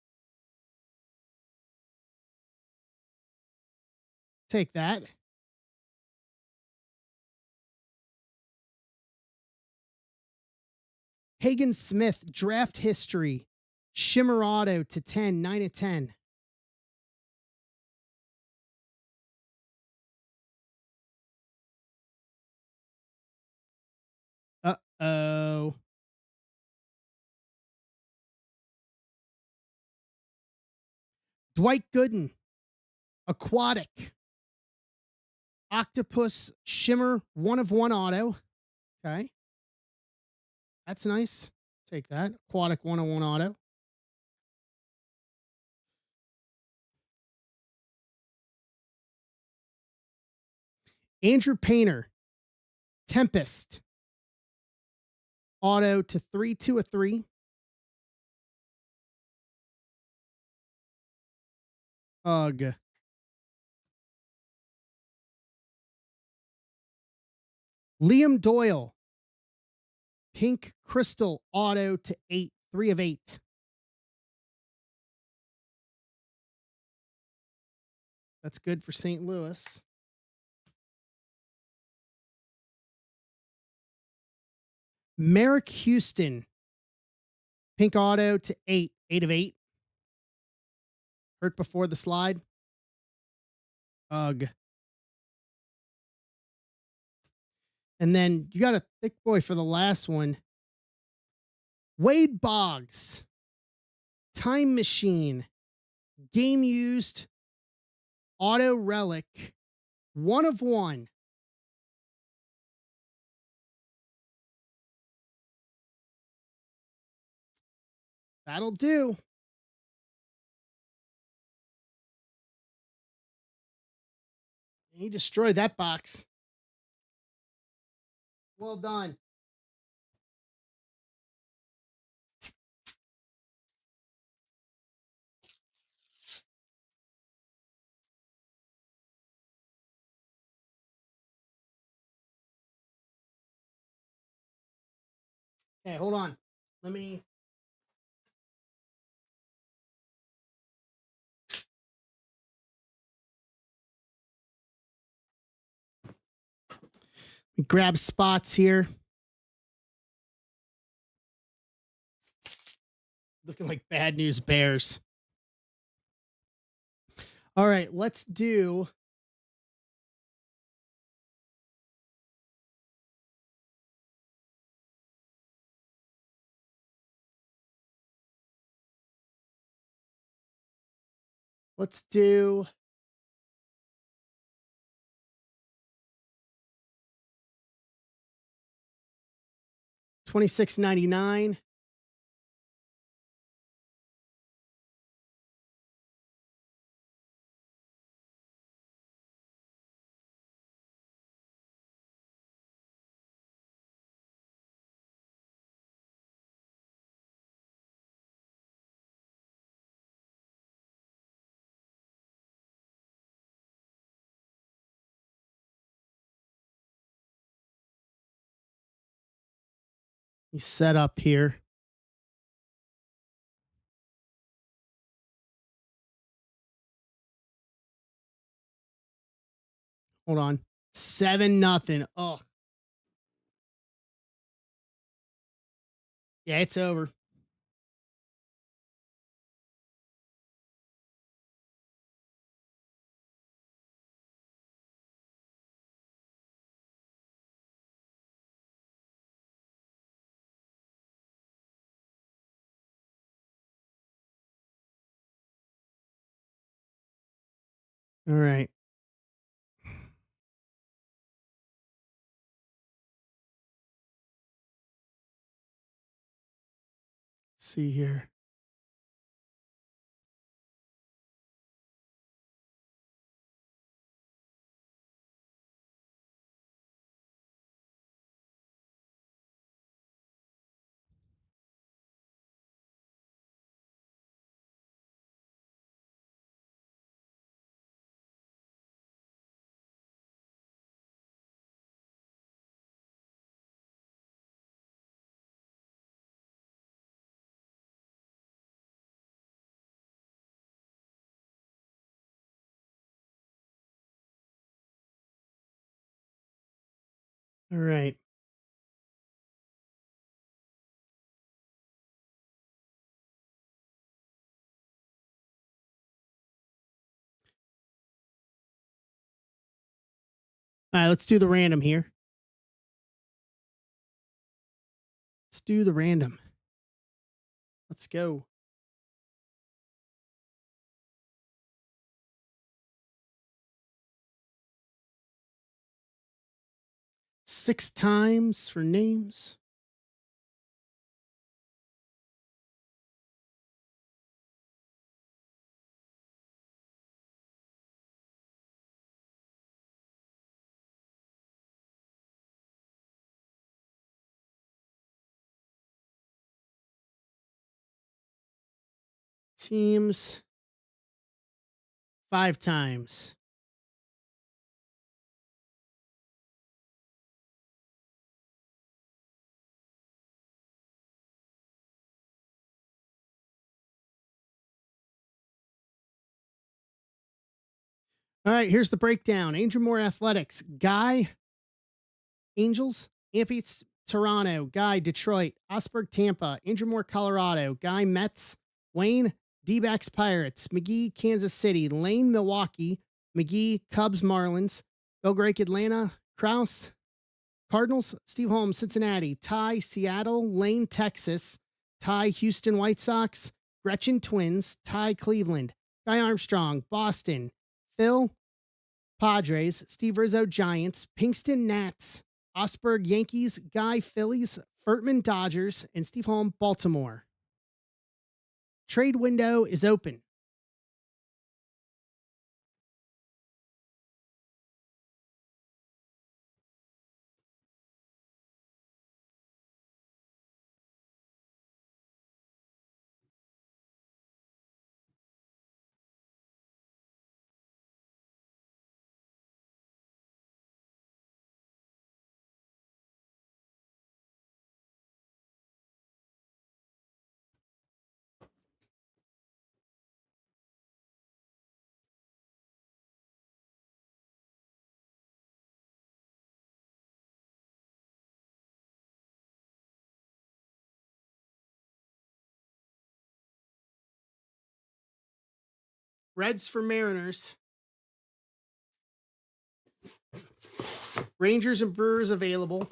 Take that. Hagen Smith, Draft History, Shimmer Auto to 10, 9 of 10. Uh-oh. Dwight Gooden, Aquatic, Octopus, Shimmer, 1 of 1 auto. Okay. That's nice. Take that. Aquatic, 1 of 1 auto. Andrew Painter, Tempest, auto to 3, 2 of 3. Ugh. Liam Doyle, Pink Crystal, auto to 8, 3 of 8. That's good for St. Louis. Merrick Houston, Pink auto to 8, 8 of 8. Hurt before the slide. Ugh. And then you got a thick boy for the last one. Wade Boggs, Time Machine, game used, auto relic, 1 of 1. That'll do. He destroyed that box. Well done. Okay, hold on. Let me grab spots here. Looking like bad news bears. All right, let's do let's do 26.99. You set up here. Hold on. 7-0. Oh, yeah, it's over. All right. Let's see here. All right. All right, let's do the random here. Let's do the random. Let's go. 6 times for names. Teams. 5 times. All right, here's the breakdown. Angel Moore Athletics. Guy, Angels. Ampetes, Toronto. Guy, Detroit. Osberg, Tampa. Angel Moore, Colorado. Guy, Mets. Wayne, D-backs, Pirates. McGee, Kansas City. Lane, Milwaukee. McGee, Cubs, Marlins. Belgrade, Atlanta. Kraus, Cardinals. Steve Holmes, Cincinnati. Ty, Seattle. Lane, Texas. Ty, Houston White Sox. Gretchen, Twins. Ty, Cleveland. Guy Armstrong, Boston. Phil, Padres. Steve Rizzo, Giants. Pinkston, Nats. Osberg, Yankees. Guy, Phillies. Furtman, Dodgers. And Steve Holm, Baltimore. Trade window is open. Reds for Mariners. Rangers and Brewers available.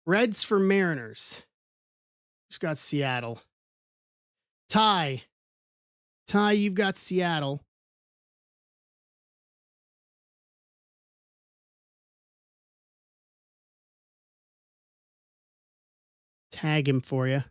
Reds for Mariners. Who's got Seattle? Ty. Ty, you've got Seattle. Tag him for you.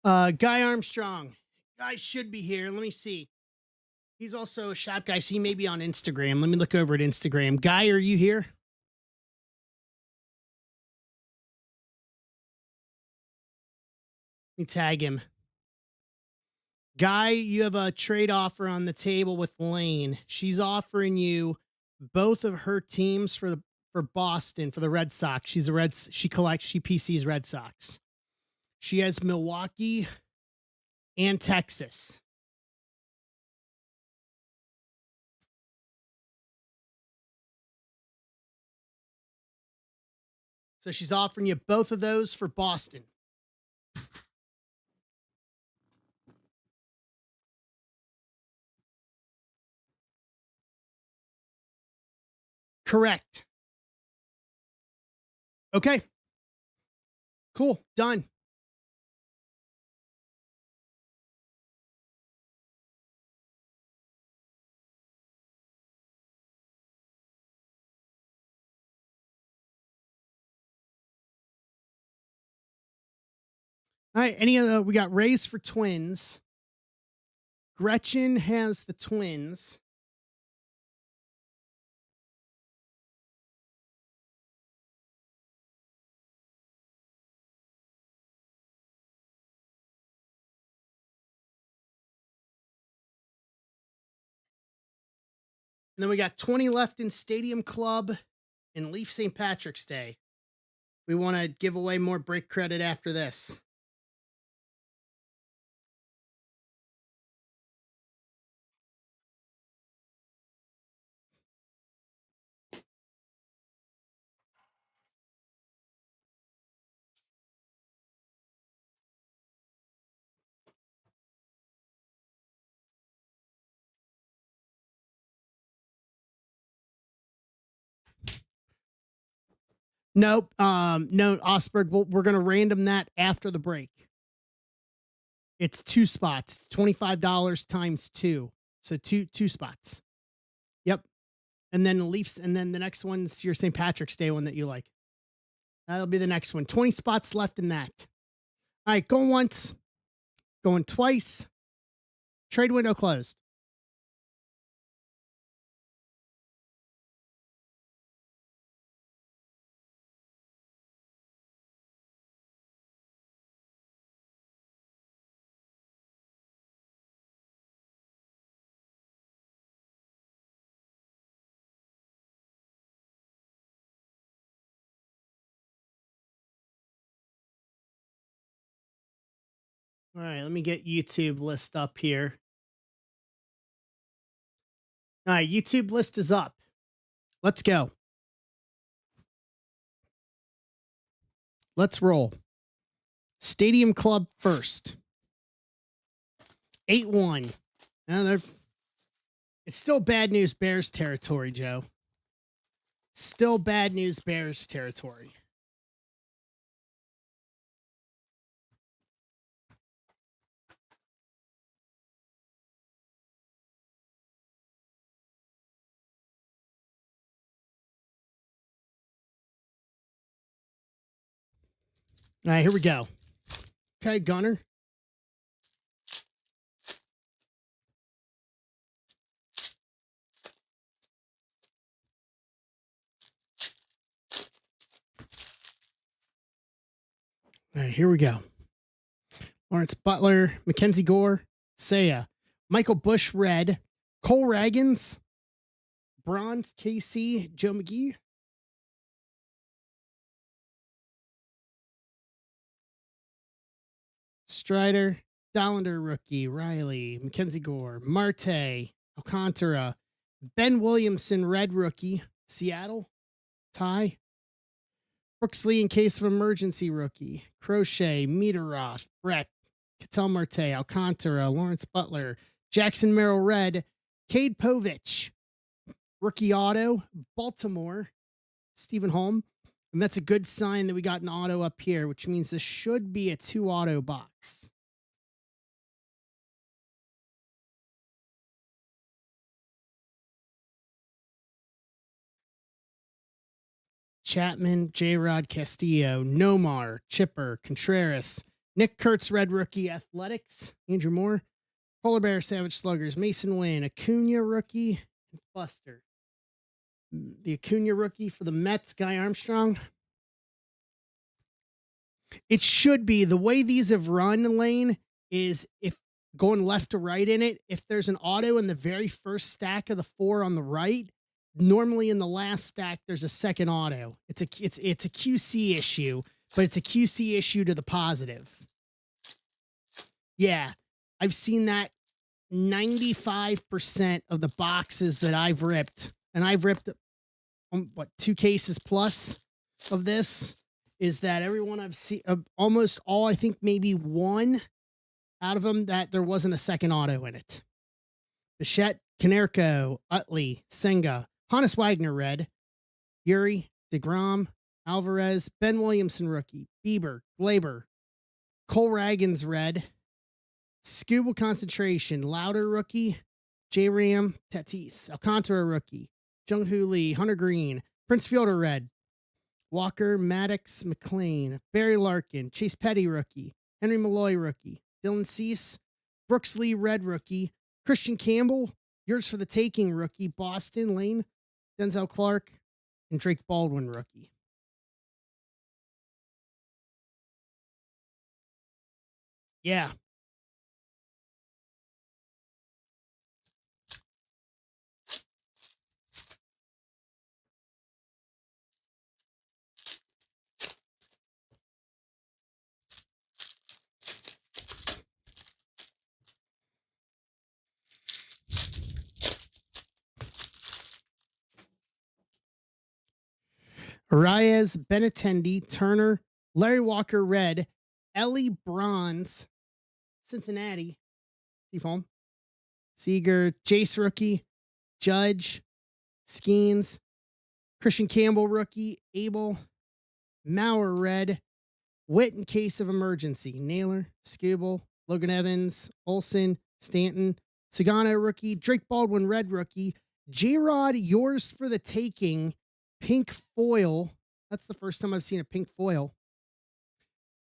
Guy Armstrong. Guy should be here. Let me see. He's also a shop guy, so he may be on Instagram. Let me look over at Instagram. Guy, are you here? Let me tag him. Guy, you have a trade offer on the table with Lane. She's offering you both of her teams for Boston for the Red Sox. She PCs Red Sox. She has Milwaukee and Texas. So she's offering you both of those for Boston. Correct. Okay. Cool. Done. All right. We got Rays for Twins. Gretchen has the Twins. And then we got 20 left in Stadium Club and Leaf St. Patrick's Day. We want to give away more break credit after this. Nope. No, Osberg. We're going to random that after the break. It's 2 spots. It's $25 times 2. So two spots. Yep. And then the Leafs, and then the next one's your St. Patrick's Day one that you like. That'll be the next one. 20 spots left in that. All right, going once, going twice. Trade window closed. All right, let me get YouTube list up here. All right, YouTube list is up. Let's go. Let's roll. Stadium Club first. 8-1. Now it's still bad news Bears territory, Joe. Still bad news Bears territory. All right, here we go. Okay, Gunner. All right, here we go. Lawrence Butler, Mackenzie Gore, Saya, Michael Bush, red, Cole Ragans, bronze, KC, Joe McGee, Strider, Dollander rookie, Riley, Mackenzie Gore, Marte, Alcantara, Ben Williamson, red rookie, Seattle, Ty, Brooks Lee in case of emergency rookie, Crochet, Meteroth, Brett, Ketel Marte, Alcantara, Lawrence Butler, Jackson Merrill red, Cade Povich, rookie auto, Baltimore, Stephen Holm. And that's a good sign that we got an auto up here, which means this should be a 2 auto box. Chapman, J-Rod Castillo, Nomar, Chipper, Contreras, Nick Kurtz, red rookie, Athletics, Andrew Moore, Polar Bear, Savage Sluggers, Mason Wynn, Acuna rookie, and Buster. The Acuna rookie for the Mets, Guy Armstrong. It should be the way these have run, Lane, is if going left to right in it, if there's an auto in the very first stack of the 4 on the right, Normally in the last stack, there's a second auto. It's a QC issue, but it's a QC issue to the positive. Yeah, I've seen that 95% of the boxes that I've ripped, and I've ripped what 2 cases plus of this, is that everyone I've seen, almost all, I think maybe one out of them, that there wasn't a second auto in it. Bichette, Konerko, Utley, Senga, Hannes Wagner red, Yuri, DeGrom, Alvarez, Ben Williamson rookie, Bieber, Glaber, Cole Ragans red, Scuba concentration, Louder rookie, J Ram, Tatis, Alcantara rookie, Jung Hoo Lee, Hunter Green, Prince Fielder red, Walker, Maddox, McLean, Barry Larkin, Chase Petty rookie, Henry Malloy rookie, Dylan Cease, Brooks Lee red rookie, Christian Campbell, Yours for the Taking rookie, Boston Lane, Denzel Clark, and Drake Baldwin rookie. Yeah. Arias, Benatendi, Turner, Larry Walker red, Ellie Bronze, Cincinnati, Seafoam, Seager, Jace rookie, Judge, Skeens, Christian Campbell rookie, Abel, Maurer red, Witt in case of emergency, Naylor, Skubal, Logan Evans, Olson, Stanton, Sagano rookie, Drake Baldwin red rookie, J-Rod, Yours for the Taking, pink foil. That's the first time I've seen a pink foil.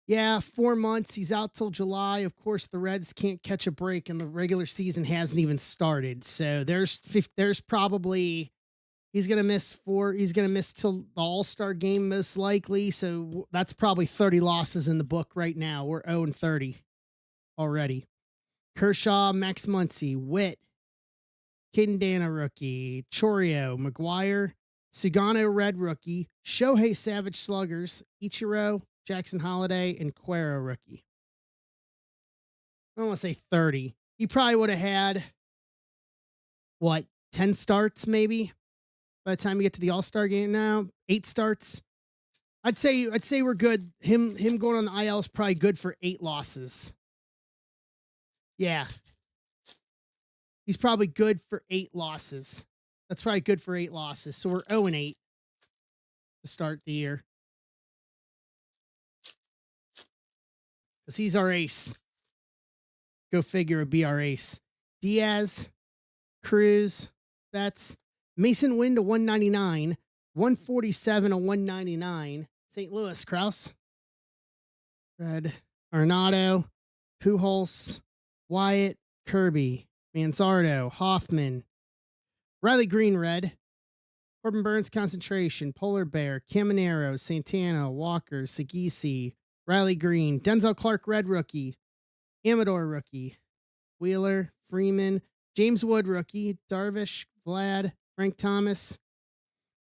Yeah, 4 months. He's out till July. Of course, the Reds can't catch a break, and the regular season hasn't even started. So there's probably, he's gonna miss 4. He's gonna miss till the All-Star game most likely. So that's probably 30 losses in the book right now. We're 0-30 already. Kershaw, Max Muncy, Witt, Caden Dana rookie, Chorio, McGuire, Sugano red rookie, Shohei Savage sluggers, Ichiro, Jackson Holiday, and Cuero rookie. I don't want to say 30. He probably would have had, what, 10 starts maybe by the time you get to the All-Star game now? 8 starts. I'd say we're good. Him going on the IL is probably good for 8 losses. Yeah. He's probably good for 8 losses. That's probably good for 8 losses. So we're 0-8 to start the year. Because he's our ace. Go figure, it'd be our ace. Diaz, Cruz, Betts, Mason Wynn to 199, 147 to 199. St. Louis, Kraus, Red, Arnado, Pujols, Wyatt, Kirby, Manzardo, Hoffman, Riley Green, red, Corbin Burns, concentration, Polar Bear, Caminero, Santana, Walker, Sagisi, Riley Green, Denzel Clark, red rookie, Amador rookie, Wheeler, Freeman, James Wood rookie, Darvish, Vlad, Frank Thomas,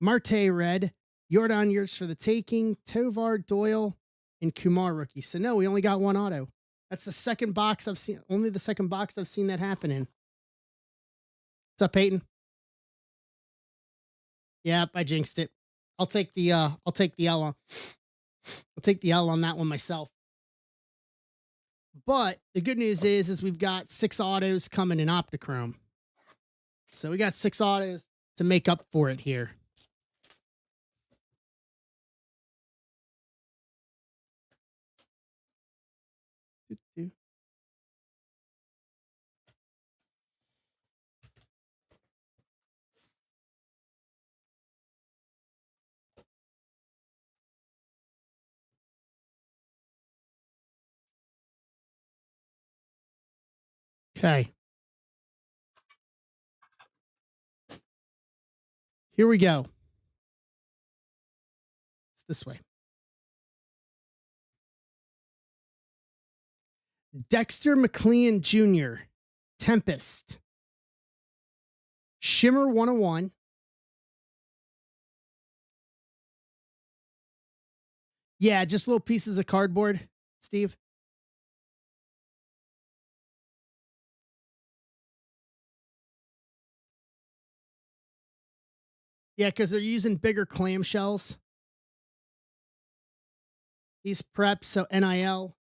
Marte red, Jordan Yours for the Taking, Tovar, Doyle, and Kumar rookie. So no, we only got 1 auto. That's the second box I've seen. Only the second box I've seen that happen in. What's up, Peyton? Yep, I jinxed it. I'll take the L on. I'll take the L on that one myself. But the good news is we've got 6 autos coming in Optichrome. So we got 6 autos to make up for it here. Okay. Here we go. It's this way. Dexter McLean Jr., Tempest. Shimmer 101. Yeah, just little pieces of cardboard, Steve. Yeah, because they're using bigger clamshells. These preps, so NIL,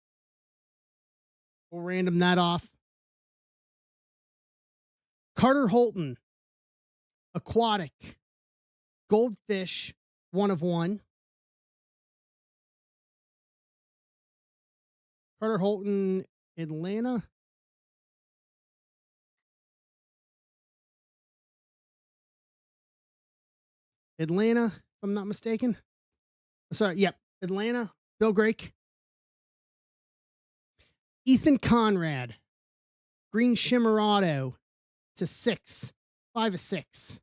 we'll random that off. Carter Holton, aquatic, goldfish, one of one. Carter Holton, Atlanta. Atlanta, if I'm not mistaken. Sorry, yep. Atlanta, Bill Grake. Ethan Conrad, Green Shimmer Auto to 6, 5 of 6.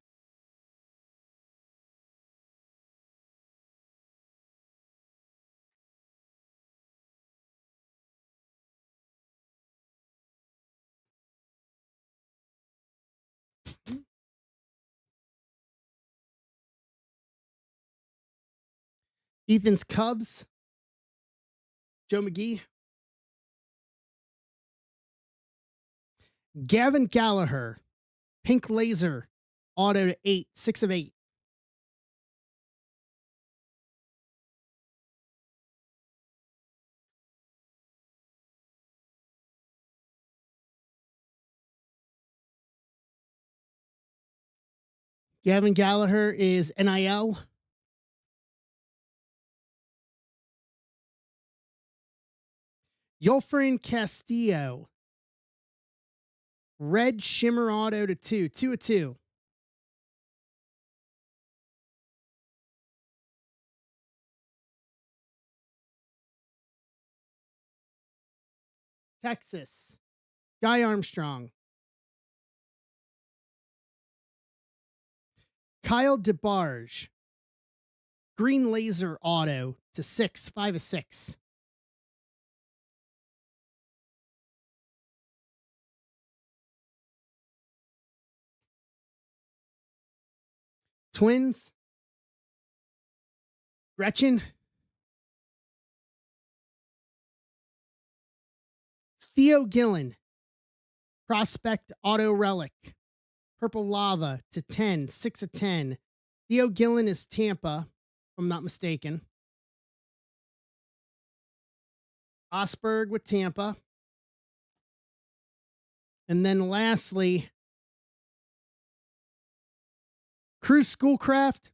Ethan's Cubs, Joe McGee. Gavin Gallagher, Pink Laser, Auto to 8, 6 of 8. Gavin Gallagher is NIL. Yolfrin Castillo, Red Shimmer Auto to 2, 2 of 2. Texas, Guy Armstrong. Kyle DeBarge, Green Laser Auto to 6, 5 of 6. Twins, Gretchen, Theo Gillen, Prospect Auto Relic, Purple Lava to 10, 6 of 10. Theo Gillen is Tampa, if I'm not mistaken. Osberg with Tampa. And then lastly, Cruz Schoolcraft,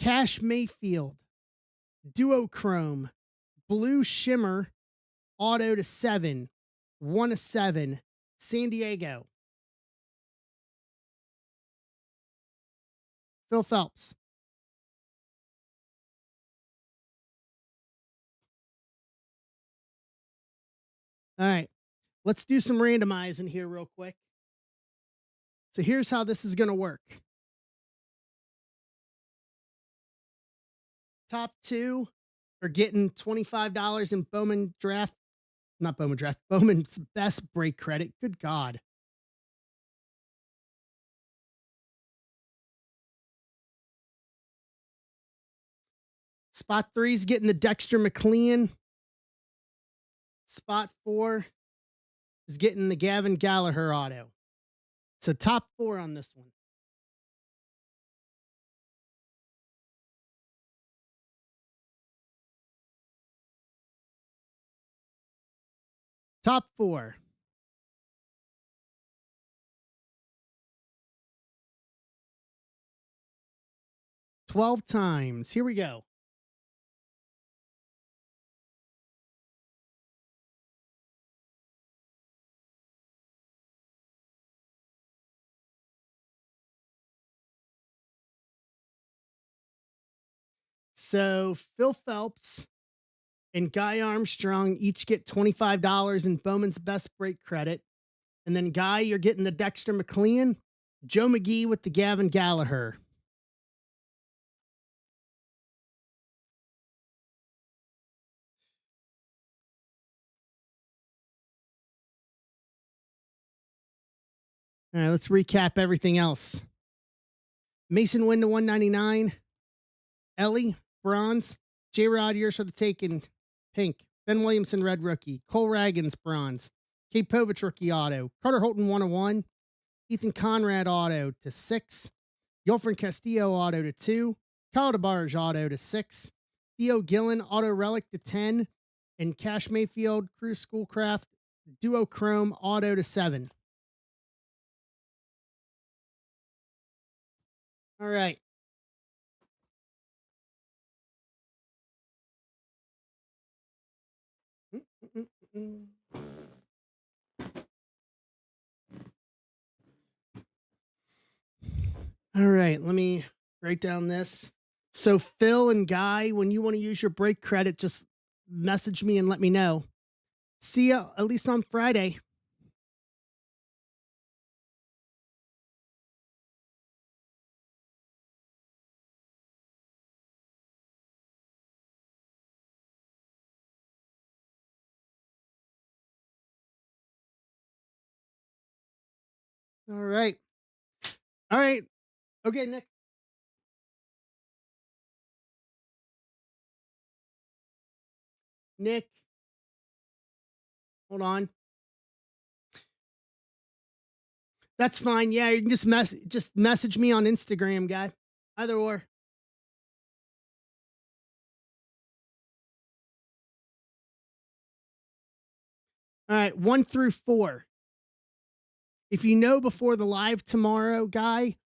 Cash Mayfield, Duochrome, Blue Shimmer, Auto to 7, 1 of 7, San Diego. Phil Phelps. All right, let's do some randomizing here real quick. So here's how this is going to work. Top 2 are getting $25 in Bowman draft. Not Bowman draft, Bowman's best break credit. Good God. Spot 3 is getting the Dexter McLean. Spot 4 is getting the Gavin Gallagher auto. So top 4 on this one. Top 4. 12 times. Here we go. So Phil Phelps and Guy Armstrong each get $25 in Bowman's best break credit. And then Guy, you're getting the Dexter McLean. Joe McGee with the Gavin Gallagher. All right, let's recap everything else. Mason win to 199. Ellie, bronze. J Rod, yours for the taking. Pink. Ben Williamson, red rookie. Cole Ragans, bronze. Kate Povich, rookie auto. Carter Holton, 101. Ethan Conrad, auto to 6. Yolfrin Castillo, auto to 2. Kyle DeBarge, auto to 6. Theo Gillen, auto relic to 10. And Cash Mayfield, Cruise Schoolcraft, duochrome, auto to 7. All right. All right, let me write down this. So Phil and Guy, when you want to use your break credit, just message me and let me know. See ya at least on Friday. All right. All right. Okay, Nick. Nick, hold on. That's fine. Yeah, you can just message me on Instagram, guy. Either or. All right, 1 through 4. If you know before the live tomorrow, guy,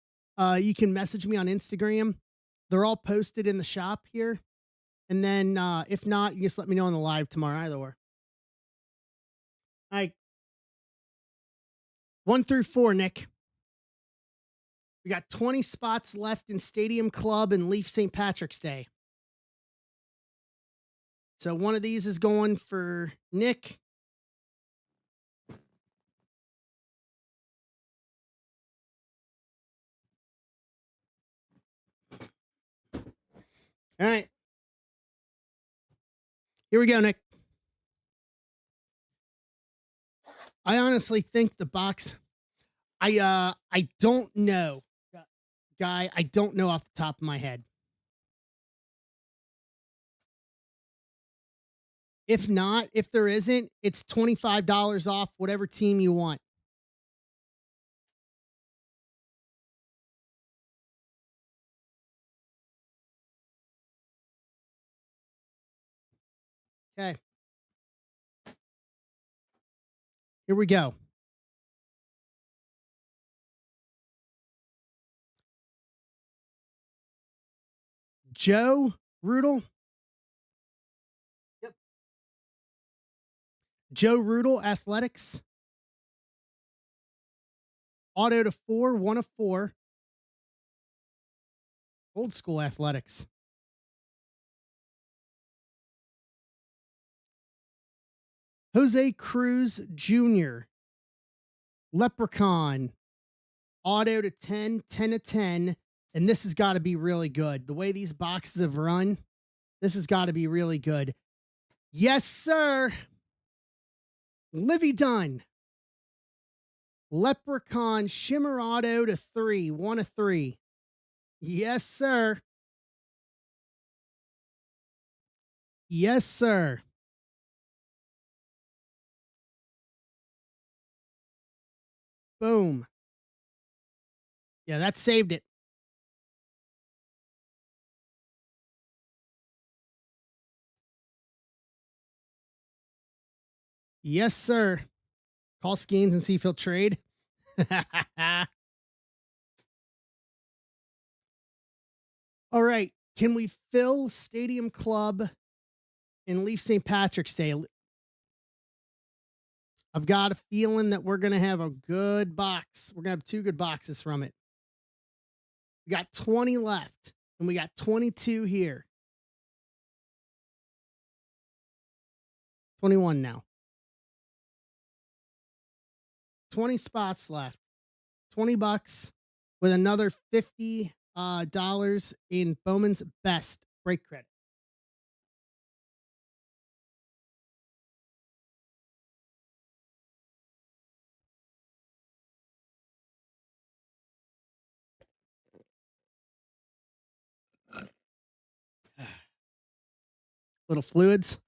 you can message me on Instagram. They're all posted in the shop here. And then if not, you just let me know on the live tomorrow, either or. All right. 1 through 4, Nick. We got 20 spots left in Stadium Club and Leaf St. Patrick's Day. So one of these is going for Nick. All right. Here we go, Nick. I honestly think the box. I don't know, guy. I don't know off the top of my head. If not, if there isn't, it's $25 off whatever team you want. Okay. Here we go. Joe Rudel. Yep. Joe Rudel, Athletics. Auto to 4, 1 of 4. Old school Athletics. Jose Cruz Jr. Leprechaun. Auto to 10, 10 of 10. And this has got to be really good. The way these boxes have run, this has got to be really good. Yes, sir. Livy Dunn. Leprechaun Shimmer Auto to 3, 1 of 3. Yes, sir. Yes, sir. Boom. Yeah, that saved it. Yes, sir. Call Skeens and see if he'll trade. All right. Can we fill Stadium Club and Leaf St. Patrick's Day? I've got a feeling that we're going to have a good box. We're going to have 2 good boxes from it. We got 20 left, and we got 22 here. 21 now. 20 spots left. 20 bucks with another $50 in Bowman's Best break credit. Little fluids.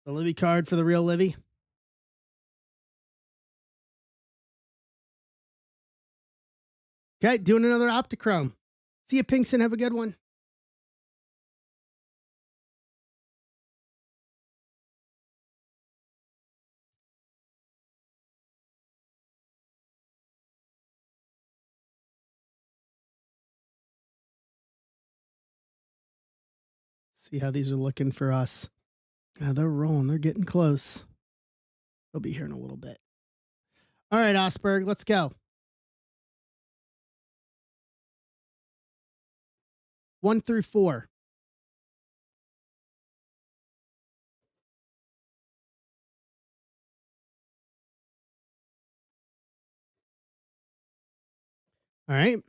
The Livy card for the real Livy. Okay, doing another Optichrome. See you, Pinkston. Have a good one. See how these are looking for us. They're rolling. They're getting close. They'll be here in a little bit. All right, Osberg, let's go. 1 through 4. All right.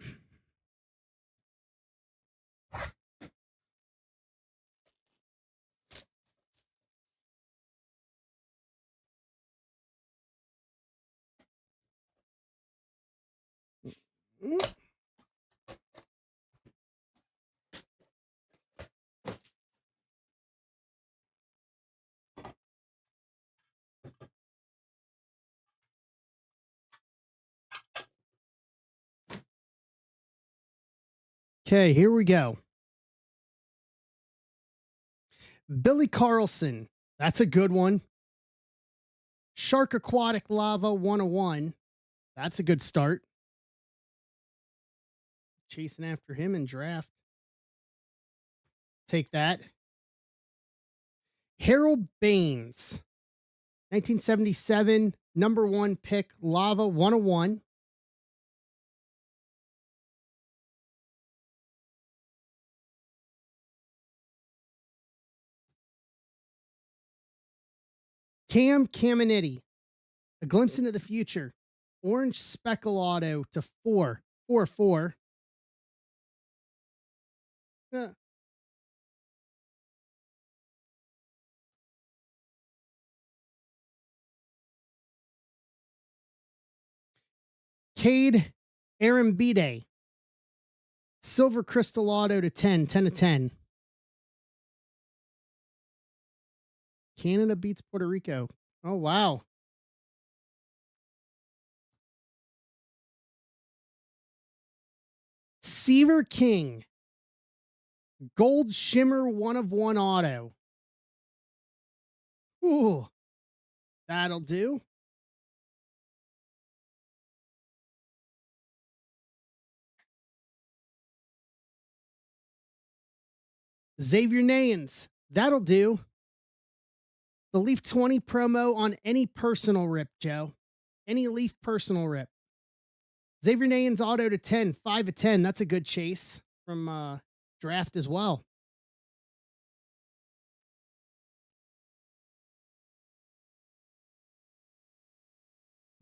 Okay, here we go. Billy Carlson. That's a good one. Shark Aquatic Lava 101. That's a good start. Chasing after him in draft. Take that. Harold Baines. 1977, number 1 pick, Lava 101. Cam Caminetti. A glimpse into the future. Orange Speckle Auto to 4. Yeah. Cade Arambide. Silver Crystal Auto to 10 to 10. Canada beats Puerto Rico. Oh, wow. Seaver King. Gold Shimmer 1 of 1 auto. Ooh, that'll do. Xavier Nayens. That'll do. The Leaf 20 promo on any personal rip, Joe. Any Leaf personal rip. Xavier Nayens auto to 10, 5 of 10. That's a good chase from draft as well.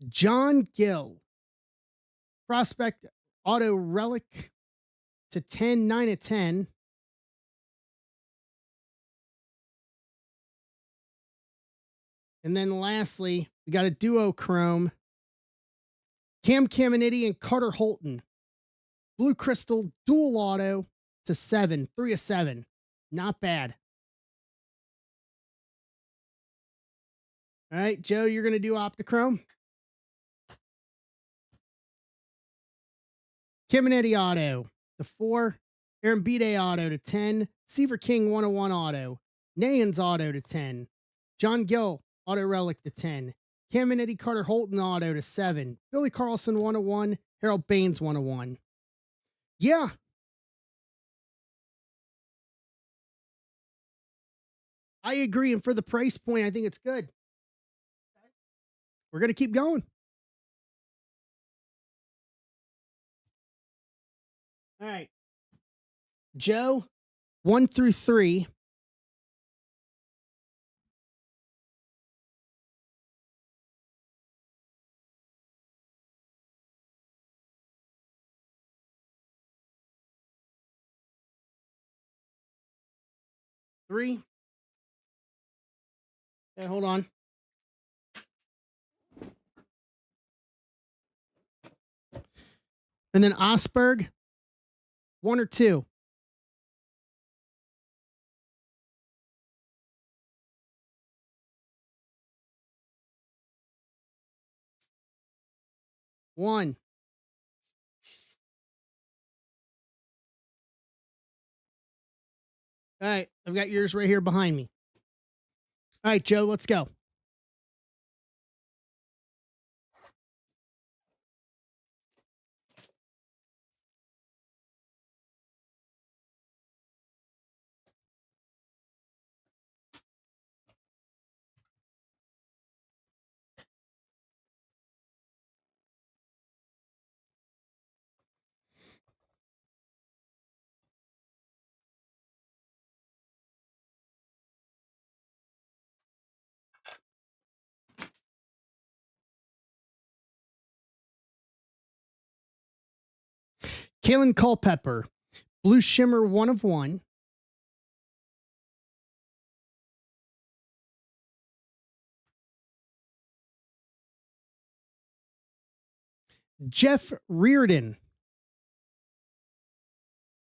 John Gill. Prospect auto relic to 10, 9 of 10. And then lastly, we got a duo chrome. Cam Caminetti and Carter Holton. Blue Crystal dual auto to 7, 3 of 7. Not bad. All right, Joe, you're going to do Optichrome. Caminetti auto to 4. Aaron Bide auto to 10. Seaver King 101 auto. Nayens auto to 10. John Gill auto relic to 10. Caminetti Carter Holton auto to 7. Billy Carlson 101. Harold Baines 101. Yeah. I agree. And for the price point, I think it's good. We're going to keep going. All right. Joe, 1 through 3. Three. Okay, hold on. And then Osberg, 1 or 2. 1. All right, I've got yours right here behind me. All right, Joe, let's go. Kalen Culpepper, Blue Shimmer 1 of 1. Jeff Reardon,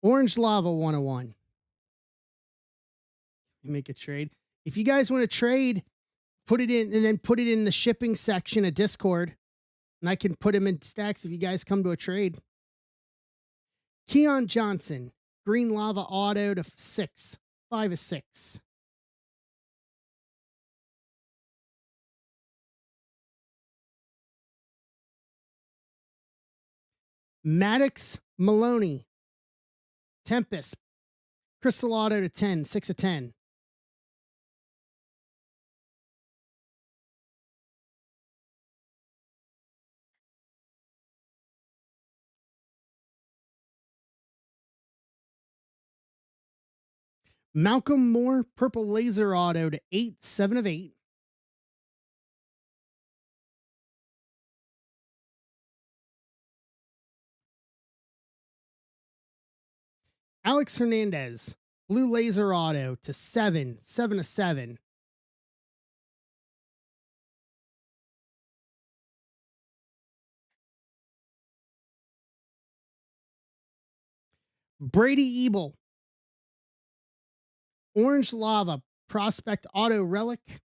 Orange Lava 101. Make a trade. If you guys want to trade, put it in and then put it in the shipping section of Discord, and I can put them in stacks if you guys come to a trade. Keon Johnson, Green Lava Auto to 6, 5 of 6. Maddox Maloney, Tempest, Crystal Auto to 10, 6 of 10. Malcolm Moore, Purple Laser Auto to 8, 7 of 8. Alex Hernandez, Blue Laser Auto to 7, 7 of 7. Brady Ebel, Orange Lava, Prospect Auto Relic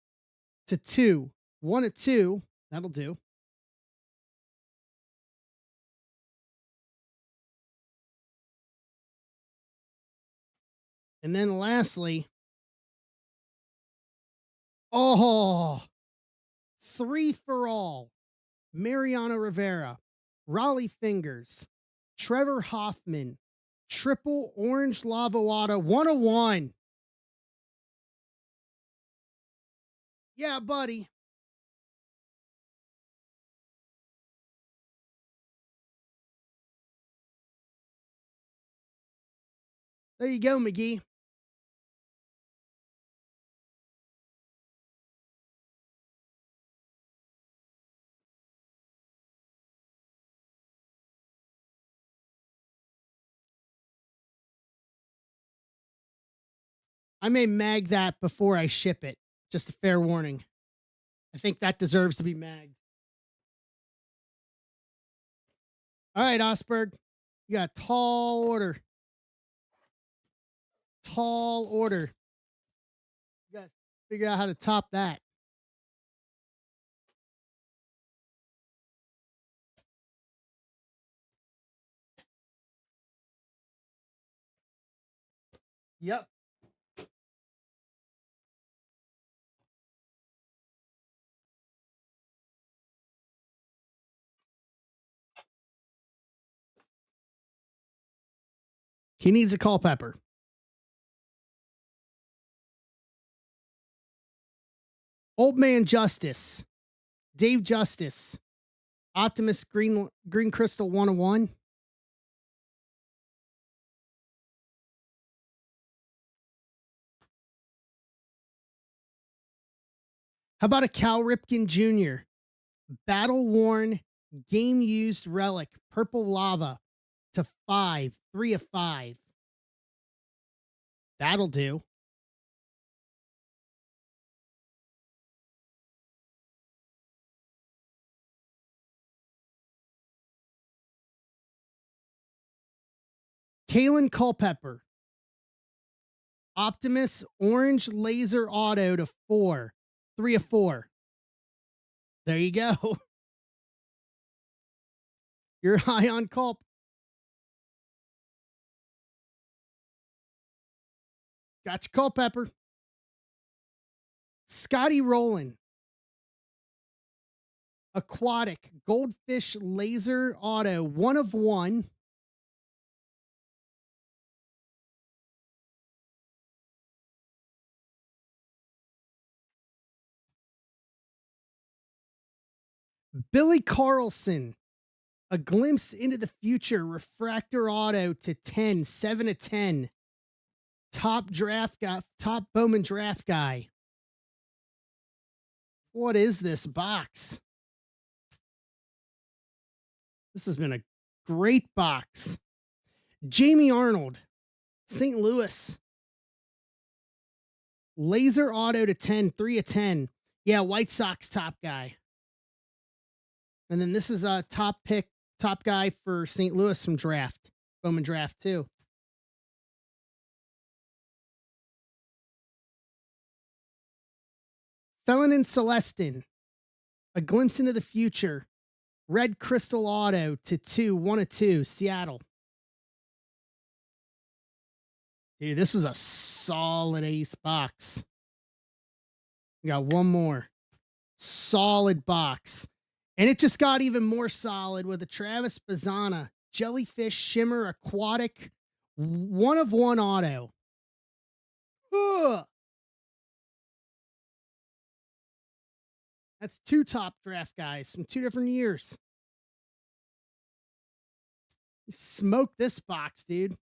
to 2, 1 of 2. That'll do. And then lastly, oh, 3 for all. Mariano Rivera, Raleigh Fingers, Trevor Hoffman, Triple Orange Lava Auto 101. Yeah, buddy. There you go, McGee. I may mag that before I ship it. Just a fair warning. I think that deserves to be magged. All right, Osberg. You got a tall order. Tall order. You got to figure out how to top that. Yep. He needs a Culpepper. Old Man Justice. Dave Justice. Optimus Green Crystal 101. How about a Cal Ripken Jr.? Battle worn, game used relic, Purple Lava to 5, 3 of 5. That'll do. Kalen Culpepper. Optimus Orange Laser Auto to 4, 3 of 4. There you go. You're high on Culp. Got your Culpepper. Scotty Rowland. Aquatic. Goldfish Laser Auto. 1 of 1. Billy Carlson. A glimpse into the future. Refractor Auto to 10. 7 of 10. Top draft guy. Top Bowman draft guy. What is this box? This has been a great box. Jamie Arnold. St. Louis. Laser Auto to 10. 3 of 10. Yeah, White Sox top guy. And then this is a top guy for St. Louis from draft. Bowman draft too. Felon and Celestin. A glimpse into the future. Red Crystal Auto to 2. 1 of 2. Seattle. Dude, this is a solid ace box. We got one more. Solid box. And it just got even more solid with a Travis Bazzana. Jellyfish Shimmer Aquatic. 1 of 1 auto. Ugh. That's 2 top draft guys from 2 different years. You smoked this box, dude.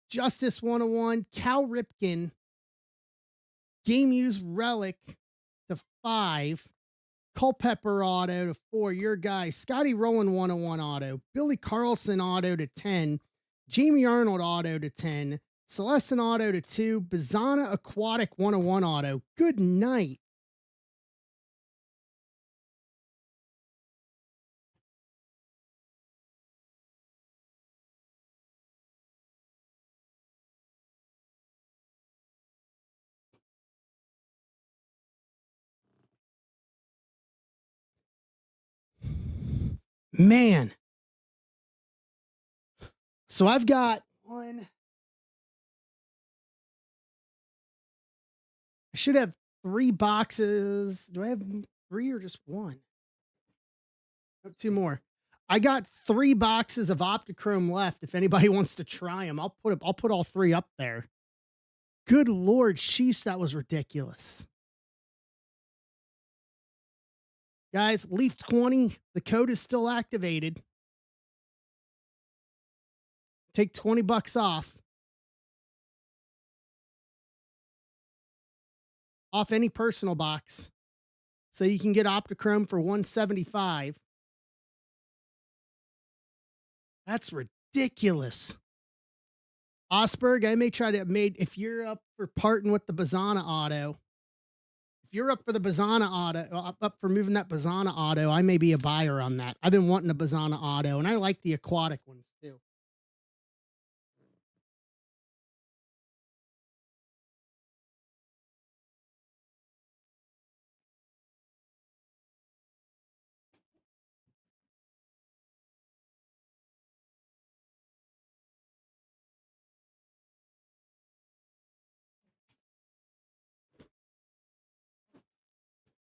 Justice 101. Cal Ripken. Game Use Relic to 5. Culpepper Auto to 4. Your guy. Scotty Rowland 101 Auto. Billy Carlson Auto to 10. Jamie Arnold Auto to 10. Celestin Auto to 2. Bazzana Aquatic 101 Auto. Good night. Man. So I've got one. I should have 3 boxes. Do I have 3 or just 1? Oh, 2 more. I got 3 boxes of Optichrome left. If anybody wants to try them, I'll put all 3 up there. Good Lord, sheesh, that was ridiculous. Guys, Leaf 20, the code is still activated. Take $20 off any personal box. So you can get Optichrome for $175. That's ridiculous. Osberg, I may try to if you're up for parting with the Bazzana auto. If you're up for the Bazzana auto, up for moving that Bazzana auto, I may be a buyer on that. I've been wanting a Bazzana auto, and I like the aquatic ones too.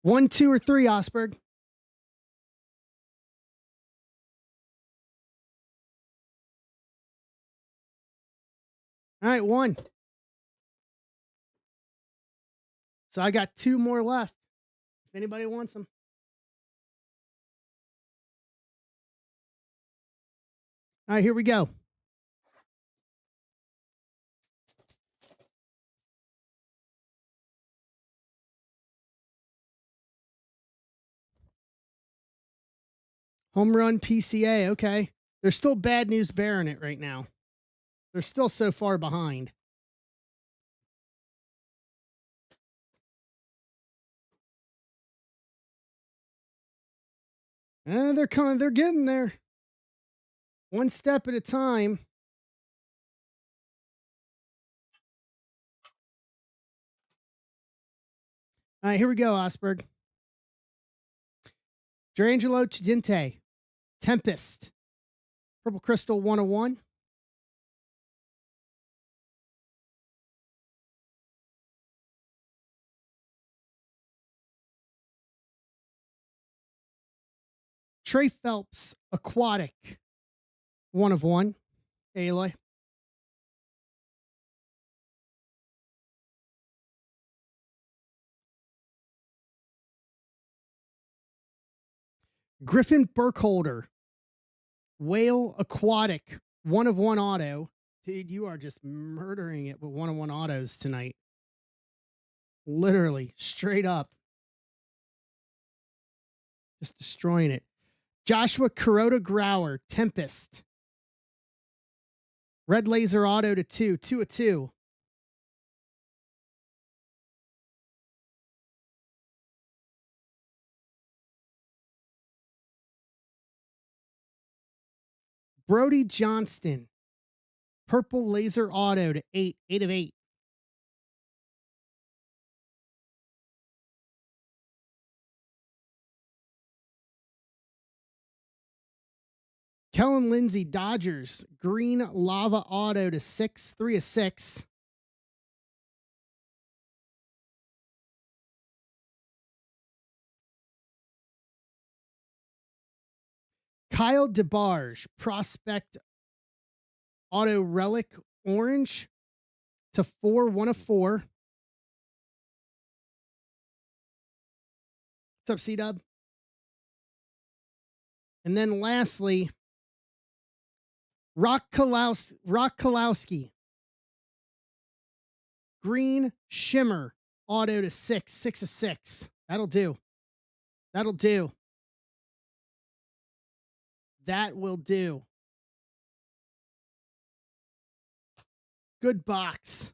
One, 2, or 3, Osberg. All right, 1. So I got 2 more left. If anybody wants them. All right, here we go. Home run PCA. Okay. There's still bad news bearing it right now. They're still so far behind. They're coming. They're getting there. One step at a time. All right, here we go, Osberg. Drangelo Chidinte. Tempest, Purple Crystal 101. Trey Phelps, Aquatic, 1 of 1. Aloy. Griffin Burkholder, Whale Aquatic, 1 of 1 auto. Dude, you are just murdering it with 1 of 1 autos tonight. Literally, straight up. Just destroying it. Joshua Kuroda Grauer, Tempest. Red Laser Auto to 2, 2 of 2. Brody Johnston, Purple Laser Auto to 8, 8 of 8. Kellen Lindsay, Dodgers, Green Lava Auto to 6, 3 of 6. Kyle DeBarge, Prospect Auto Relic Orange to 4, 1 of 4. What's up, C-Dub? And then lastly, Rock Kalowski, Green Shimmer Auto to 6, 6 of 6. That'll do. That'll do. That will do. Good box.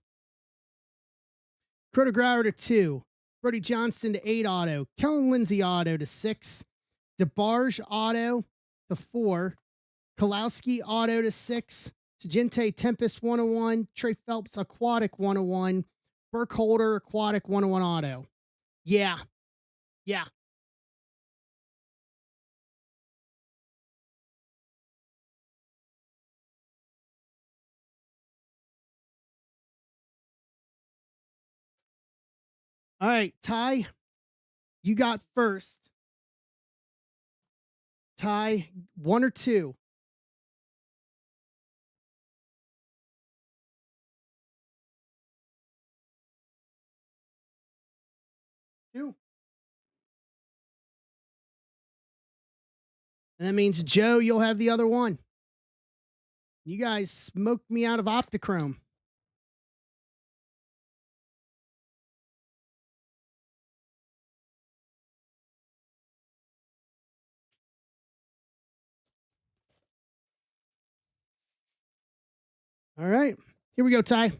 Crota Grauer to 2. Brody Johnston to 8 auto. Kellen Lindsay auto to 6. DeBarge auto to 4. Kalowski auto to 6. Tajinte Tempest 101. Trey Phelps Aquatic 101. Burkholder Aquatic 101 auto. Yeah. Yeah. All right, Ty, you got first. Ty, 1 or 2? 2. And that means, Joe, you'll have the other one. You guys smoked me out of Optichrome. All right, here we go, Ty.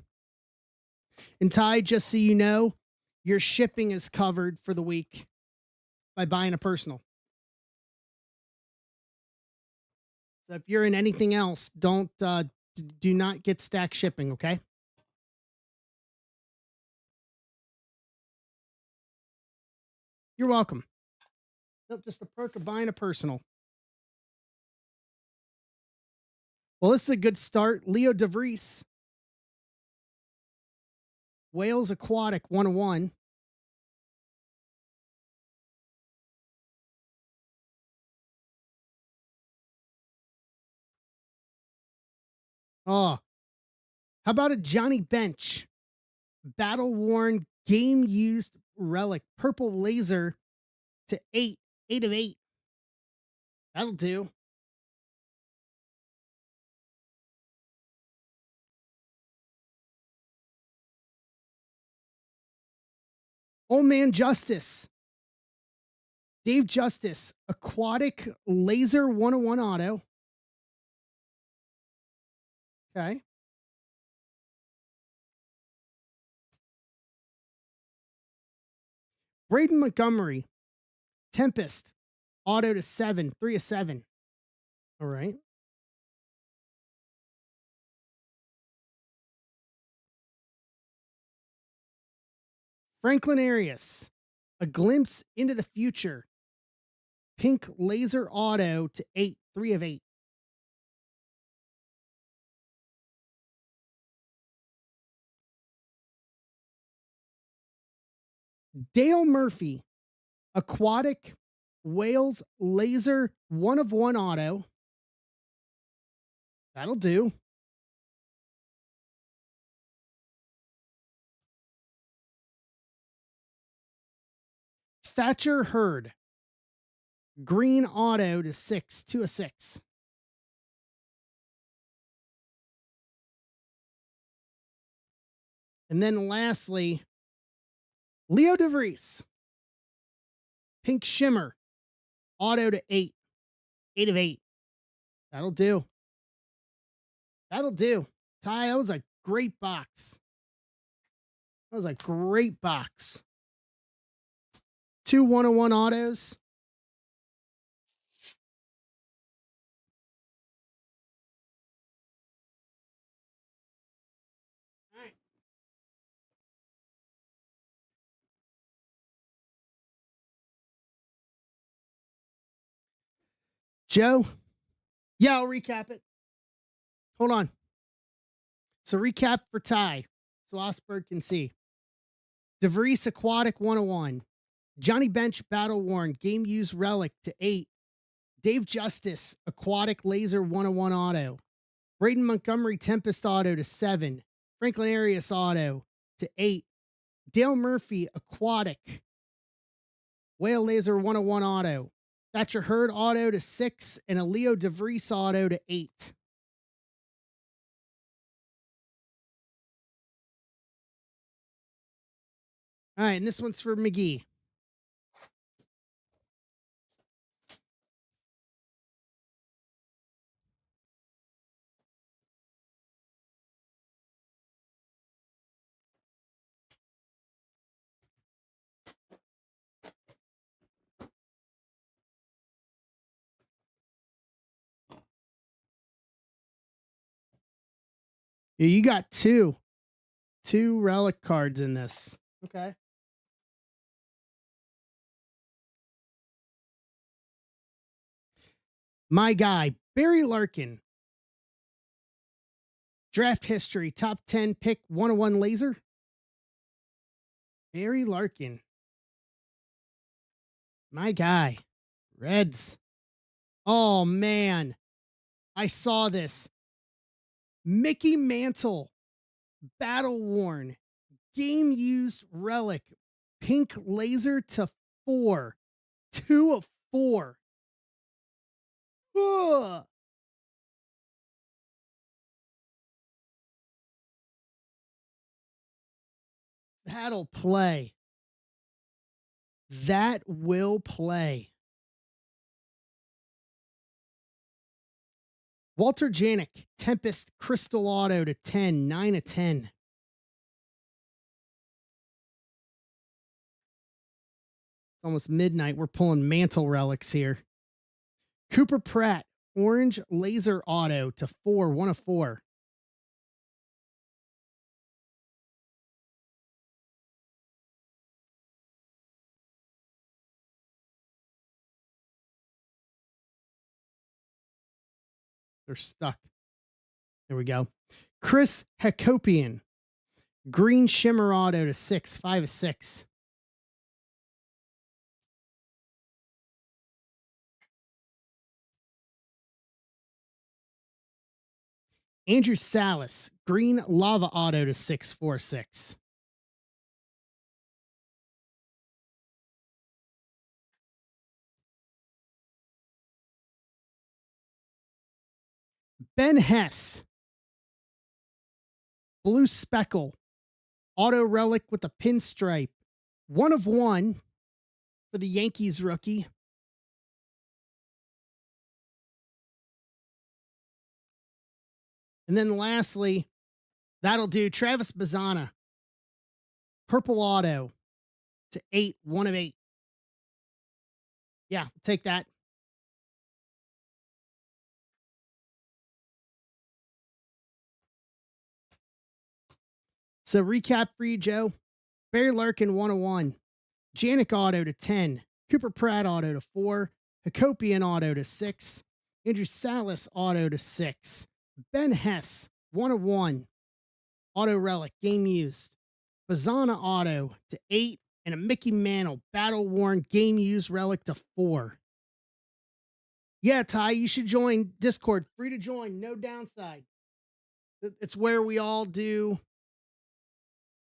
And Ty, just so you know, your shipping is covered for the week by buying a personal. So if you're in anything else, do not get stack shipping, okay? You're welcome. Nope, just the perk of buying a personal. Well, this is a good start. Leo DeVries, Wales Aquatic 101. Oh, how about a Johnny Bench, battle worn, game used relic, purple laser to 8, 8 of 8. That'll do. Old Man Justice, Dave Justice, aquatic laser 101 auto. Okay. Braden Montgomery, Tempest, auto to 7, 3 of 7. All right. Franklin Arias, a glimpse into the future, Pink Laser Auto to 8, 3 of 8. Dale Murphy, Aquatic Wales Laser 1 of 1 auto. That'll do. Thatcher Hurd, Green Auto to 6, 2 of 6. And then lastly, Leo DeVries, Pink Shimmer, Auto to 8, 8 of 8. That'll do. That'll do. Ty, that was a great box. That was a great box. 2 101 autos. All right. Joe? Yeah, I'll recap it. Hold on. So recap for Ty, so Osberg can see. DeVries Aquatic 101. Johnny Bench Battle Worn Game Used Relic to 8. Dave Justice Aquatic Laser 101 Auto. Braden Montgomery Tempest Auto to 7. Franklin Arias Auto to 8. Dale Murphy Aquatic Whale Laser 101 Auto. Thatcher Hurd Auto to 6. And a Leo DeVries Auto to 8. All right, and this one's for McGee. Yeah, you got two relic cards in this. Okay. My guy, Barry Larkin. Draft history, top 10 pick 101 laser. Barry Larkin. My guy. Reds. Oh, man. I saw this. Mickey Mantle. Battle Worn. Game Used Relic. Pink Laser to 4. 2 of 4. Ugh. That'll play. That will play. Walter Janik, Tempest Crystal Auto to 10, 9 of 10. It's almost midnight. We're pulling mantle relics here. Cooper Pratt, Orange Laser Auto to 4, 1 of 4. They're stuck. There we go. Chris Hakopian, Green Shimmer Auto to 6, 5 of 6. Andrew Salas, Green Lava Auto to 6, 4 of 6. Ben Hess, Blue Speckle, Auto Relic with a pinstripe. 1 of 1 for the Yankees rookie. And then lastly, that'll do. Travis Bazzana, Purple Auto to 8, 1 of 8. Yeah, take that. So recap for you, Joe. Barry Larkin 101. Janik Auto to 10. Cooper Pratt Auto to 4. Hakopian auto to 6. Andrew Salas auto to 6. Ben Hess, 1/1. Auto relic, game used. Bazana auto to 8. And a Mickey Mantle, battle worn, game used relic to 4. Yeah, Ty, you should join Discord. Free to join, no downside. It's where we all do.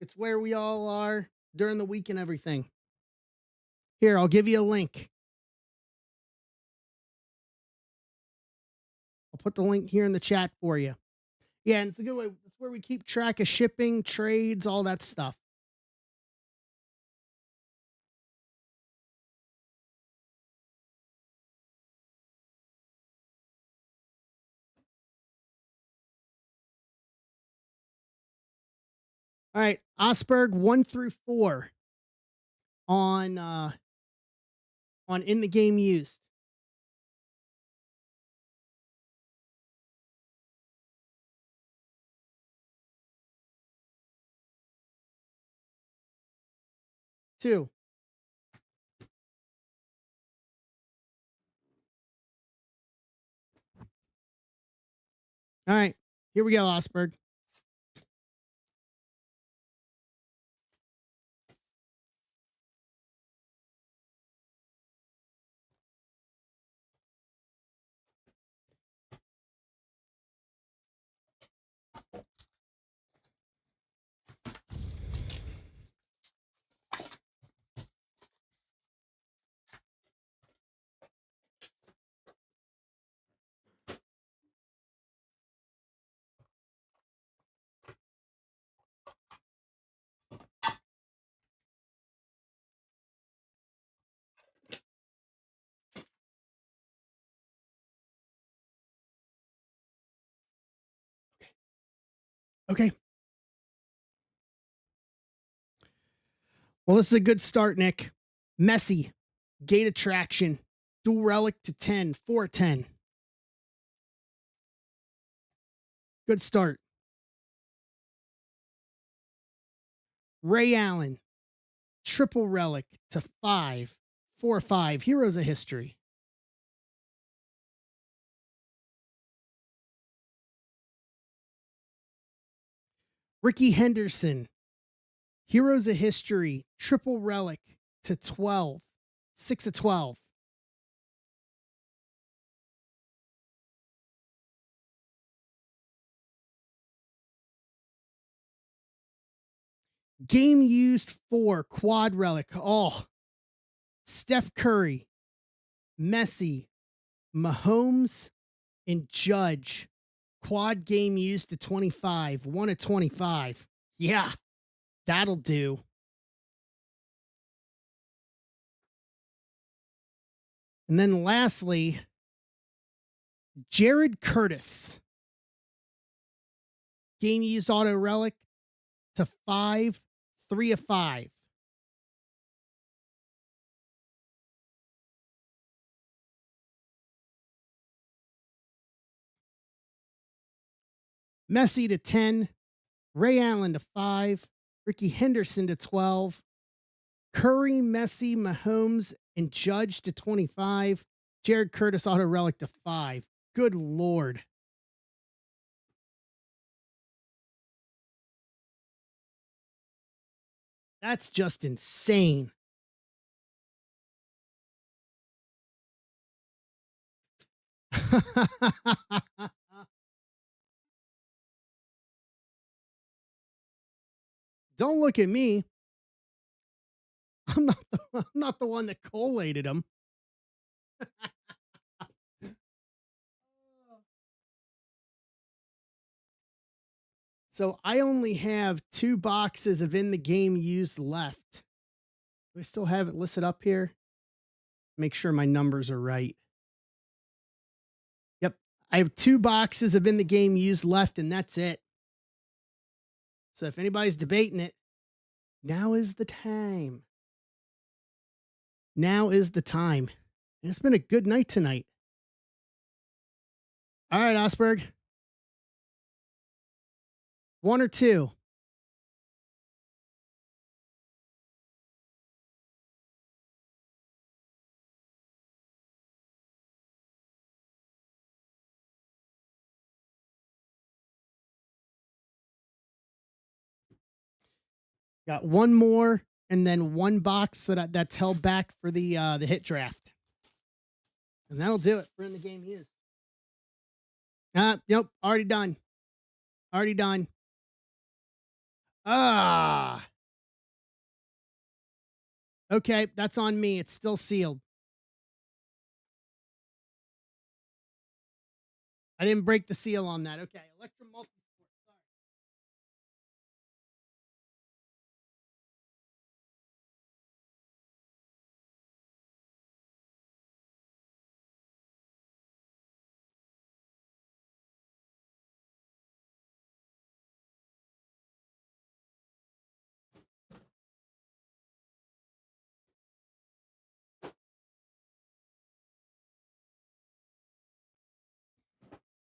It's where we all are during the week and everything. Here, I'll give you a link. I'll put the link here in the chat for you. Yeah, and it's a good way. It's where we keep track of shipping, trades, all that stuff. All right, Osberg 1 through 4 on in the game used. Two. All right, here we go, Osberg. Okay. Well, this is a good start, Nick. Messi, gate attraction, dual relic to 10, 4/10. Good start. Ray Allen, triple relic to 5, 4/5. Heroes of History. Ricky Henderson, Heroes of History, triple relic to 12, 6/12. Game used 4, quad relic. Oh, Steph Curry, Messi, Mahomes, and Judge. Quad game used to 25, 1/25. Yeah, that'll do. And then lastly, Jared Curtis. Game used auto relic to 5, 3/5. Messi to 10, Ray Allen to 5, Ricky Henderson to 12, Curry, Messi, Mahomes, and Judge to 25, Jared Curtis auto relic to 5. Good Lord. That's just insane. Don't look at me. I'm not the one that collated them. So I only have 2 boxes of in the game used left. Do I still have it listed up here? Make sure my numbers are right. Yep. I have 2 boxes of in the game used left, and that's it. So if anybody's debating it, now is the time. Now is the time. And it's been a good night tonight. All right, Osberg. 1 or 2? Got one more, and then one box that's held back for the hit draft, and that'll do it for in the game used. Nope, already done. Already done. Ah, okay, that's on me. It's still sealed. I didn't break the seal on that. Okay, Electrum Multisport. Sorry.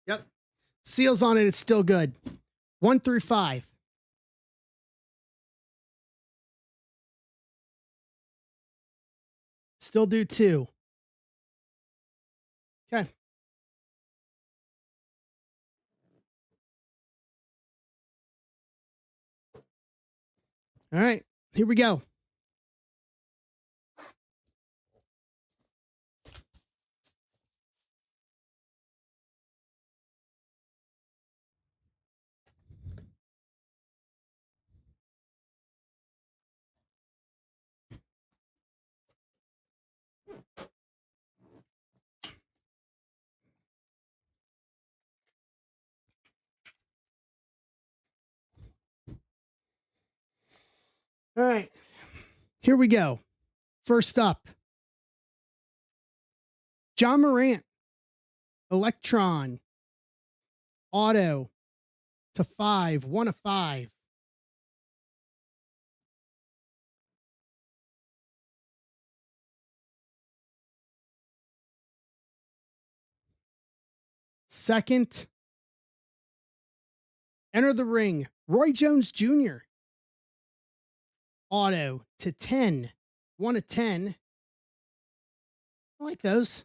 Yep, seals on it. It's still good. 1 through 5. Still do 2. Okay. All right. Here we go. All right. Here we go. First up, John Morant, Electron, Auto /5, 1/5. Second, Enter the Ring, Roy Jones Jr., Auto /10, 1/10. I like those.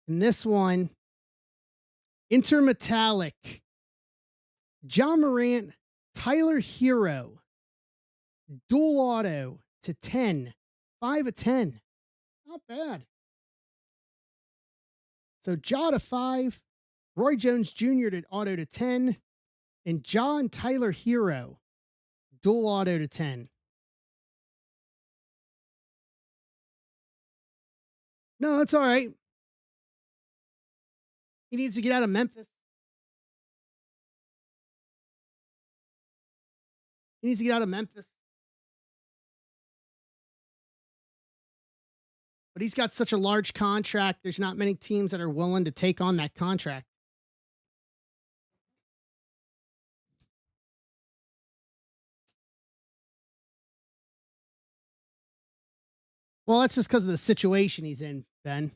And this one, Intermetallic, John Morant, Tyler Hero, dual auto /10, 5/10. Not bad. So Ja /5, Roy Jones Jr. to auto /10, and John Tyler Hero, dual auto /10. No, that's all right. He needs to get out of Memphis. He needs to get out of Memphis. But he's got such a large contract. There's not many teams that are willing to take on that contract. Well, that's just because of the situation he's in, Ben.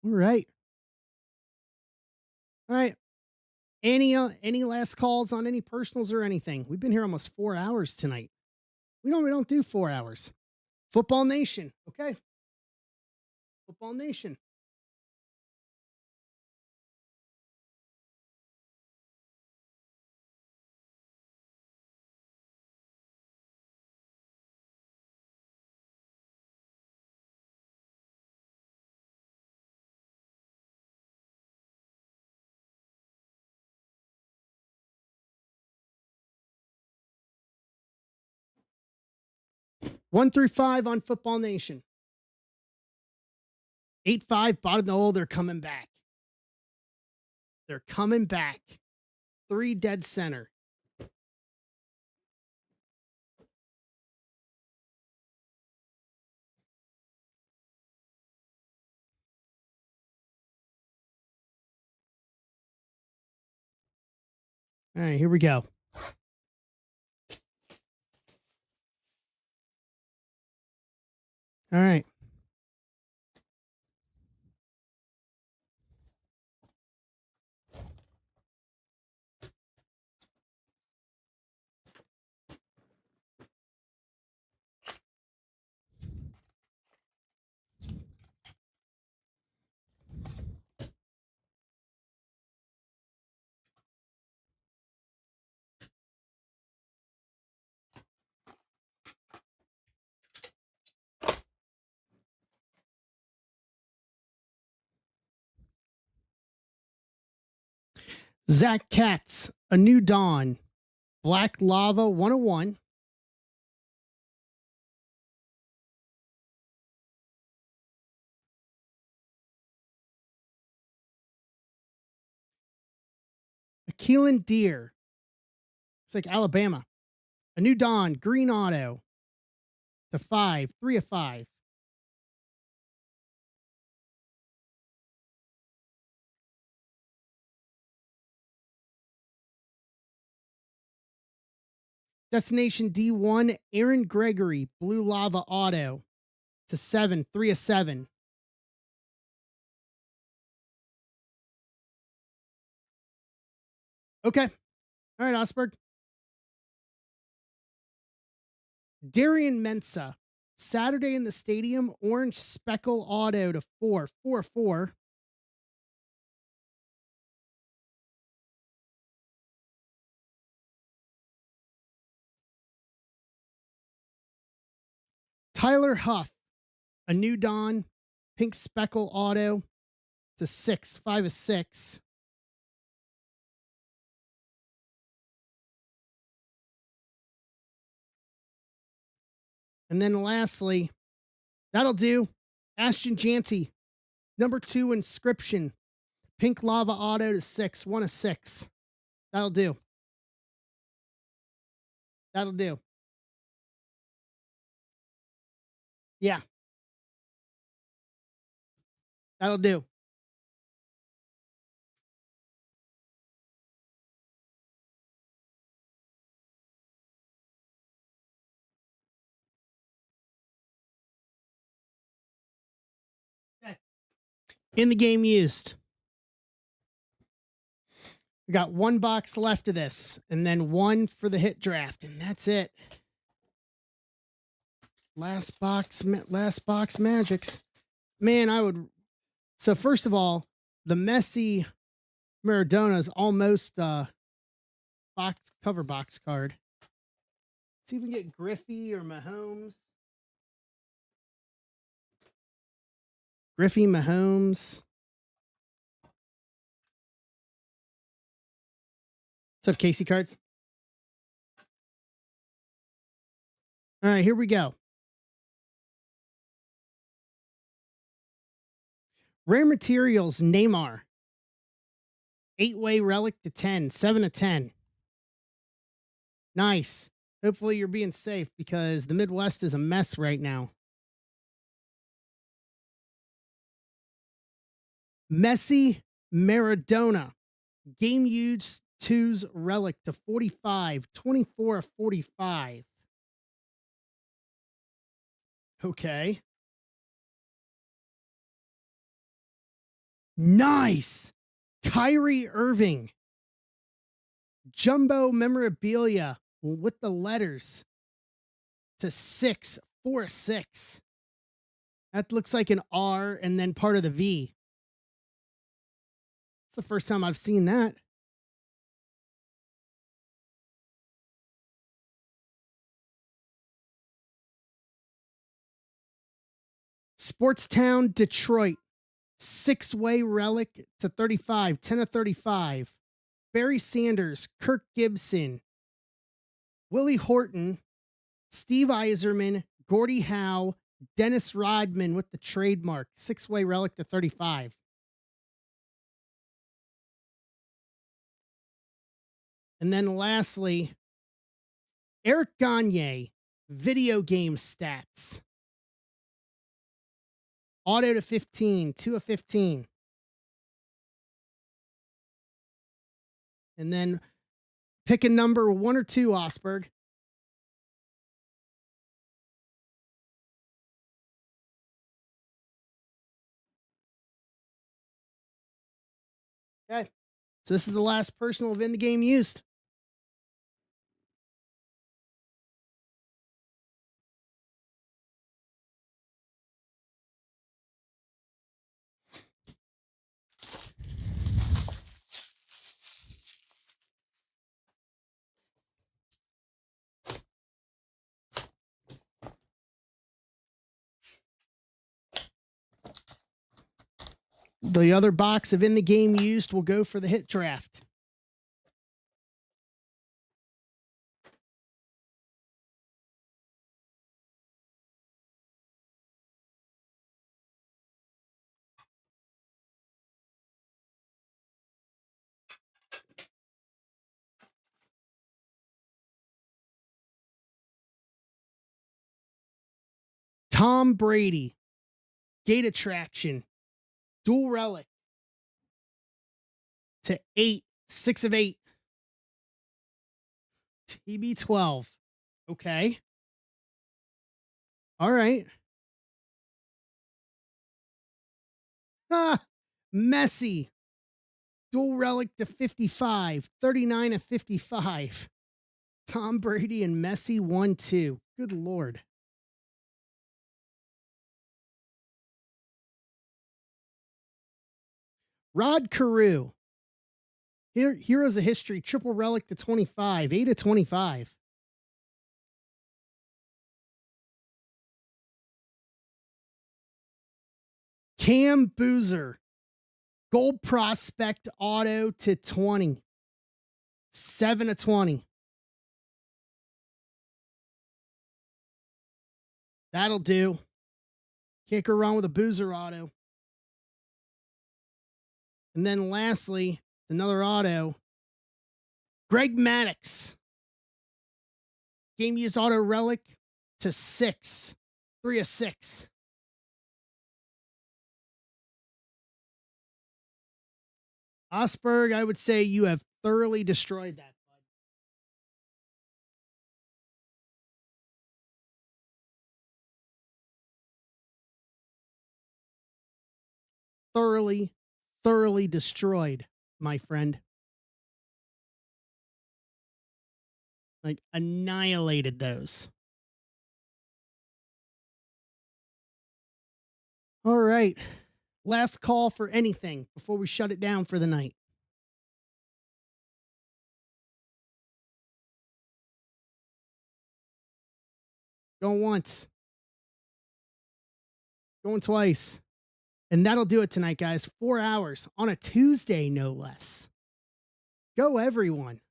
All right. All right. Any last calls on any personals or anything? We've been here almost 4 hours tonight. We don't do 4 hours. Football Nation. Okay. Football Nation. One through 5 on Football Nation. 8-5, bottom of the they're coming back. They're coming back. 3 dead center. All right, here we go. All right. Zach Katz, A New Dawn, Black Lava 101, Keelan Deer, it's like Alabama, A New Dawn, Green Auto to 5, 3 of 5. Destination D1, Aaron Gregory, Blue Lava Auto to 7, 3 of 7. Okay. All right, Osberg. Darian Mensa, Saturday in the Stadium, Orange Speckle Auto to 4, 4 of 4. Tyler Huff, A New Dawn, Pink Speckle Auto to 6, 5 of 6. And then lastly, that'll do. Ashton Janty, number 2 Inscription, Pink Lava Auto to 6, 1 of 6. That'll do. That'll do. Yeah, that'll do. Okay. In the game used. We got one box left of this, and then one for the hit draft, and that's it. Last box magics. Man, I would. So first of all, the Messi Maradona is almost cover box card. See if we can get Griffey or Mahomes. Griffey, Mahomes. What's up, Casey Cards? All right, here we go. Rare Materials, Neymar. 8-way relic to 10, 7 of 10. Nice. Hopefully you're being safe because the Midwest is a mess right now. Messi Maradona. Game used 2's relic to 45, 24 of 45. Okay. Nice. Kyrie Irving. Jumbo memorabilia with the letters to 6, 4 of 6. That looks like an R and then part of the V. It's the first time I've seen that. Sportstown, Detroit. 6-way relic to 35, 10 of 35. Barry Sanders, Kirk Gibson, Willie Horton, Steve Eiserman, Gordie Howe, Dennis Rodman with the trademark. 6-way relic to 35. And then lastly, Eric Gagne, video game stats. Auto to 15, 2 of 15. And then pick a number 1 or 2, Osberg. Okay. So this is the last personal of in the game used. The other box of in the game used will go for the hit draft. Tom Brady, Gate Attraction, Dual Relic to 8, 6 of 8, TB12. Okay. All right. Ah, Messi, Dual Relic to 55, 39 of 55. Tom Brady and Messi 1-2. Good Lord. Rod Carew, Heroes of History, Triple Relic to 25, 8 of 25. Cam Boozer, Gold Prospect Auto to 20, 7 of 20. That'll do. Can't go wrong with a Boozer Auto. And then lastly, another auto. Greg Maddox, Game Used Auto Relic to 6, 3 of 6. Osberg, I would say you have thoroughly destroyed that, bud. Thoroughly, thoroughly destroyed, my friend. Like annihilated those. All right. Last call for anything before we shut it down for the night. Going once, going twice. And that'll do it tonight, guys. 4 hours on a Tuesday, no less. Go, everyone.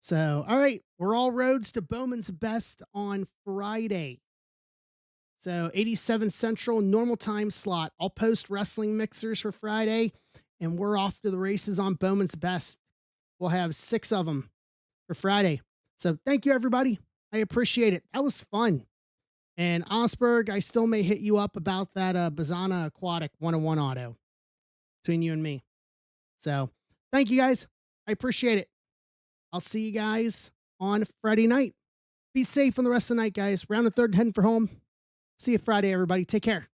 So, all right, we're all roads to Bowman's Best on Friday. So, 87 Central, normal time slot. I'll post wrestling mixers for Friday, and we're off to the races on Bowman's Best. We'll have 6 of them for Friday. So, thank you, everybody. I appreciate it. That was fun. And Osberg, I still may hit you up about that Bazana Aquatic 101 auto between you and me. So, thank you, guys. I appreciate it. I'll see you guys on Friday night. Be safe on the rest of the night, guys. Round the third, heading for home. See you Friday, everybody. Take care.